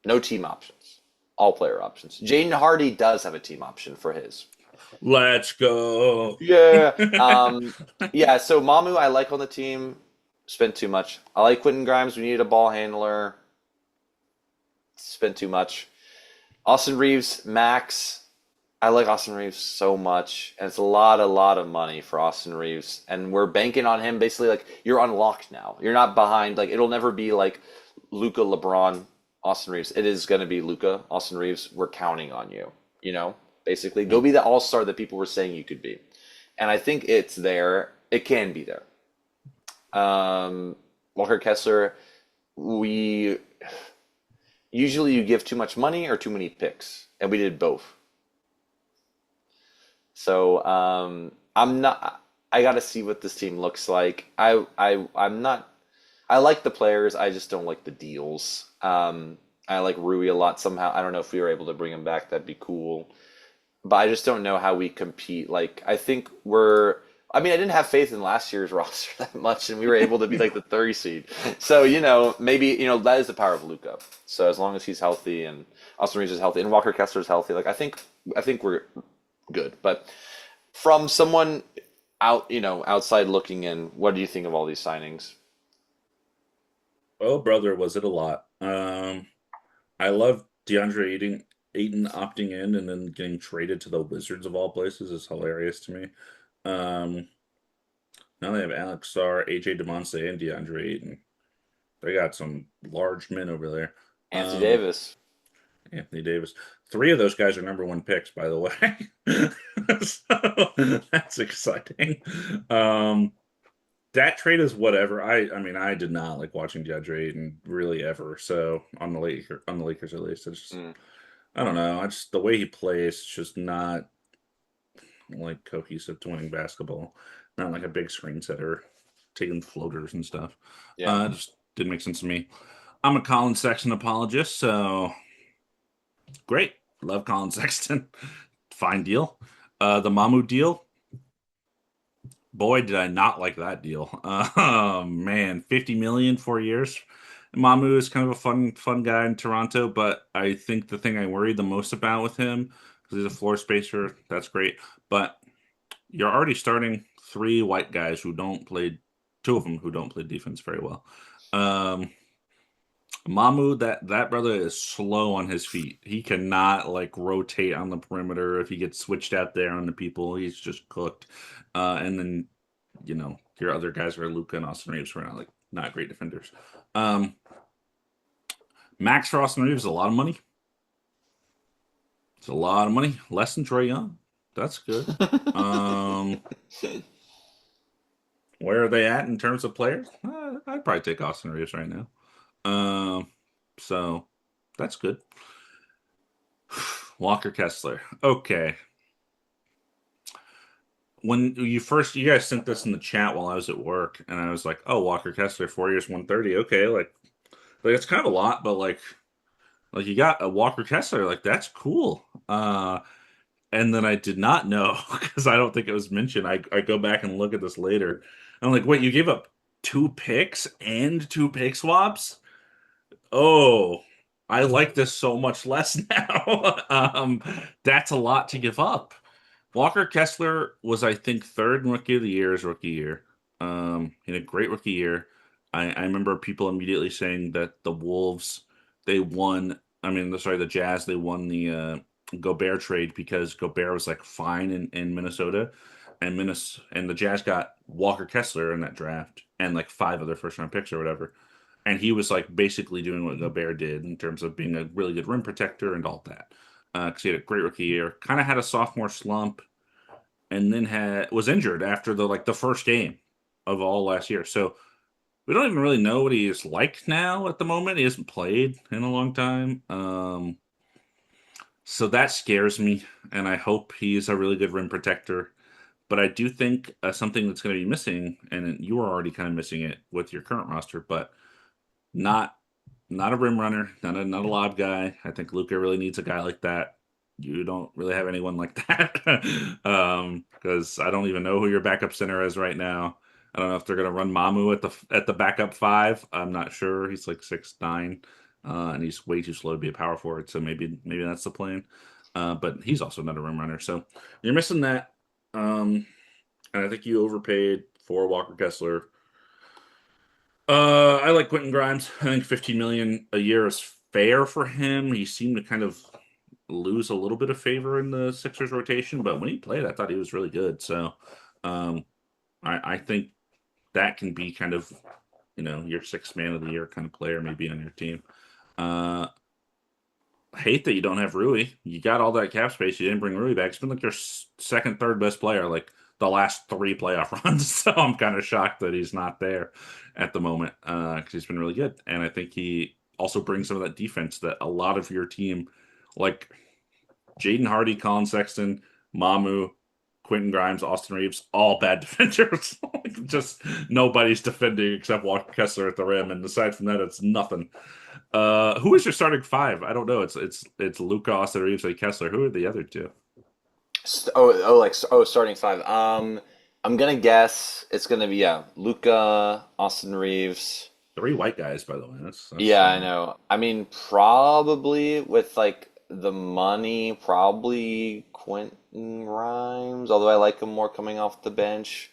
Speaker 2: No team options. all player options. Jaden Hardy does have a team option for his.
Speaker 1: Let's go.
Speaker 2: Yeah. Yeah, so Mamu I like on the team. Spent too much. I like Quentin Grimes. We needed a ball handler. Spent too much. Austin Reeves, Max. I like Austin Reeves so much. And it's a lot of money for Austin Reeves. And we're banking on him basically like you're unlocked now. You're not behind. Like it'll never be like Luca, LeBron, Austin Reeves. It is gonna be Luca, Austin Reeves. We're counting on you. You know? Basically. Go be the all-star that people were saying you could be. And I think it's there. It can be there. Walker Kessler, we usually you give too much money or too many picks, and we did both. So I'm not. I got to see what this team looks like. I'm not. I like the players. I just don't like the deals. I like Rui a lot somehow. I don't know if we were able to bring him back. That'd be cool. But I just don't know how we compete. Like I think we're. I mean, I didn't have faith in last year's roster that much, and we were able to be like the 30 seed. So, maybe, that is the power of Luka. So as long as he's healthy and Austin Reeves is healthy and Walker Kessler is healthy, like I think we're good. But from someone outside looking in, what do you think of all these signings?
Speaker 1: Oh, brother, was it a lot. I love Ayton opting in and then getting traded to the Wizards of all places is hilarious to me. Um, Now they have Alex Sarr, AJ DeMonte, and DeAndre Ayton. They got some large men over there.
Speaker 2: Anthony
Speaker 1: Um,
Speaker 2: Davis.
Speaker 1: Anthony Davis. Three of those guys are number one picks, by the way. So that's exciting. Um, that trade is whatever. I mean, I did not like watching DeAndre Ayton really ever. So on the Lakers at least, it's just,
Speaker 2: Mm.
Speaker 1: I don't know. I just the way he plays, just not like cohesive to winning basketball. Not like a big screen setter, taking floaters and stuff.
Speaker 2: Yeah.
Speaker 1: Just didn't make sense to me. I'm a Colin Sexton apologist, so great. Love Colin Sexton. Fine deal. The Mamu deal. Boy, did I not like that deal. Man, 50 million, 4 years. Mamu is kind of a fun guy in Toronto, but I think the thing I worried the most about with him, because he's a floor spacer, that's great. But you're already starting three white guys who don't play, two of them who don't play defense very well. Um, Mamu, that brother is slow on his feet. He cannot like rotate on the perimeter. If he gets switched out there on the people, he's just cooked. And then your other guys are Luca and Austin Reeves who are not great defenders. Um, Max for Austin Reeves is a lot of money. It's a lot of money. Less than Trae Young. That's good. Um, where are they at in terms of players? I'd probably take Austin Reeves right now. So that's good. Walker Kessler. Okay. When you guys sent this in the chat while I was at work, and I was like, "Oh, Walker Kessler, 4 years, 130. Okay, like it's kind of a lot, but like you got a Walker Kessler, like that's cool." And then I did not know because I don't think it was mentioned. I go back and look at this later. I'm like, wait, you gave up two picks and two pick swaps? Oh, I like this so much less now. That's a lot to give up. Walker Kessler was, I think, third in rookie of the year his rookie year. He had a great rookie year. I remember people immediately saying that the Wolves, they won. I mean, sorry, the Jazz, they won the Gobert trade because Gobert was like fine in Minnesota, and the Jazz got Walker Kessler in that draft and like five other first round picks or whatever. And he was like basically doing what Gobert did in terms of being a really good rim protector and all that. Because he had a great rookie year, kind of had a sophomore slump, and then was injured after the first game of all last year. So we don't even really know what he is like now at the moment. He hasn't played in a long time. So that scares me, and I hope he's a really good rim protector. But I do think something that's going to be missing, and you are already kind of missing it with your current roster, but not not a rim runner, not a lob guy. I think Luca really needs a guy like that. You don't really have anyone like that because I don't even know who your backup center is right now. I don't know if they're going to run Mamu at the backup five. I'm not sure. He's like 6'9". and he's way too slow to be a power forward. So maybe that's the plan. But he's also not a rim runner, so you're missing that. And I think you overpaid for Walker Kessler. I like Quentin Grimes. I think 15 million a year is fair for him. He seemed to kind of lose a little bit of favor in the Sixers rotation, but when he played, I thought he was really good. So, um, I think that can be kind of, your sixth man of the year kind of player maybe on your team. Uh, hate that you don't have Rui. You got all that cap space. You didn't bring Rui back. It's been like your second, third best player, like the last three playoff runs. So I'm kind of shocked that he's not there at the moment because he's been really good. And I think he also brings some of that defense that a lot of your team, like Jaden Hardy, Colin Sexton, Mamu, Quentin Grimes, Austin Reeves, all bad defenders. Just nobody's defending except Walker Kessler at the rim, and aside from that, it's nothing. Who is your starting five? I don't know. It's Luka, Austin Reeves, and Kessler. Who are the other two?
Speaker 2: Starting five. I'm gonna guess it's gonna be Luka, Austin Reeves.
Speaker 1: Three white guys, by the way. That's
Speaker 2: Yeah, I know. I mean, probably with like the money, probably Quentin Grimes. Although I like him more coming off the bench.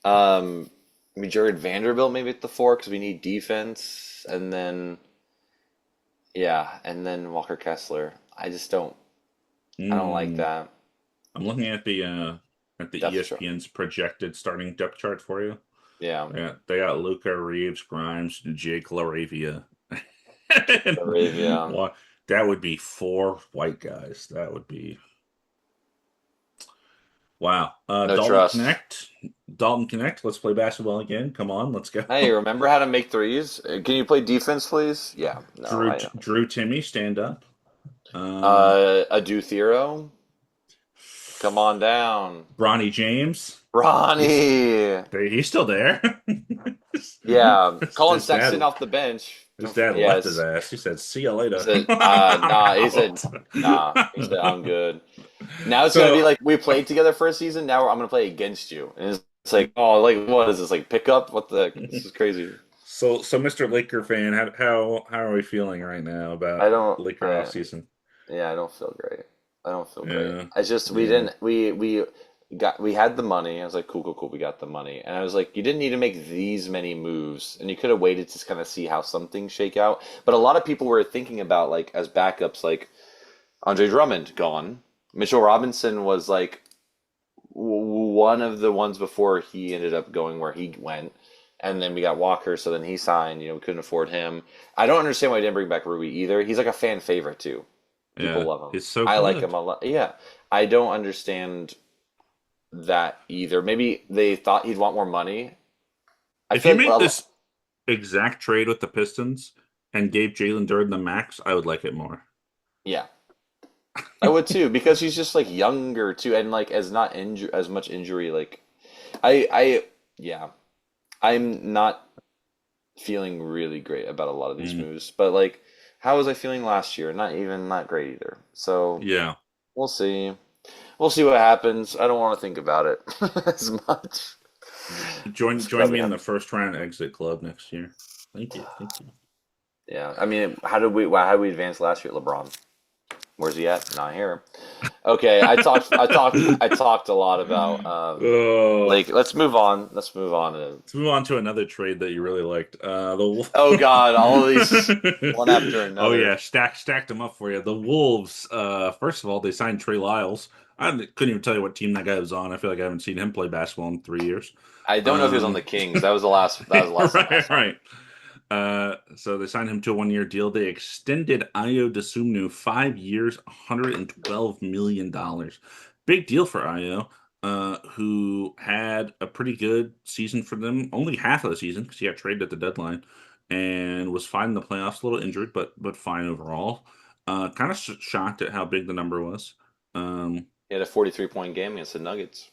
Speaker 2: I mean, Jared Vanderbilt maybe at the four because we need defense, and then Walker Kessler. I don't like
Speaker 1: Mm.
Speaker 2: that.
Speaker 1: I'm looking at the
Speaker 2: Depth chart.
Speaker 1: ESPN's projected starting depth chart for you.
Speaker 2: Yeah,
Speaker 1: They got Luca, Reeves, Grimes, Jake LaRavia.
Speaker 2: Arabia.
Speaker 1: Well, that would be four white guys. That would be wow.
Speaker 2: No trust.
Speaker 1: Dalton Connect. Let's play basketball again. Come on, let's go.
Speaker 2: Hey, remember how to make threes? Can you play defense, please? Yeah, no,
Speaker 1: Drew
Speaker 2: I know.
Speaker 1: Drew Timmy, stand up. Um,
Speaker 2: Adu Thero, come on down.
Speaker 1: Bronny James. He's
Speaker 2: Ronnie.
Speaker 1: he's still there.
Speaker 2: Yeah, Colin
Speaker 1: His
Speaker 2: Sexton
Speaker 1: dad
Speaker 2: off the bench.
Speaker 1: his dad left his
Speaker 2: Yes.
Speaker 1: ass. He said, "See you
Speaker 2: He
Speaker 1: later."
Speaker 2: said, nah. He said,
Speaker 1: Out.
Speaker 2: nah. He said, I'm good. Now it's gonna be
Speaker 1: So
Speaker 2: like we played together for a season. Now I'm gonna play against you, and it's like, oh, like what is this? Like pickup? What the heck? This is crazy.
Speaker 1: so Mr. Laker fan, how are we feeling right now
Speaker 2: I
Speaker 1: about
Speaker 2: don't.
Speaker 1: Laker offseason?
Speaker 2: Yeah, I don't feel great. I don't feel great.
Speaker 1: Yeah.
Speaker 2: I just we
Speaker 1: Yeah.
Speaker 2: didn't we had the money. I was like, cool, cool, cool. We got the money, and I was like, you didn't need to make these many moves, and you could have waited to kind of see how some things shake out. But a lot of people were thinking about like as backups, like Andre Drummond gone. Mitchell Robinson was like one of the ones before he ended up going where he went. And then we got Walker, so then he signed. We couldn't afford him. I don't understand why I didn't bring back Rui either. He's like a fan favorite too. People
Speaker 1: Yeah.
Speaker 2: love him.
Speaker 1: It's so
Speaker 2: I like him
Speaker 1: good.
Speaker 2: a lot. Yeah, I don't understand that either. Maybe they thought he'd want more money. I
Speaker 1: If you
Speaker 2: feel like,
Speaker 1: made this exact trade with the Pistons and gave Jalen Duren the max, I would like it more.
Speaker 2: yeah, I would too because he's just like younger too, and like as not inju as much injury. Like, yeah, I'm not feeling really great about a lot of these
Speaker 1: Mm.
Speaker 2: moves. But like, how was I feeling last year? Not great either. So
Speaker 1: Yeah.
Speaker 2: we'll see. We'll see what happens. I don't want to think about it as much.
Speaker 1: Join
Speaker 2: It's
Speaker 1: join
Speaker 2: probably
Speaker 1: me in
Speaker 2: happen.
Speaker 1: the first round exit club next year. Thank you. Thank you.
Speaker 2: Yeah, I mean, how did we advance last year, LeBron? Where's he at? Not here. Okay, I talked a lot about
Speaker 1: Oh,
Speaker 2: like let's move on. Let's move on to
Speaker 1: let's move on to another trade that you really liked.
Speaker 2: oh God, all of these
Speaker 1: The
Speaker 2: one after
Speaker 1: oh
Speaker 2: another.
Speaker 1: yeah, stacked them up for you. The Wolves. First of all, they signed Trey Lyles. I couldn't even tell you what team that guy was on. I feel like I haven't seen him play basketball in 3 years.
Speaker 2: I don't know if he was on the
Speaker 1: Um,
Speaker 2: Kings. That was the last. That was the last time I
Speaker 1: right,
Speaker 2: saw him.
Speaker 1: right. So they signed him to a 1 year deal. They extended Ayo Dosunmu 5 years, $112 million. Big deal for Ayo, who had a pretty good season for them. Only half of the season because he got traded at the deadline and was fine in the playoffs. A little injured, but fine overall. Kind of shocked at how big the number was. Um,
Speaker 2: He had a 43-point game against the Nuggets.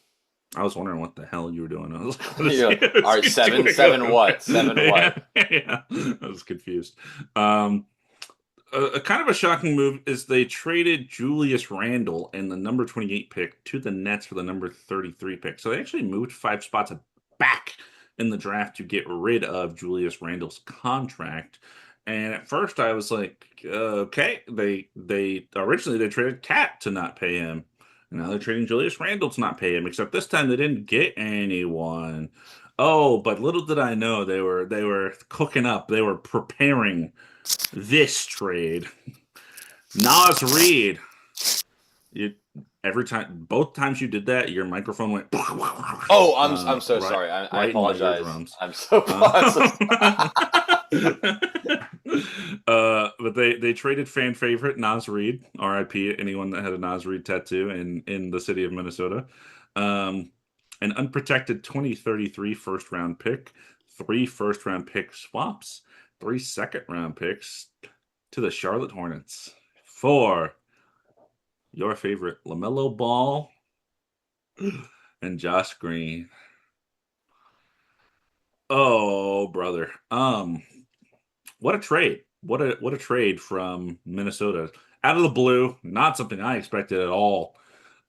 Speaker 1: I was wondering what the hell you were doing. I was like, what is
Speaker 2: Yeah.
Speaker 1: he, what
Speaker 2: All
Speaker 1: is
Speaker 2: right,
Speaker 1: he
Speaker 2: seven,
Speaker 1: doing
Speaker 2: seven
Speaker 1: up
Speaker 2: what? Seven
Speaker 1: there?
Speaker 2: what?
Speaker 1: Yeah, yeah. I was confused. Um, a kind of a shocking move is they traded Julius Randle and the number 28 pick to the Nets for the number 33 pick. So they actually moved 5 spots back in the draft to get rid of Julius Randle's contract. And at first I was like, okay, they originally they traded Cat to not pay him. And now they're trading Julius Randle to not pay him, except this time they didn't get anyone. Oh, but little did I know they were cooking up. They were preparing this trade. Nas Reed. You every time both times you did that, your microphone went
Speaker 2: Oh, I'm so
Speaker 1: right
Speaker 2: sorry. I
Speaker 1: right in my
Speaker 2: apologize.
Speaker 1: eardrums.
Speaker 2: I'm so, I'm so
Speaker 1: Uh, but they traded fan favorite Nas Reed, R.I.P. anyone that had a Nas Reed tattoo in the city of Minnesota. Um, an unprotected 2033 first round pick, three first round pick swaps, three second round picks to the Charlotte Hornets for your favorite LaMelo Ball and Josh Green. Oh, brother. What a trade. What a trade from Minnesota. Out of the blue, not something I expected at all.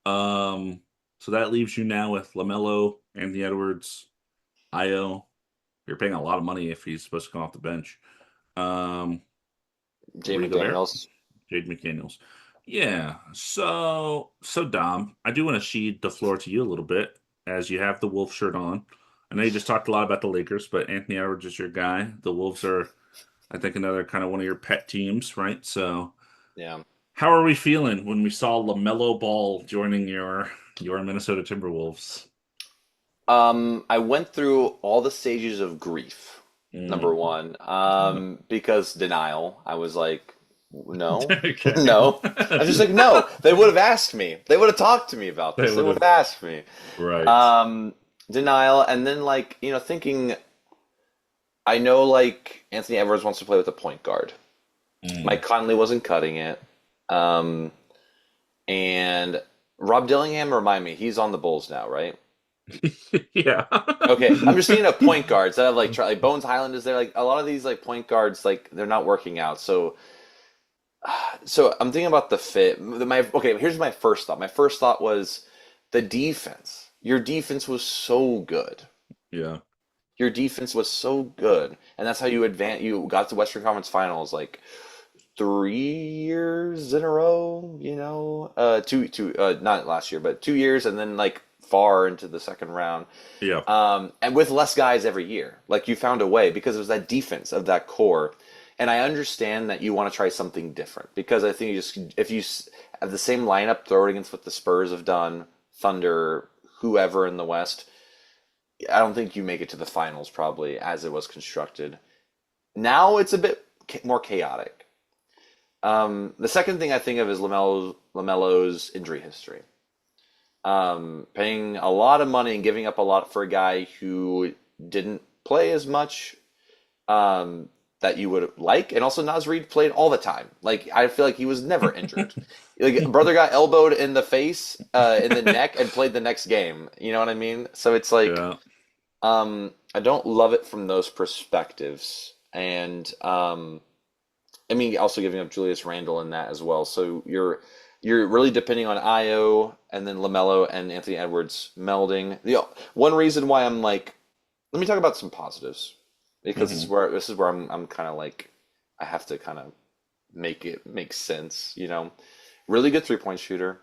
Speaker 1: Um, so that leaves you now with LaMelo, Anthony Edwards, Io. You're paying a lot of money if he's supposed to come off the bench. Um,
Speaker 2: Jay
Speaker 1: Rudy Gobert,
Speaker 2: McDaniels.
Speaker 1: Jade McDaniels. Yeah. So Dom, I do want to cede the floor to you a little bit as you have the Wolf shirt on. I know you just talked a lot about the Lakers, but Anthony Edwards is your guy. The Wolves are, I think, another kind of one of your pet teams, right? So
Speaker 2: Yeah.
Speaker 1: how are we feeling when we saw LaMelo Ball joining your Minnesota Timberwolves?
Speaker 2: I went through all the stages of grief. Number
Speaker 1: Mm.
Speaker 2: one, because denial. I was like, no,
Speaker 1: Okay.
Speaker 2: no. I was just like, no. They would have asked me. They would have talked to me about
Speaker 1: They
Speaker 2: this. They
Speaker 1: would
Speaker 2: would have
Speaker 1: have,
Speaker 2: asked me.
Speaker 1: right.
Speaker 2: Um, Denial, and then like thinking. I know like Anthony Edwards wants to play with a point guard.
Speaker 1: Mm.
Speaker 2: Mike Conley wasn't cutting it. Um, and Rob Dillingham, remind me, he's on the Bulls now, right?
Speaker 1: Yeah.
Speaker 2: Okay, I'm just thinking of point guards that have like Bones Highland is there. Like a lot of these like point guards, like they're not working out. So I'm thinking about the fit. Okay, here's my first thought. My first thought was the defense. Your defense was so good.
Speaker 1: Yeah.
Speaker 2: Your defense was so good, and that's how you advance. You got to Western Conference Finals like 3 years in a row. Not last year, but 2 years, and then like far into the second round.
Speaker 1: Yeah.
Speaker 2: And with less guys every year. Like you found a way because it was that defense of that core. And I understand that you want to try something different because I think if you have the same lineup, throw it against what the Spurs have done, Thunder, whoever in the West, I don't think you make it to the finals probably as it was constructed. Now it's a bit more chaotic. The second thing I think of is Lamelo's injury history. Paying a lot of money and giving up a lot for a guy who didn't play as much that you would like, and also Naz Reid played all the time. Like I feel like he was never injured. Like brother got elbowed in the face, in the neck, and played the next game. You know what I mean? So it's like
Speaker 1: Yeah.
Speaker 2: I don't love it from those perspectives, and I mean also giving up Julius Randle in that as well. So you're really depending on Io and then LaMelo and Anthony Edwards melding. One reason why I'm like, let me talk about some positives because
Speaker 1: Hmm.
Speaker 2: this is where I'm kind of like I have to kind of make it make sense. Really good 3-point shooter,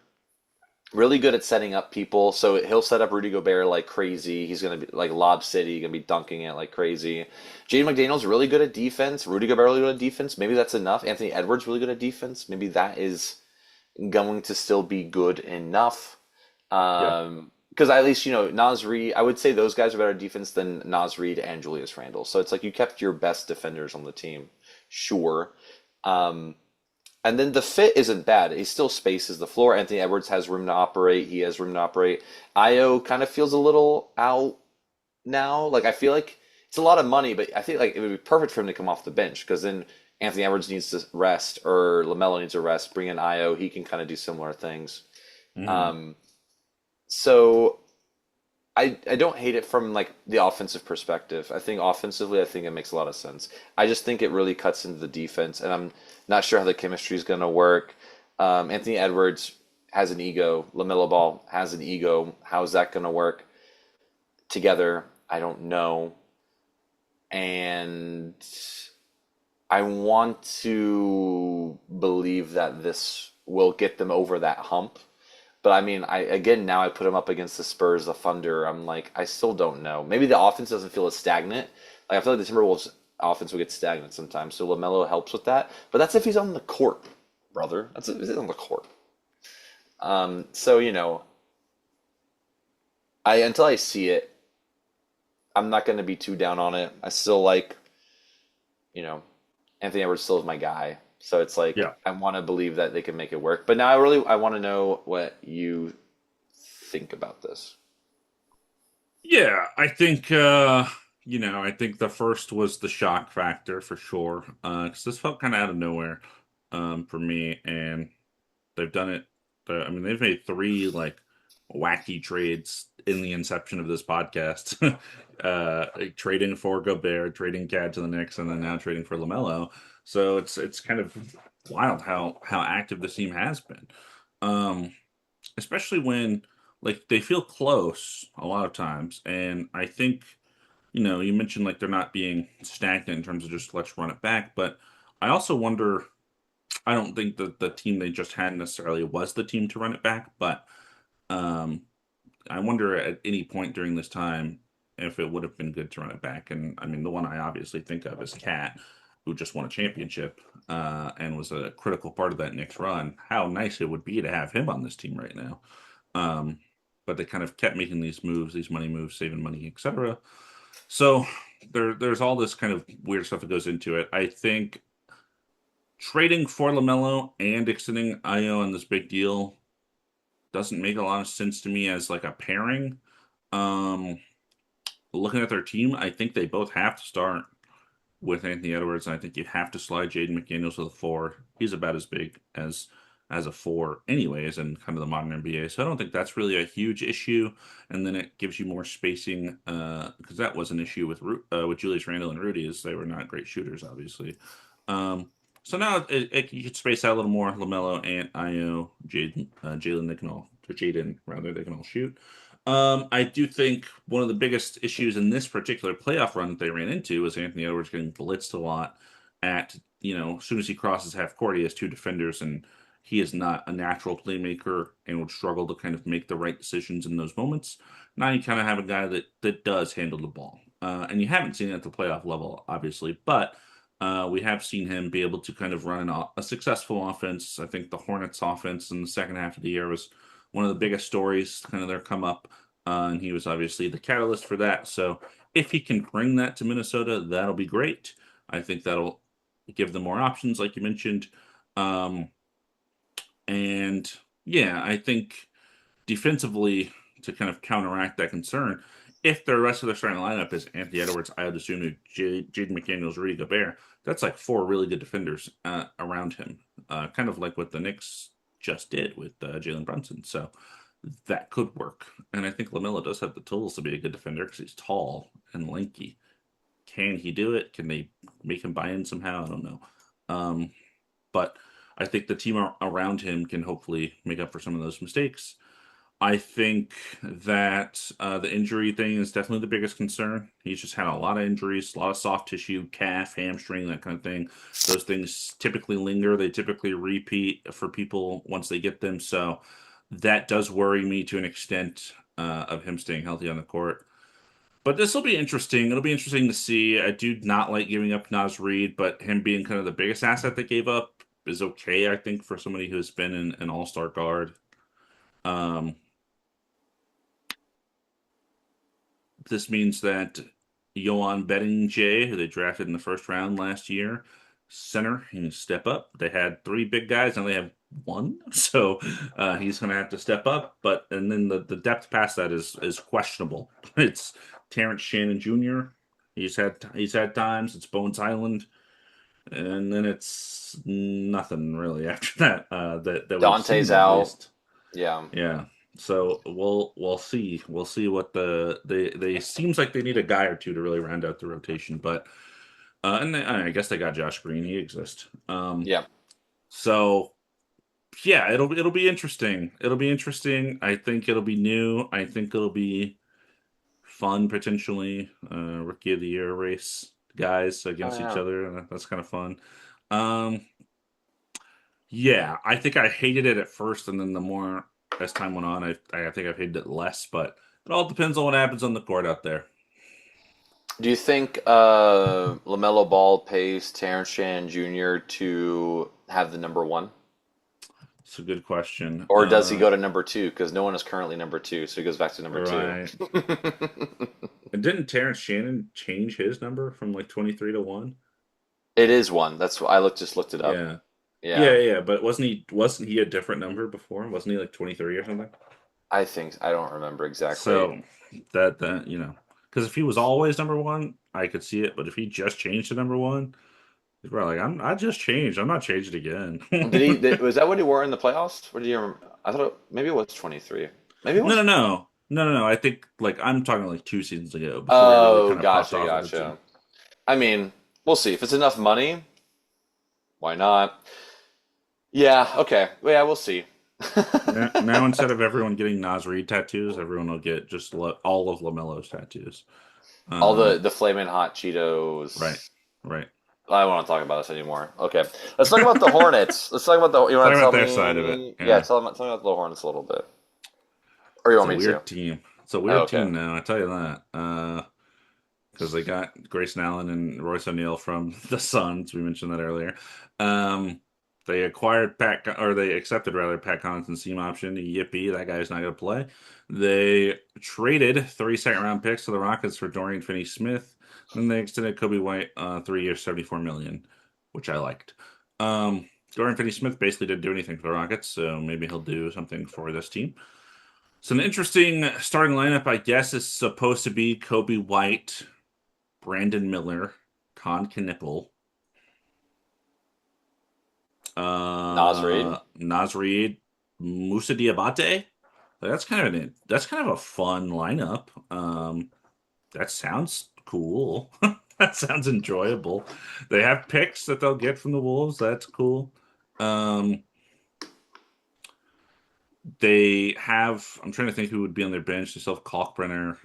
Speaker 2: really good at setting up people. So he'll set up Rudy Gobert like crazy. He's gonna be like Lob City, gonna be dunking it like crazy. Jaden McDaniels really good at defense. Rudy Gobert really good at defense. Maybe that's enough. Anthony Edwards really good at defense. Maybe that is going to still be good enough.
Speaker 1: Yeah.
Speaker 2: Because at least, Naz Reid, I would say those guys are better at defense than Naz Reid and Julius Randle. So it's like you kept your best defenders on the team. Sure. Um, and then the fit isn't bad. He still spaces the floor. Anthony Edwards has room to operate. He has room to operate. Io kind of feels a little out now. Like I feel like it's a lot of money, but I think like it would be perfect for him to come off the bench because then Anthony Edwards needs to rest or LaMelo needs to rest. Bring in Io. He can kind of do similar things.
Speaker 1: Hmm.
Speaker 2: Um, so I don't hate it from like the offensive perspective. I think offensively, I think it makes a lot of sense. I just think it really cuts into the defense, and I'm not sure how the chemistry is going to work. Anthony Edwards has an ego. LaMelo Ball has an ego. How is that going to work together? I don't know. And I want to believe that this will get them over that hump. But I mean, I again now I put them up against the Spurs, the Thunder. I'm like, I still don't know. Maybe the offense doesn't feel as stagnant. Like I feel like the Timberwolves offense will get stagnant sometimes. So Lamelo helps with that. But that's if he's on the court, brother. That's if he's on the court. So I until I see it, I'm not going to be too down on it. I still like, you know, Anthony Edwards still is my guy. So it's like
Speaker 1: Yeah.
Speaker 2: I want to believe that they can make it work. But now I want to know what you think about this.
Speaker 1: Yeah, I think I think the first was the shock factor for sure. Because this felt kind of out of nowhere for me, and they've done it. I mean, they've made three like wacky trades in the inception of this podcast. Like trading for Gobert, trading Cad to the Knicks, and then now trading for Lamelo. So it's kind of wild how active this team has been. Um, Especially when like they feel close a lot of times, and I think you mentioned like they're not being stagnant in terms of just let's run it back, but I also wonder. I don't think that the team they just had necessarily was the team to run it back, but um, I wonder at any point during this time if it would have been good to run it back. And I mean, the one I obviously think of is Cat, who just won a championship and was a critical part of that Knicks run. How nice it would be to have him on this team right now. Um, but they kind of kept making these moves, these money moves, saving money, etc. So there's all this kind of weird stuff that goes into it. I think trading for Lamelo and extending Io on this big deal doesn't make a lot of sense to me as like a pairing. Um, Looking at their team, I think they both have to start with Anthony Edwards, and I think you have to slide Jaden McDaniels with a four. He's about as big as a four, anyways, in kind of the modern NBA. So I don't think that's really a huge issue. And then it gives you more spacing because that was an issue with Julius Randle and Rudy, as they were not great shooters, obviously. So now you could space out a little more. Lamelo and Io, Jalen, Jaden rather, they can all shoot. I do think one of the biggest issues in this particular playoff run that they ran into was Anthony Edwards getting blitzed a lot as soon as he crosses half court, he has two defenders, and he is not a natural playmaker and would struggle to kind of make the right decisions in those moments. Now you kind of have a guy that does handle the ball. And you haven't seen it at the playoff level, obviously, but we have seen him be able to kind of run a successful offense. I think the Hornets offense in the second half of the year was one of the biggest stories, kind of their come up. And he was obviously the catalyst for that. So if he can bring that to Minnesota, that'll be great. I think that'll give them more options, like you mentioned. Um, and yeah, I think defensively to kind of counteract that concern, if the rest of their starting lineup is Anthony Edwards, I would assume Jaden McDaniels, Rudy Gobert, that's like four really good defenders around him, kind of like what the Knicks just did with Jalen Brunson. So that could work. And I think Lamelo does have the tools to be a good defender because he's tall and lanky. Can he do it? Can they make him buy in somehow? I don't know. Um, but I think the team around him can hopefully make up for some of those mistakes. I think that the injury thing is definitely the biggest concern. He's just had a lot of injuries, a lot of soft tissue, calf, hamstring, that kind of thing. Those things typically linger. They typically repeat for people once they get them. So that does worry me to an extent of him staying healthy on the court. But this will be interesting. It'll be interesting to see. I do not like giving up Naz Reid, but him being kind of the biggest asset they gave up is okay, I think, for somebody who's been an all-star guard. Um, this means that Johan Bettinger, who they drafted in the first round last year, center, he needs to step up. They had three big guys, and they have one, so he's going to have to step up. But and then the depth past that is questionable. It's Terrence Shannon Jr. He's had times. It's Bones Island, and then it's nothing really after that that we've
Speaker 2: Dante's
Speaker 1: seen at
Speaker 2: out.
Speaker 1: least.
Speaker 2: Yeah.
Speaker 1: Yeah. So we'll see. We'll see what they seems like they need a guy or two to really round out the rotation, but I guess they got Josh Green. He exists.
Speaker 2: Yeah.
Speaker 1: So yeah, it'll be interesting. It'll be interesting. I think it'll be new. I think it'll be fun potentially. Rookie of the year race guys
Speaker 2: Oh
Speaker 1: against each
Speaker 2: yeah.
Speaker 1: other, and that's kind of fun. Um, yeah, I think I hated it at first, and then the more as time went on, I think I've hated it less. But it all depends on what happens on the court out there.
Speaker 2: Do you think LaMelo Ball pays Terrence Shannon Jr. to have the number one?
Speaker 1: It's a good question.
Speaker 2: Or does he go to number two? Because no one is currently number two, so he goes back to number two.
Speaker 1: Right. And didn't Terrence Shannon change his number from like 23 to 1?
Speaker 2: It is one. That's what I just looked it up.
Speaker 1: Yeah. Yeah,
Speaker 2: Yeah,
Speaker 1: yeah, but wasn't he a different number before? Wasn't he like 23 or something?
Speaker 2: I don't remember exactly.
Speaker 1: So that because if he was always number one, I could see it. But if he just changed to number one, he's probably like, I just changed. I'm not changing again.
Speaker 2: Was that what he wore in the playoffs? What do you remember? I thought maybe it was 23. Maybe it
Speaker 1: No, no,
Speaker 2: was.
Speaker 1: no, no, no, no. I think like I'm talking like 2 seasons ago before he really
Speaker 2: Oh,
Speaker 1: kind of popped
Speaker 2: gotcha,
Speaker 1: off as a team.
Speaker 2: gotcha. I mean, we'll see. If it's enough money, why not? Yeah, okay. Well, yeah, we'll see.
Speaker 1: Now instead of everyone getting Nas Reed tattoos, everyone will get just all of Lamelo's tattoos.
Speaker 2: All
Speaker 1: Um,
Speaker 2: the flaming hot
Speaker 1: right,
Speaker 2: Cheetos.
Speaker 1: right.
Speaker 2: I don't want to talk about this anymore. Okay, let's talk about the Hornets. Let's talk about the. You
Speaker 1: Talk
Speaker 2: want to
Speaker 1: about
Speaker 2: tell
Speaker 1: their side of it.
Speaker 2: me? Yeah,
Speaker 1: Yeah.
Speaker 2: tell me about the Hornets a little bit. Or you
Speaker 1: It's
Speaker 2: want
Speaker 1: a
Speaker 2: me to?
Speaker 1: weird team. It's a
Speaker 2: Oh,
Speaker 1: weird
Speaker 2: okay.
Speaker 1: team now, I tell you that. Because they got Grayson Allen and Royce O'Neal from the Suns. We mentioned that earlier. Um, they acquired or they accepted rather Pat Connaughton's team option. Yippee, that guy's not going to play. They traded 3 second-round picks to the Rockets for Dorian Finney-Smith. Then they extended Kobe White 3 years, 74 million, which I liked. Dorian Finney-Smith basically didn't do anything for the Rockets, so maybe he'll do something for this team. So an interesting starting lineup, I guess, is supposed to be Kobe White, Brandon Miller, Con Knipple,
Speaker 2: Nas Reed.
Speaker 1: Naz Reid, Musa Diabate. That's kind of a fun lineup. That sounds cool. That sounds enjoyable. They have picks that they'll get from the Wolves. That's cool. Um, they have. I'm trying to think who would be on their bench. They still have Kalkbrenner.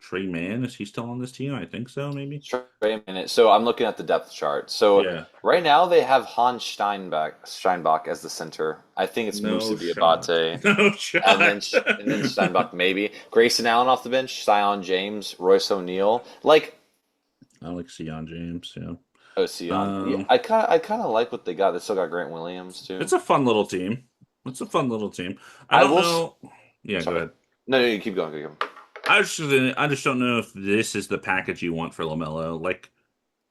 Speaker 1: Trey Mann, is he still on this team? I think so, maybe.
Speaker 2: Wait a minute. So I'm looking at the depth chart. So
Speaker 1: Yeah.
Speaker 2: right now they have Hans Steinbach as the center. I think it's Musa
Speaker 1: No shot.
Speaker 2: Diabate.
Speaker 1: No
Speaker 2: And then
Speaker 1: shot.
Speaker 2: and then Steinbach maybe. Grayson Allen off the bench, Sion James, Royce O'Neal. Like
Speaker 1: I like Sion James, yeah.
Speaker 2: Sion. Yeah,
Speaker 1: Um,
Speaker 2: I kinda like what they got. They still got Grant Williams too.
Speaker 1: it's a fun little team. It's a fun little team. I
Speaker 2: I
Speaker 1: don't
Speaker 2: will
Speaker 1: know. Yeah, go
Speaker 2: sorry.
Speaker 1: ahead.
Speaker 2: No, you keep going, keep going.
Speaker 1: I just don't know if this is the package you want for Lamelo. Like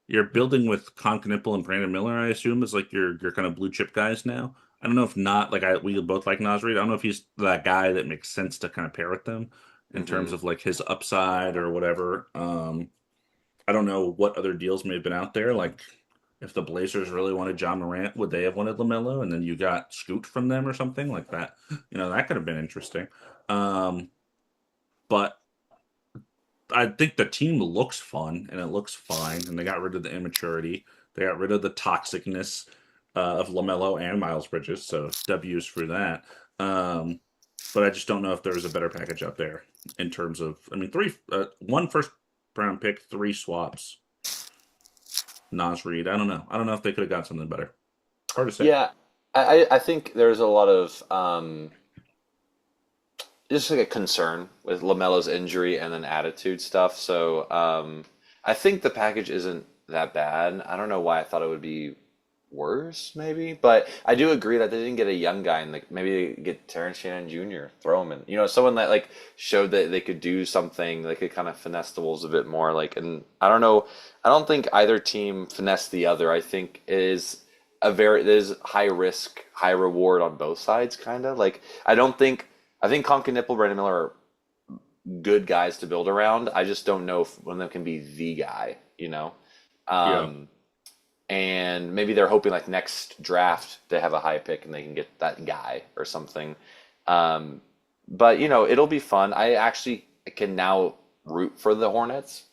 Speaker 1: you're building with Con Knipple and Brandon Miller, I assume, is like your kind of blue chip guys now. I don't know if not like we both like Nas Reed. I don't know if he's that guy that makes sense to kind of pair with them in terms
Speaker 2: Hmm.
Speaker 1: of like his upside or whatever. I don't know what other deals may have been out there. Like if the Blazers really wanted John Morant, would they have wanted Lamelo? And then you got Scoot from them or something like that. That could have been interesting. Um, but I think the team looks fun and it looks fine. And they got rid of the immaturity. They got rid of the toxicness of Lamelo and Miles Bridges. So W's for that. But I just don't know if there's a better package out there in terms of. I mean, one first round pick, 3 swaps. Nas Reed. I don't know if they could have got something better. Hard to say.
Speaker 2: Yeah, I think there's a lot of just like a concern with Lamelo's injury and then attitude stuff. So I think the package isn't that bad. I don't know why I thought it would be worse, maybe, but I do agree that they didn't get a young guy and like maybe get Terrence Shannon Jr. throw him in. Someone that like showed that they could do something. They could kind of finesse the Wolves a bit more. Like, and I don't know. I don't think either team finessed the other. I think it is there's high risk, high reward on both sides. Kind of like I think Conk and Nipple, Brandon Miller are good guys to build around. I just don't know if one of them can be the guy.
Speaker 1: Yeah.
Speaker 2: Um, and maybe they're hoping like next draft they have a high pick and they can get that guy or something. But it'll be fun. I actually can now root for the Hornets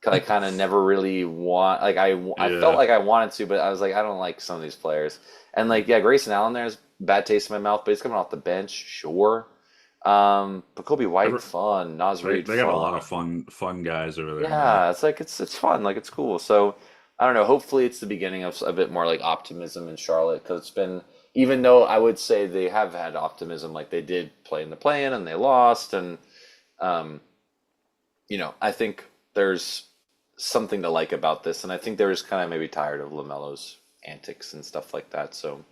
Speaker 2: because I kind of never really want like I felt
Speaker 1: Yeah.
Speaker 2: like I wanted to, but I was like I don't like some of these players. And like yeah, Grayson Allen there's bad taste in my mouth, but he's coming off the bench, sure. But Kobe White,
Speaker 1: Every,
Speaker 2: fun. Naz Reid,
Speaker 1: they got a lot of
Speaker 2: fun.
Speaker 1: fun guys over there now.
Speaker 2: Yeah, it's like it's fun, like it's cool. So I don't know. Hopefully, it's the beginning of a bit more like optimism in Charlotte because it's been, even though I would say they have had optimism, like they did play in the play-in and they lost, and um, I think there's something to like about this, and I think they're just kind of maybe tired of LaMelo's antics and stuff like that. So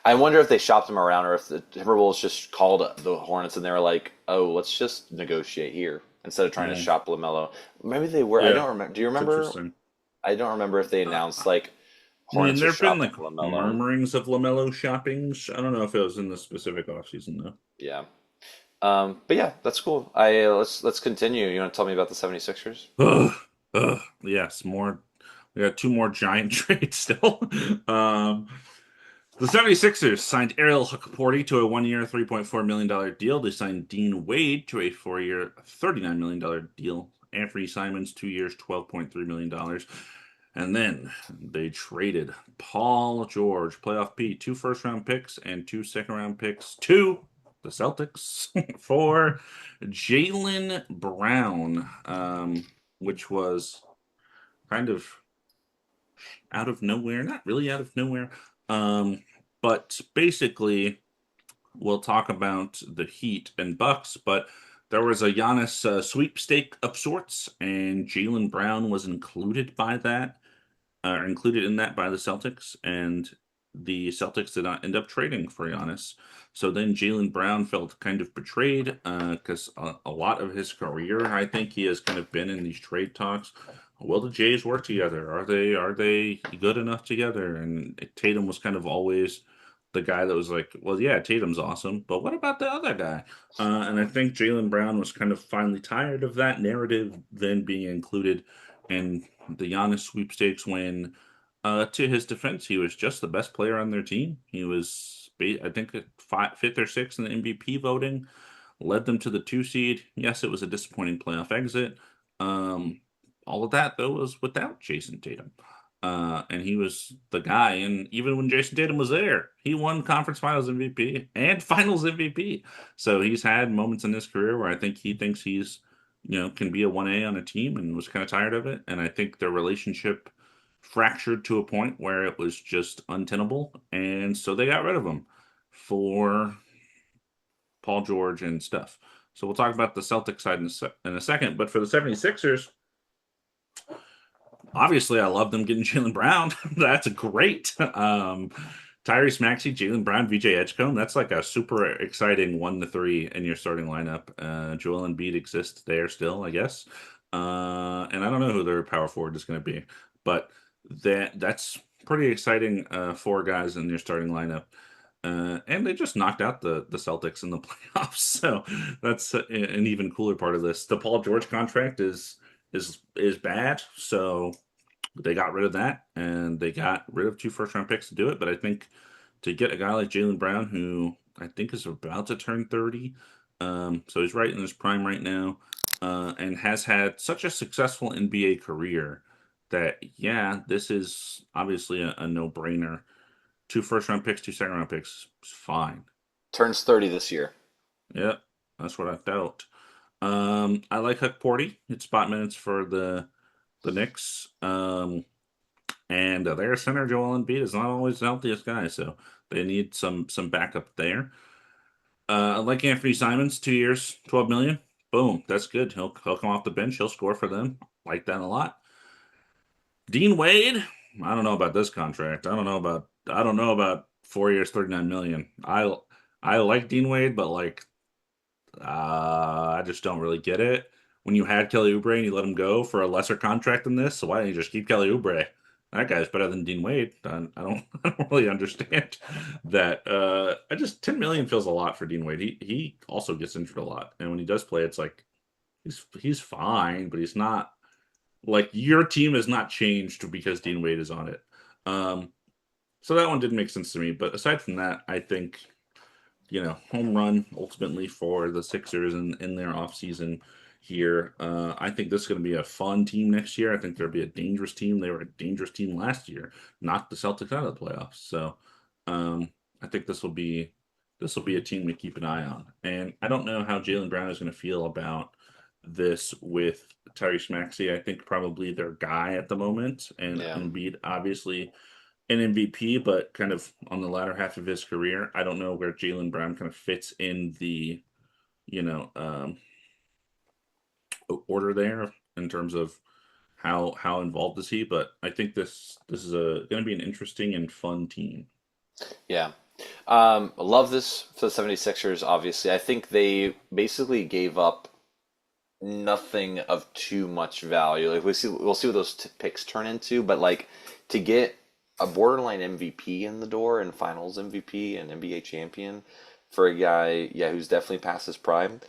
Speaker 2: I wonder if they shopped him around or if the Timberwolves just called the Hornets and they were like, "Oh, let's just negotiate here instead of trying to
Speaker 1: Yeah,
Speaker 2: shop LaMelo." Maybe they were. I
Speaker 1: yeah,
Speaker 2: don't remember. Do you
Speaker 1: it's
Speaker 2: remember?
Speaker 1: interesting.
Speaker 2: I don't remember if they
Speaker 1: Uh,
Speaker 2: announced like
Speaker 1: I mean,
Speaker 2: Hornets are
Speaker 1: there have been
Speaker 2: shopping
Speaker 1: like
Speaker 2: LaMelo.
Speaker 1: murmurings of Lamelo shoppings. I don't know if it was in the specific offseason though.
Speaker 2: Yeah. But yeah, that's cool. Let's continue. You want to tell me about the 76ers?
Speaker 1: Ugh, yes, more. We got two more giant trades still. Um, the 76ers signed Ariel Huckaporty to a 1 year, $3.4 million deal. They signed Dean Wade to a 4 year, $39 million deal. Anthony Simons, 2 years, $12.3 million. And then they traded Paul George, playoff P, two first round picks and two second round picks to the Celtics for Jaylen Brown, which was kind of out of nowhere. Not really out of nowhere. Um, but basically, we'll talk about the Heat and Bucks, but there was a Giannis sweepstake of sorts, and Jaylen Brown was included in that by the Celtics, and the Celtics did not end up trading for Giannis. So then Jaylen Brown felt kind of betrayed because a lot of his career, I think, he has kind of been in these trade talks. Will the Jays work together? Are they good enough together? And Tatum was kind of always the guy that was like, well, yeah, Tatum's awesome, but what about the other guy? And I think Jaylen Brown was kind of finally tired of that narrative then being included in the Giannis sweepstakes when, to his defense, he was just the best player on their team. He was, I think, fifth or sixth in the MVP voting, led them to the two seed. Yes, it was a disappointing playoff exit. Um, all of that, though, was without Jason Tatum. And he was the guy. And even when Jason Tatum was there, he won conference finals MVP and finals MVP. So he's had moments in his career where I think he thinks he's, can be a 1A on a team and was kind of tired of it. And I think their relationship fractured to a point where it was just untenable. And so they got rid of him for Paul George and stuff. So we'll talk about the Celtics side in a second. But for the 76ers, obviously, I love them getting Jaylen Brown. That's great. Tyrese Maxey, Jaylen Brown, VJ Edgecombe. That's like a super exciting 1 to 3 in your starting lineup. Joel Embiid exists there still, I guess. And I don't know who their power forward is going to be, but that's pretty exciting. Four guys in your starting lineup. And they just knocked out the Celtics in the playoffs, so that's an even cooler part of this. The Paul George contract is bad, so they got rid of that, and they got rid of two first round picks to do it. But I think to get a guy like Jaylen Brown, who I think is about to turn 30, so he's right in his prime right now, and has had such a successful NBA career that, yeah, this is obviously a no brainer. Two first round picks, two second round picks, is fine.
Speaker 2: Turns 30 this year.
Speaker 1: Yep, that's what I felt. I like Huck Porty. It's spot minutes for the Knicks. And their center Joel Embiid is not always the healthiest guy, so they need some backup there. I like Anthony Simons, 2 years, 12 million. Boom, that's good. He'll come off the bench. He'll score for them. Like that a lot. Dean Wade, I don't know about this contract. I don't know about 4 years, 39 million. I like Dean Wade, but like I just don't really get it. When you had Kelly Oubre and you let him go for a lesser contract than this, so why don't you just keep Kelly Oubre? That guy's better than Dean Wade. I don't I don't really understand that. I just 10 million feels a lot for Dean Wade. He also gets injured a lot, and when he does play, it's like he's fine, but he's not like your team has not changed because Dean Wade is on it. Um, so that one didn't make sense to me. But aside from that, I think home run ultimately for the Sixers in their offseason here. I think this is going to be a fun team next year. I think they'll be a dangerous team. They were a dangerous team last year, knocked the Celtics out of the playoffs. So I think this will be this will be a team to keep an eye on. And I don't know how Jaylen Brown is going to feel about this with Tyrese Maxey. I think probably their guy at the moment, and
Speaker 2: Yeah.
Speaker 1: Embiid obviously an MVP, but kind of on the latter half of his career. I don't know where Jaylen Brown kind of fits in the you know order there in terms of how involved is he. But I think this is a going to be an interesting and fun team.
Speaker 2: Yeah. Love this for the 76ers, obviously. I think they basically gave up nothing of too much value. Like we'll see what those picks turn into, but like to get a borderline MVP in the door and Finals MVP and NBA champion for a guy, yeah, who's definitely past his prime,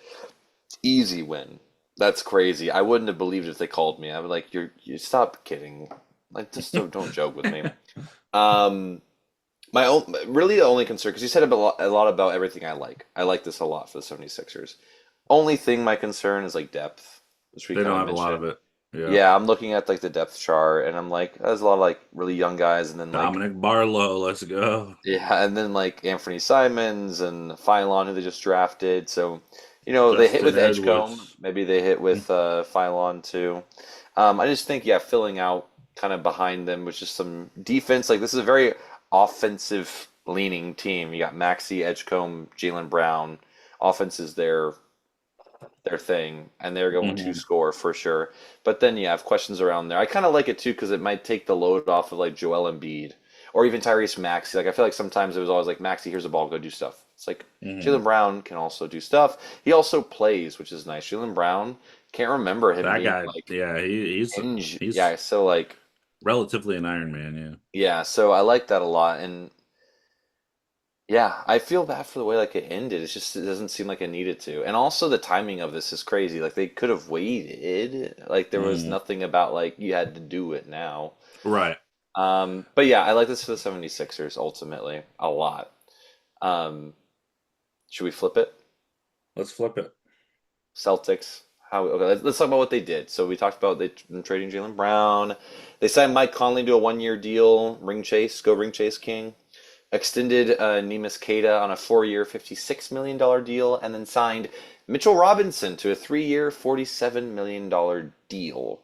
Speaker 2: easy win. That's crazy. I wouldn't have believed if they called me. I would like you stop kidding. Like just don't joke with me. Um, my own really the only concern because you said a lot about everything I like. I like this a lot for the 76ers. Only thing my concern is like depth, which we
Speaker 1: They
Speaker 2: kind
Speaker 1: don't
Speaker 2: of
Speaker 1: have a lot of
Speaker 2: mentioned.
Speaker 1: it. Yeah.
Speaker 2: Yeah, I'm looking at like the depth chart and I'm like, there's a lot of like really young guys and then like
Speaker 1: Dominic Barlow, let's go.
Speaker 2: yeah, and then like Anthony Simons and Phylon who they just drafted. So, they hit
Speaker 1: Justin
Speaker 2: with Edgecombe.
Speaker 1: Edwards.
Speaker 2: Maybe they hit with Phylon too. I just think yeah, filling out kind of behind them with just some defense. Like this is a very offensive leaning team. You got Maxi, Edgecombe, Jaylen Brown. Offense is their thing, and they're going to
Speaker 1: Mhm.
Speaker 2: score for sure. But then, yeah, I have questions around there. I kind of like it too because it might take the load off of like Joel Embiid or even Tyrese Maxey. Like I feel like sometimes it was always like Maxey, here's the ball, go do stuff. It's like
Speaker 1: Mhm.
Speaker 2: Jaylen Brown can also do stuff. He also plays, which is nice. Jaylen Brown can't remember him
Speaker 1: That
Speaker 2: being
Speaker 1: guy,
Speaker 2: like
Speaker 1: yeah, he's
Speaker 2: yeah. So like
Speaker 1: relatively an Iron Man, yeah.
Speaker 2: yeah, so I like that a lot, and yeah, I feel bad for the way like it ended. It doesn't seem like it needed to. And also the timing of this is crazy. Like they could have waited. Like there was
Speaker 1: Mm.
Speaker 2: nothing about like you had to do it now.
Speaker 1: Right.
Speaker 2: But yeah, I like this for the 76ers ultimately a lot. Um, should we flip it?
Speaker 1: Let's flip it.
Speaker 2: Celtics. Okay, let's talk about what they did. So we talked about them trading Jaylen Brown. They signed Mike Conley to a 1-year deal. Ring chase, go ring chase king. Extended Neemias Queta on a 4-year, $56 million deal, and then signed Mitchell Robinson to a 3-year, $47 million deal.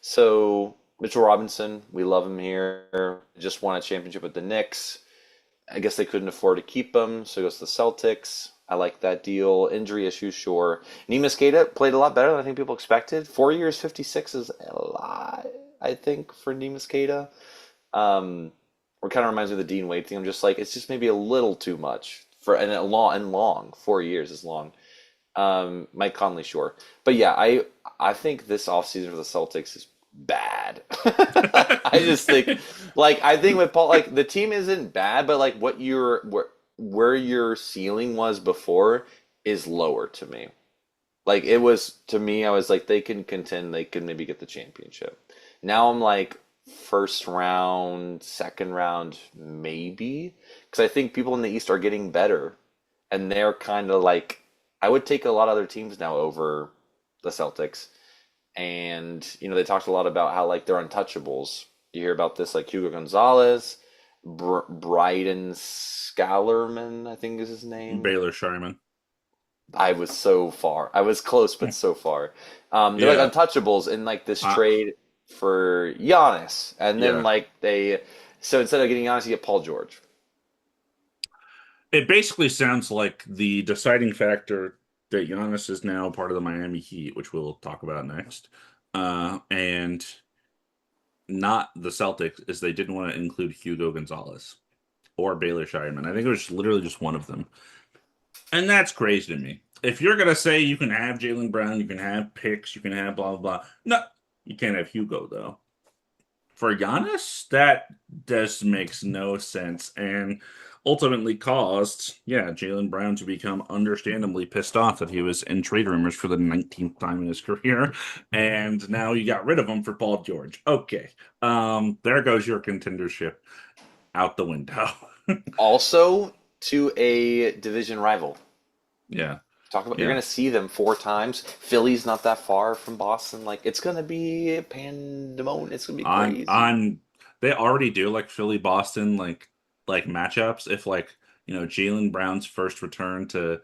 Speaker 2: So, Mitchell Robinson, we love him here. Just won a championship with the Knicks. I guess they couldn't afford to keep him, so he goes to the Celtics. I like that deal. Injury issues, sure. Neemias Queta played a lot better than I think people expected. 4 years, 56 is a lot, I think, for Neemias Queta. Um, or kind of reminds me of the Dean Wade thing. I'm just like, it's just maybe a little too much for and a long. 4 years is long. Mike Conley, sure, but yeah, I think this offseason for the Celtics is bad. I just think, like, I think with Paul, like, the team isn't bad, but like what where your ceiling was before is lower to me. Like it was to me, I was like, they can contend, they can maybe get the championship. Now I'm like, first round, second round, maybe, because I think people in the East are getting better, and they're kind of like, I would take a lot of other teams now over the Celtics, and they talked a lot about how like they're untouchables. You hear about this like Hugo Gonzalez, Bryden Scallerman, I think is his name.
Speaker 1: Baylor Sharman.
Speaker 2: I was so far. I was close, but so far. They're
Speaker 1: Yeah.
Speaker 2: like untouchables in like this
Speaker 1: Uh,
Speaker 2: trade for Giannis, and then
Speaker 1: yeah.
Speaker 2: like so instead of getting Giannis, you get Paul George.
Speaker 1: It basically sounds like the deciding factor that Giannis is now part of the Miami Heat, which we'll talk about next, and not the Celtics, is they didn't want to include Hugo Gonzalez or Baylor Scheierman. I think it was literally just one of them. And that's crazy to me. If you're gonna say you can have Jaylen Brown, you can have picks, you can have blah blah blah. No, you can't have Hugo though. For Giannis, that just makes no sense and ultimately caused, yeah, Jaylen Brown to become understandably pissed off that he was in trade rumors for the 19th time in his career. And now you got rid of him for Paul George. Okay. There goes your contendership out the window.
Speaker 2: Also to a division rival.
Speaker 1: Yeah.
Speaker 2: Talk about you're
Speaker 1: Yeah.
Speaker 2: gonna see them 4 times. Philly's not that far from Boston. Like it's gonna be pandemonium. It's gonna be
Speaker 1: I'm
Speaker 2: crazy.
Speaker 1: I'm they already do like Philly Boston like matchups if like Jaylen Brown's first return to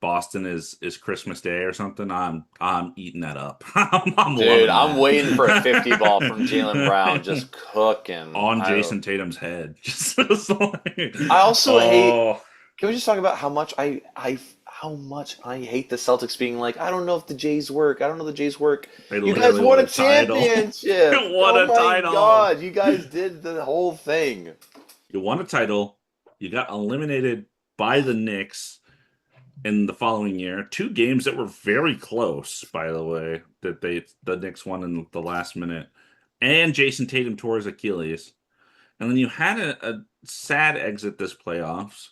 Speaker 1: Boston is Christmas Day or something, I'm eating that up. I'm
Speaker 2: Dude,
Speaker 1: loving
Speaker 2: I'm
Speaker 1: that.
Speaker 2: waiting for a 50 ball from Jaylen Brown just cooking.
Speaker 1: On Jason Tatum's head.
Speaker 2: I also hate.
Speaker 1: Oh,
Speaker 2: Can we just talk about how much I hate the Celtics being like, I don't know if the Jays work. I don't know if the Jays work.
Speaker 1: they
Speaker 2: You guys
Speaker 1: literally
Speaker 2: won
Speaker 1: won
Speaker 2: a
Speaker 1: a title.
Speaker 2: championship.
Speaker 1: Won
Speaker 2: Oh
Speaker 1: a
Speaker 2: my
Speaker 1: title.
Speaker 2: God, you guys did the whole thing.
Speaker 1: You won a title. You got eliminated by the Knicks in the following year. Two games that were very close, by the way, that the Knicks won in the last minute. And Jason Tatum tore his Achilles. And then you had a sad exit this playoffs.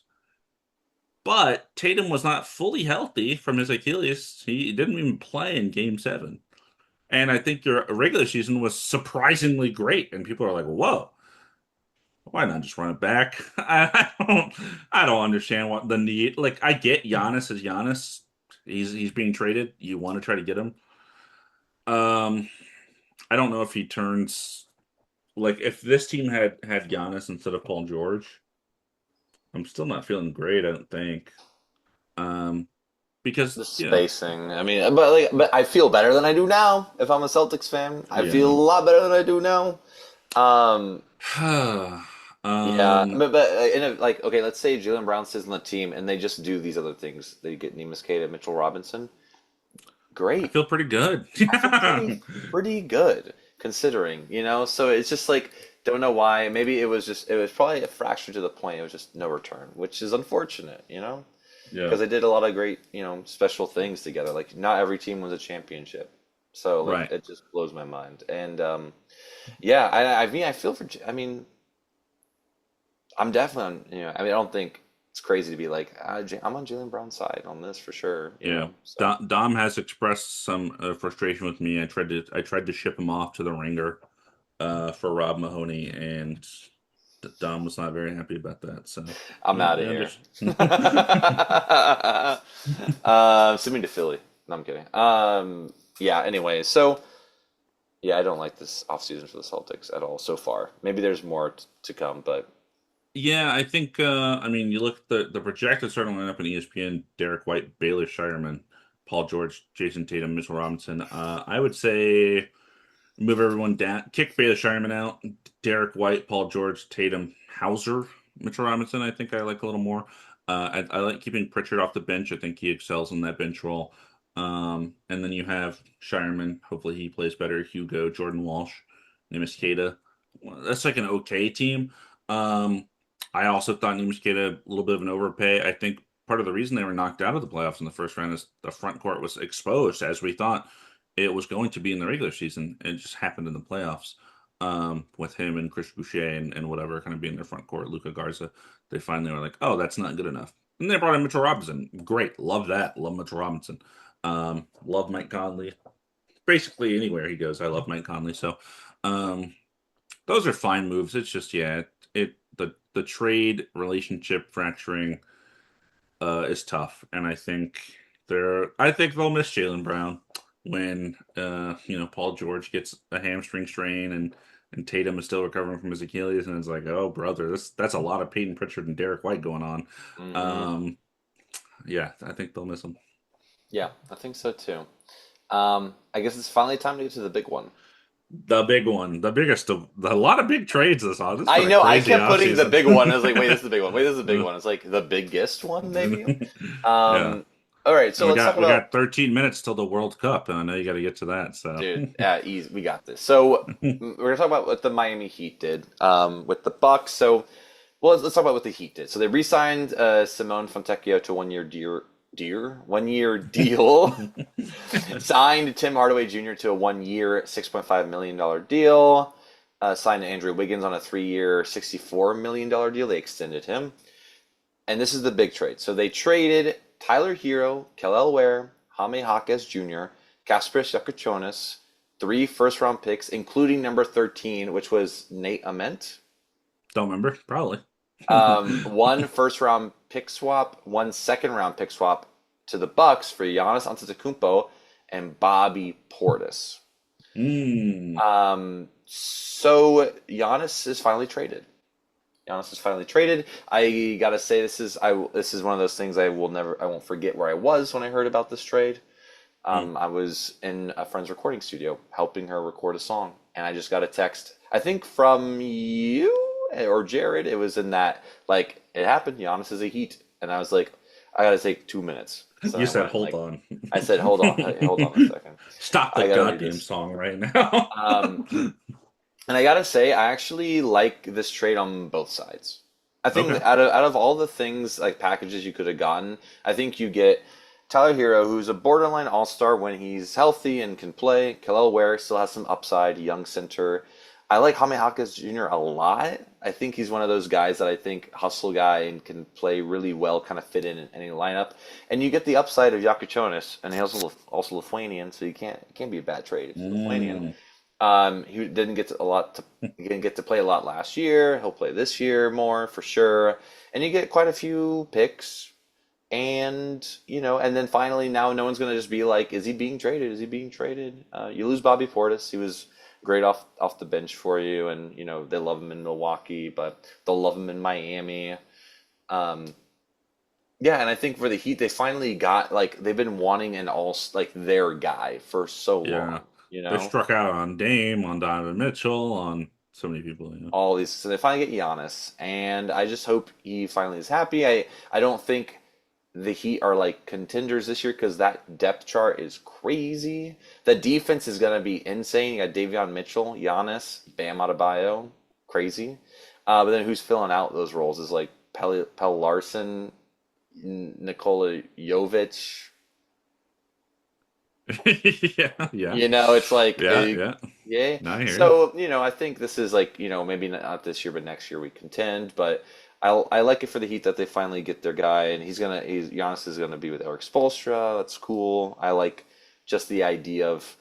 Speaker 1: But Tatum was not fully healthy from his Achilles. He didn't even play in game seven. And I think your regular season was surprisingly great. And people are like, whoa, why not just run it back? I don't understand what the need. Like, I get Giannis is Giannis. He's being traded. You want to try to get him. Um, I don't know if he turns like if this team had Giannis instead of Paul George. I'm still not feeling great, I don't think. Um, because
Speaker 2: The spacing. I mean, but I feel better than I do now. If I'm a Celtics fan, I feel a
Speaker 1: yeah.
Speaker 2: lot better than I do now. Um, yeah,
Speaker 1: um,
Speaker 2: like, okay, let's say Jaylen Brown stays on the team and they just do these other things. They get Neemias Queta, Mitchell Robinson.
Speaker 1: I
Speaker 2: Great.
Speaker 1: feel pretty good.
Speaker 2: I feel pretty good considering, So it's just like don't know why. Maybe it was probably a fracture to the point. It was just no return, which is unfortunate.
Speaker 1: Yeah,
Speaker 2: Because they did a lot of great, special things together. Like not every team wins a championship, so like
Speaker 1: right.
Speaker 2: it just blows my mind. And yeah, I feel for. I mean, I'm definitely on. I mean, I don't think it's crazy to be like I'm on Jaylen Brown's side on this for sure.
Speaker 1: Yeah.
Speaker 2: So
Speaker 1: Dom has expressed some frustration with me. I tried to ship him off to the ringer for Rob Mahoney, and Dom was not very happy about that. So
Speaker 2: I'm
Speaker 1: yeah,
Speaker 2: out
Speaker 1: I
Speaker 2: of here.
Speaker 1: understand.
Speaker 2: Send me to Philly. No, I'm kidding. Yeah. Anyway, so yeah, I don't like this offseason for the Celtics at all so far. Maybe there's more to come, but
Speaker 1: Yeah, I think I mean you look at the projected starting lineup in ESPN: Derek White, Baylor Shireman, Paul George, Jason Tatum, Mitchell Robinson. I would say move everyone down, kick Baylor Shireman out, Derek White, Paul George, Tatum, Hauser, Mitchell Robinson. I think I like a little more. I like keeping Pritchard off the bench. I think he excels in that bench role. And then you have Shireman. Hopefully he plays better. Hugo, Jordan Walsh, Neemias Queta. Well, that's like an okay team. Um, I also thought Neemias Queta a little bit of an overpay. I think part of the reason they were knocked out of the playoffs in the first round is the front court was exposed as we thought it was going to be in the regular season. It just happened in the playoffs with him and Chris Boucher and whatever kind of being their front court. Luca Garza, they finally were like, oh, that's not good enough. And they brought in Mitchell Robinson. Great. Love that. Love Mitchell Robinson. Love Mike Conley. Basically, anywhere he goes, I love Mike Conley. So um, those are fine moves. It's just, yeah, the trade relationship fracturing is tough, and I think they'll miss Jaylen Brown when Paul George gets a hamstring strain and Tatum is still recovering from his Achilles, and it's like, oh brother, that's a lot of Peyton Pritchard and Derek White going on.
Speaker 2: hmm
Speaker 1: Um, yeah, I think they'll miss him.
Speaker 2: yeah, I think so too. I guess it's finally time to get to the big one.
Speaker 1: The big one, the biggest of a lot of big trades this on. This has
Speaker 2: I
Speaker 1: been a
Speaker 2: know I
Speaker 1: crazy
Speaker 2: kept putting the
Speaker 1: offseason.
Speaker 2: big one. I was like, wait, this is the big one. Wait, this is the big one. It's like the biggest one, maybe.
Speaker 1: Yeah.
Speaker 2: All right,
Speaker 1: And
Speaker 2: so
Speaker 1: we
Speaker 2: let's talk
Speaker 1: got we
Speaker 2: about
Speaker 1: got 13 minutes till the World Cup, and I know you got to get to that. So,
Speaker 2: dude. Easy, we got this. So we're gonna talk about what the Miami Heat did with the Bucks. So, well, let's talk about what the Heat did. So they re-signed Simone Fontecchio to 1 year 1 year deal. Signed Tim Hardaway Jr. to a 1 year, $6.5 million deal. Signed Andrew Wiggins on a 3 year, $64 million deal. They extended him. And this is the big trade. So they traded Tyler Hero, Kel'el Ware, Jaime Jaquez Jr., Kasper Yakachonis, 3 first-round picks, including number 13, which was Nate Ament.
Speaker 1: don't remember, probably.
Speaker 2: 1 first-round pick swap, 1 second-round pick swap to the Bucks for Giannis Antetokounmpo and Bobby Portis.
Speaker 1: Mm.
Speaker 2: So Giannis is finally traded. Giannis is finally traded. I gotta say, this is one of those things I won't forget where I was when I heard about this trade.
Speaker 1: Mm.
Speaker 2: I was in a friend's recording studio helping her record a song, and I just got a text, I think from you or Jared. It was in that, like, it happened. Giannis is a Heat, and I was like, I gotta take 2 minutes. So
Speaker 1: You
Speaker 2: I
Speaker 1: said,
Speaker 2: went and
Speaker 1: hold
Speaker 2: like,
Speaker 1: on.
Speaker 2: I said, hold on, hey, hold on a second.
Speaker 1: Stop the
Speaker 2: I gotta read
Speaker 1: goddamn
Speaker 2: this.
Speaker 1: song right now.
Speaker 2: Um, and I gotta say, I actually like this trade on both sides. I think
Speaker 1: Okay.
Speaker 2: that out of all the things like packages you could have gotten, I think you get Tyler Hero, who's a borderline all star when he's healthy and can play. Kel'el Ware still has some upside, young center. I like Jaime Jaquez Jr. a lot. I think he's one of those guys that I think hustle guy and can play really well, kind of fit in any lineup. And you get the upside of Yakuchonis, and he's also Lithuanian, so it can't be a bad trade if he's Lithuanian.
Speaker 1: Mm.
Speaker 2: He didn't get to a lot to he didn't get to play a lot last year. He'll play this year more for sure. And you get quite a few picks. And and then finally now no one's gonna just be like, is he being traded? Is he being traded? You lose Bobby Portis. He was great off the bench for you, and they love him in Milwaukee, but they'll love him in Miami. Um, yeah, and I think for the Heat, they finally got like they've been wanting an all like their guy for so
Speaker 1: Yeah.
Speaker 2: long. You
Speaker 1: They
Speaker 2: know,
Speaker 1: struck out on Dame, on Donovan Mitchell, on so many people.
Speaker 2: all these. So they finally get Giannis, and I just hope he finally is happy. I don't think the Heat are like contenders this year because that depth chart is crazy. The defense is gonna be insane. You got Davion Mitchell, Giannis, Bam Adebayo, crazy. But then who's filling out those roles is like Pell Larson, Nikola Jovic.
Speaker 1: Yeah, yeah.
Speaker 2: It's like,
Speaker 1: Yeah, yeah.
Speaker 2: yeah.
Speaker 1: No, I hear you.
Speaker 2: So, I think this is like, maybe not this year, but next year we contend. But I like it for the Heat that they finally get their guy, and Giannis is gonna be with Eric Spoelstra. That's cool. I like just the idea of,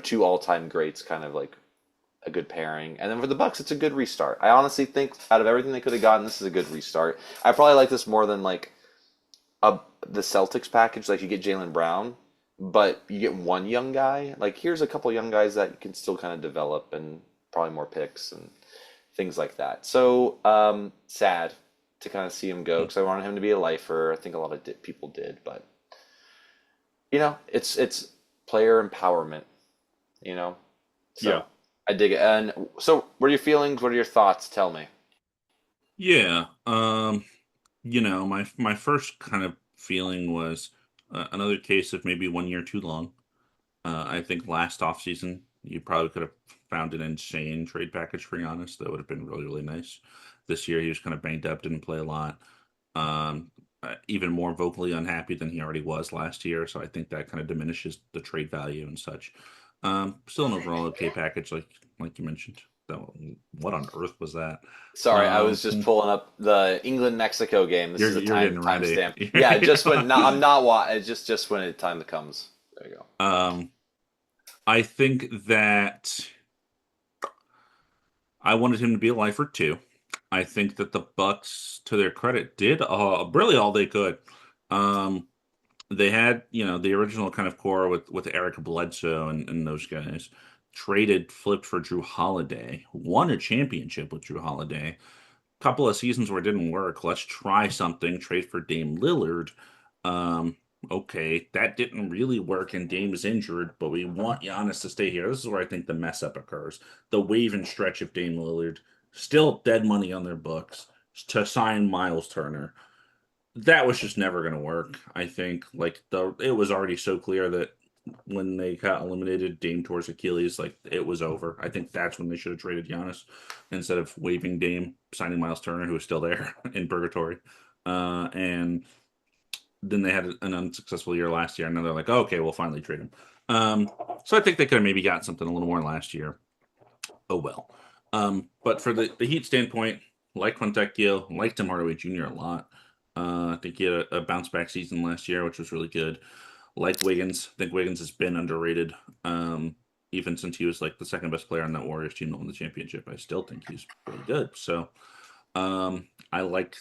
Speaker 2: two all-time greats, kind of like a good pairing. And then for the Bucks, it's a good restart. I honestly think out of everything they could have gotten, this is a good restart. I probably like this more than like the Celtics package. Like you get Jaylen Brown, but you get one young guy. Like here's a couple young guys that you can still kind of develop, and probably more picks and things like that. So sad to kind of see him go because I wanted him to be a lifer. I think a lot of people did, but it's player empowerment. So
Speaker 1: Yeah.
Speaker 2: I dig it. And so, what are your feelings? What are your thoughts? Tell me.
Speaker 1: Yeah. My first kind of feeling was another case of maybe 1 year too long. I think last offseason you probably could have found an insane trade package for Giannis that would have been really, really nice. This year he was kind of banged up, didn't play a lot. Even more vocally unhappy than he already was last year, so I think that kind of diminishes the trade value and such. Still an overall okay package, like you mentioned. What on earth was that?
Speaker 2: Sorry, I was just
Speaker 1: Um,
Speaker 2: pulling up the England Mexico game. This is a
Speaker 1: you're getting ready.
Speaker 2: timestamp. Yeah, just when no, I'm not just when the time comes. There you go.
Speaker 1: Um, I think that I wanted him to be a lifer too. I think that the Bucks, to their credit, did really all they could. Um, they had, the original kind of core with Eric Bledsoe and those guys. Traded, flipped for Drew Holiday, won a championship with Drew Holiday. Couple of seasons where it didn't work. Let's try something. Trade for Dame Lillard. Um, okay, that didn't really work, and Dame is injured, but we want Giannis to stay here. This is where I think the mess up occurs. The wave and stretch of Dame Lillard, still dead money on their books to sign Miles Turner. That was just never going to work. I think it was already so clear that when they got eliminated, Dame towards Achilles, like it was over. I think that's when they should have traded Giannis instead of waving Dame, signing Miles Turner, who was still there in purgatory. And then they had an unsuccessful year last year, and then they're like, oh, okay, we'll finally trade him. So I think they could have maybe got something a little more last year. Oh well. But for the Heat standpoint, like Fontecchio, like Tim Hardaway Jr. a lot. I think he had a bounce back season last year, which was really good. Like Wiggins, I think Wiggins has been underrated. Even since he was like the second best player on that Warriors team that won the championship, I still think he's really good. So I like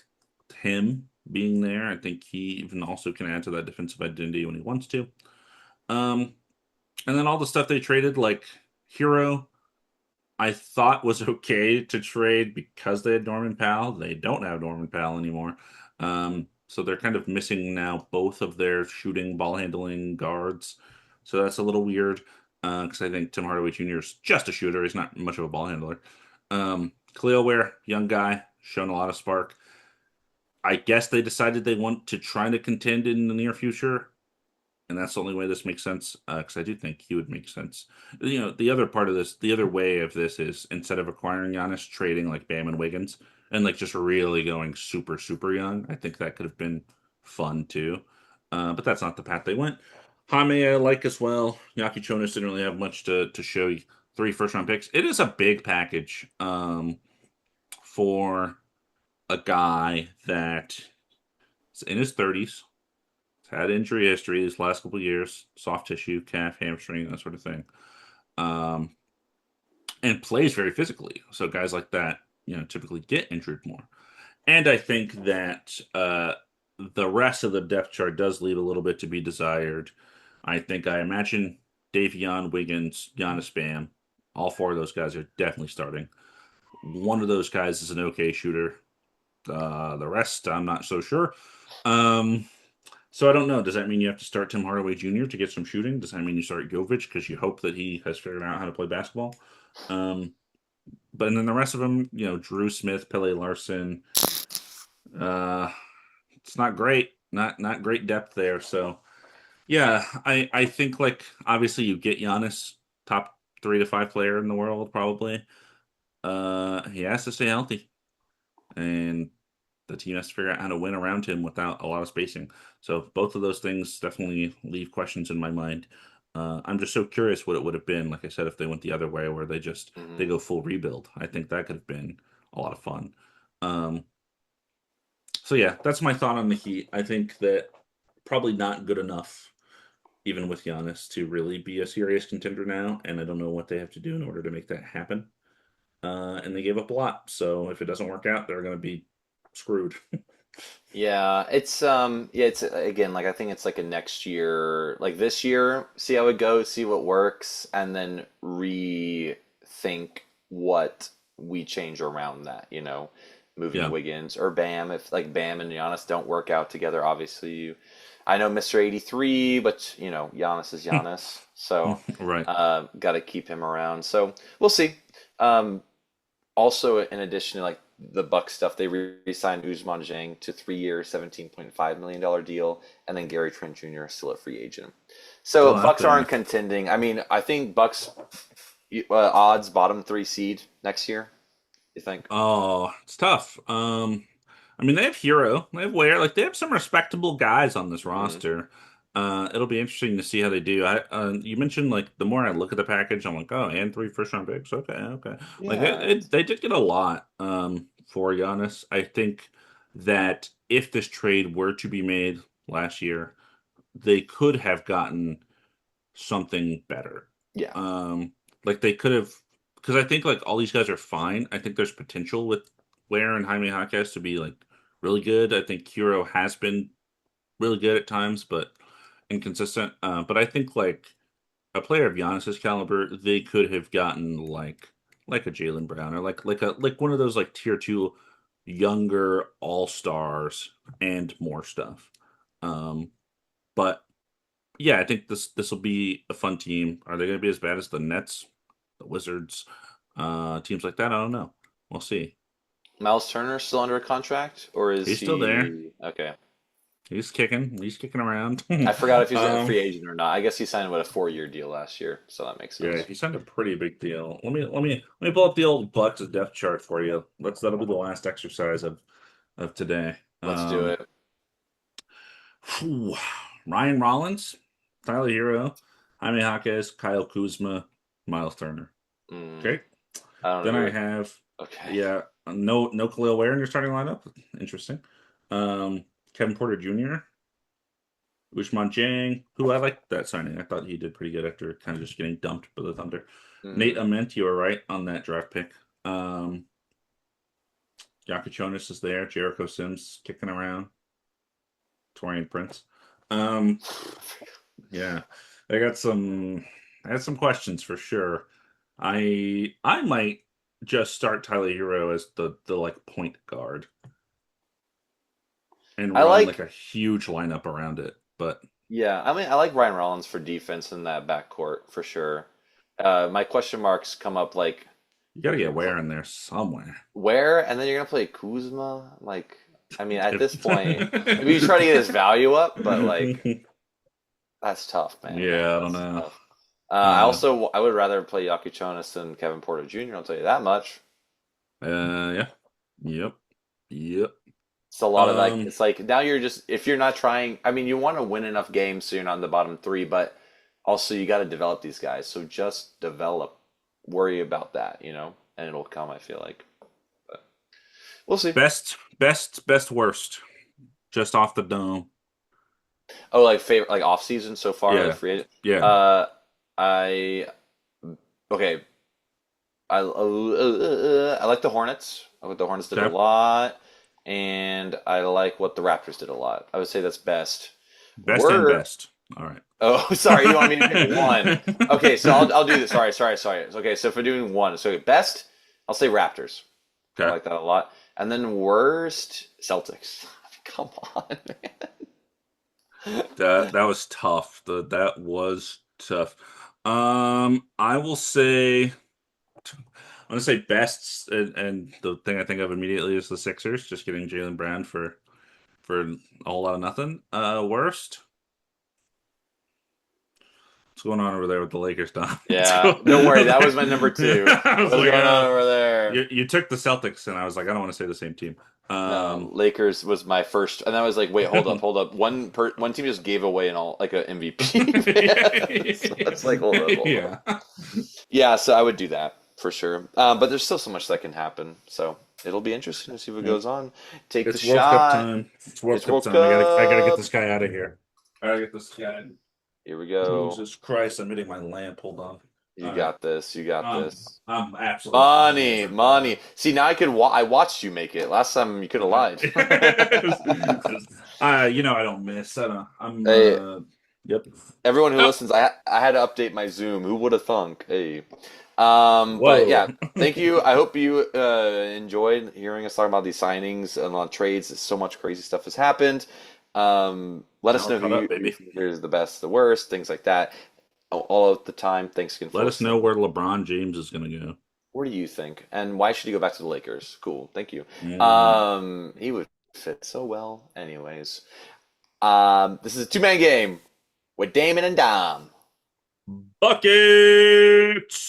Speaker 1: him being there. I think he even also can add to that defensive identity when he wants to. And then all the stuff they traded, like Hero, I thought was okay to trade because they had Norman Powell. They don't have Norman Powell anymore. So they're kind of missing now both of their shooting, ball handling guards. So that's a little weird because I think Tim Hardaway Jr. is just a shooter. He's not much of a ball handler. Khalil Ware, young guy, shown a lot of spark. I guess they decided they want to try to contend in the near future, and that's the only way this makes sense. Because I do think he would make sense. The other part of this, the other way of this is instead of acquiring Giannis, trading like Bam and Wiggins, and like just really going super super young. I think that could have been fun too, but that's not the path they went. Jaime I like as well. Yaki Chonis didn't really have much to show you. 3 first round picks. It is a big package for a guy that is in his 30s, had injury history these last couple of years, soft tissue, calf, hamstring, that sort of thing, um, and plays very physically. So guys like that, typically get injured more. And I think that the rest of the depth chart does leave a little bit to be desired. I imagine Davion, Wiggins, Giannis, Bam, all 4 of those guys are definitely starting. One of those guys is an okay shooter. The rest, I'm not so sure. Um, so I don't know. Does that mean you have to start Tim Hardaway Jr. to get some shooting? Does that mean you start Jovic because you hope that he has figured out how to play basketball? Um, but and then the rest of them, Drew Smith, Pele Larson, uh, it's not great. Not great depth there. So yeah, I think like obviously you get Giannis, top 3 to 5 player in the world probably. He has to stay healthy, and the team has to figure out how to win around him without a lot of spacing. So both of those things definitely leave questions in my mind. I'm just so curious what it would have been, like I said, if they went the other way where they
Speaker 2: Hmm.
Speaker 1: go full rebuild. I think that could have been a lot of fun. Um, so yeah, that's my thought on the Heat. I think that probably not good enough, even with Giannis, to really be a serious contender now. And I don't know what they have to do in order to make that happen. And they gave up a lot. So if it doesn't work out, they're going to be screwed.
Speaker 2: It's again like I think it's like a next year, like this year, see how it goes, see what works, and then rethink what we change around that, moving
Speaker 1: Yeah.
Speaker 2: Wiggins or Bam. If like Bam and Giannis don't work out together, obviously I know Mr. 83, but Giannis is Giannis, so
Speaker 1: Right.
Speaker 2: got to keep him around. So we'll see. Um, Also, in addition to like the Buck stuff, they re-signed Usman Jang to 3 year, $17.5 million deal, and then Gary Trent Jr. is still a free agent. So
Speaker 1: Still out
Speaker 2: Bucks aren't
Speaker 1: there.
Speaker 2: contending. I mean, I think Bucks odds bottom 3 seed next year. You think?
Speaker 1: Oh, it's tough. I mean, they have Hero, they have Ware, like they have some respectable guys on this
Speaker 2: Hmm.
Speaker 1: roster. It'll be interesting to see how they do. You mentioned like the more I look at the package, I'm like, oh, and 3 first round picks. Okay, okay. Like
Speaker 2: Yeah,
Speaker 1: they did get a lot for Giannis. I think that if this trade were to be made last year, they could have gotten something better.
Speaker 2: yeah,
Speaker 1: Um, like they could have, because I think like all these guys are fine. I think there's potential with Ware and Jaime Jaquez to be like really good. I think Hero has been really good at times, but inconsistent. But I think like a player of Giannis's caliber, they could have gotten like a Jaylen Brown or like one of those like tier 2 younger all stars and more stuff. Um, but yeah, I think this will be a fun team. Are they going to be as bad as the Nets, the Wizards, teams like that? I don't know. We'll see.
Speaker 2: Miles Turner still under a contract, or is
Speaker 1: He's still there.
Speaker 2: he okay?
Speaker 1: He's kicking. He's kicking around.
Speaker 2: I forgot if he's a
Speaker 1: um,
Speaker 2: free agent or not. I guess he signed with a 4 year deal last year, so that makes
Speaker 1: yeah,
Speaker 2: sense.
Speaker 1: he signed a pretty big deal. Let me pull up the old Bucks depth chart for you. That'll be the last exercise of today.
Speaker 2: Let's do it.
Speaker 1: Phew. Ryan Rollins, Tyler Hero, Jaime Jaquez, Kyle Kuzma, Miles Turner.
Speaker 2: Mm,
Speaker 1: Okay.
Speaker 2: I don't know
Speaker 1: Then I
Speaker 2: who.
Speaker 1: have,
Speaker 2: Okay.
Speaker 1: yeah, no Khalil Ware in your starting lineup. Interesting. Kevin Porter Jr., Usman Jang, who I like that signing. I thought he did pretty good after kind of just getting dumped by the Thunder. Nate
Speaker 2: Hmm.
Speaker 1: Ament, you were right on that draft pick. Yakachonis is there. Jericho Sims kicking around. Torian Prince. Yeah, I got some. I had some questions for sure. I might just start Tyler Hero as the like point guard and
Speaker 2: I
Speaker 1: run like
Speaker 2: like,
Speaker 1: a huge lineup around it. But
Speaker 2: yeah, I mean, I like Ryan Rollins for defense in that backcourt for sure. My question marks come up like,
Speaker 1: you got to
Speaker 2: you know,
Speaker 1: get Ware in there somewhere.
Speaker 2: where, and then you're gonna play Kuzma. Like, I mean, at
Speaker 1: If
Speaker 2: this point, maybe you try to get his value up, but like, that's tough, man.
Speaker 1: yeah, I don't
Speaker 2: That's
Speaker 1: know.
Speaker 2: tough.
Speaker 1: Uh,
Speaker 2: I would rather play Yaki Jonas than Kevin Porter Jr. I'll tell you that much.
Speaker 1: yeah, yep, yep.
Speaker 2: It's a lot of like,
Speaker 1: Um,
Speaker 2: it's like now you're just, if you're not trying, I mean, you want to win enough games so you're not in the bottom three, but also you got to develop these guys. So just develop, worry about that, and it'll come, I feel like. But we'll see.
Speaker 1: best, worst, just off the dome.
Speaker 2: Oh, like favorite, like off season so far, like
Speaker 1: Yeah,
Speaker 2: free agent.
Speaker 1: yeah.
Speaker 2: Uh, I okay. I like the Hornets. I like what the Hornets did a
Speaker 1: Okay.
Speaker 2: lot, and I like what the Raptors did a lot. I would say that's best.
Speaker 1: Best and
Speaker 2: Were
Speaker 1: best. All right.
Speaker 2: Oh, sorry, you want me to pick one? Okay, so I'll do this. Sorry. Okay, so if we're doing one, so best, I'll say Raptors. I
Speaker 1: Okay.
Speaker 2: like that a lot. And then worst, Celtics. Come on, man.
Speaker 1: That was tough. That was tough. I will say I'm gonna say best, and the thing I think of immediately is the Sixers, just getting Jaylen Brown for a whole lot of nothing. Worst, what's going on over there with the Lakers, Don?
Speaker 2: Yeah, don't worry. That was my number two.
Speaker 1: I was
Speaker 2: What's
Speaker 1: like,
Speaker 2: going on over there?
Speaker 1: you took the Celtics, and I was like, I don't want to say the same team.
Speaker 2: No,
Speaker 1: Um,
Speaker 2: Lakers was my first, and I was like, wait, hold up. One team just gave away an all like an MVP. So it's like, hold up.
Speaker 1: yeah,
Speaker 2: Yeah, so I would do that for sure. But there's still so much that can happen. So it'll be interesting to see what goes on. Take the
Speaker 1: it's World Cup
Speaker 2: shot.
Speaker 1: time. It's World
Speaker 2: It's
Speaker 1: Cup
Speaker 2: World
Speaker 1: time. I gotta get this
Speaker 2: Cup.
Speaker 1: guy out of here. I gotta get this guy.
Speaker 2: Here we go.
Speaker 1: Jesus Christ! I'm hitting my lamp. Hold on.
Speaker 2: You
Speaker 1: All right.
Speaker 2: got this. You got this.
Speaker 1: I'm absolutely fine with
Speaker 2: Money,
Speaker 1: it, Don.
Speaker 2: money. See, now I watched you make it. Last time you could have lied.
Speaker 1: I don't miss. I don't.
Speaker 2: Hey,
Speaker 1: Yep.
Speaker 2: everyone who
Speaker 1: Oh,
Speaker 2: listens, I had to update my Zoom. Who would have thunk? Hey. But
Speaker 1: whoa.
Speaker 2: yeah, thank you. I hope you enjoyed hearing us talk about these signings and on trades. So much crazy stuff has happened. Let us
Speaker 1: All
Speaker 2: know
Speaker 1: caught up,
Speaker 2: who you
Speaker 1: baby.
Speaker 2: think is the best, the worst, things like that. All of the time. Thanks again for
Speaker 1: Let us
Speaker 2: listening.
Speaker 1: know where LeBron James is gonna go.
Speaker 2: What do you think? And why should he go back to the Lakers? Cool. Thank you.
Speaker 1: Mm.
Speaker 2: He would fit so well. Anyways, this is a two-man game with Damon and Dom.
Speaker 1: Buckets.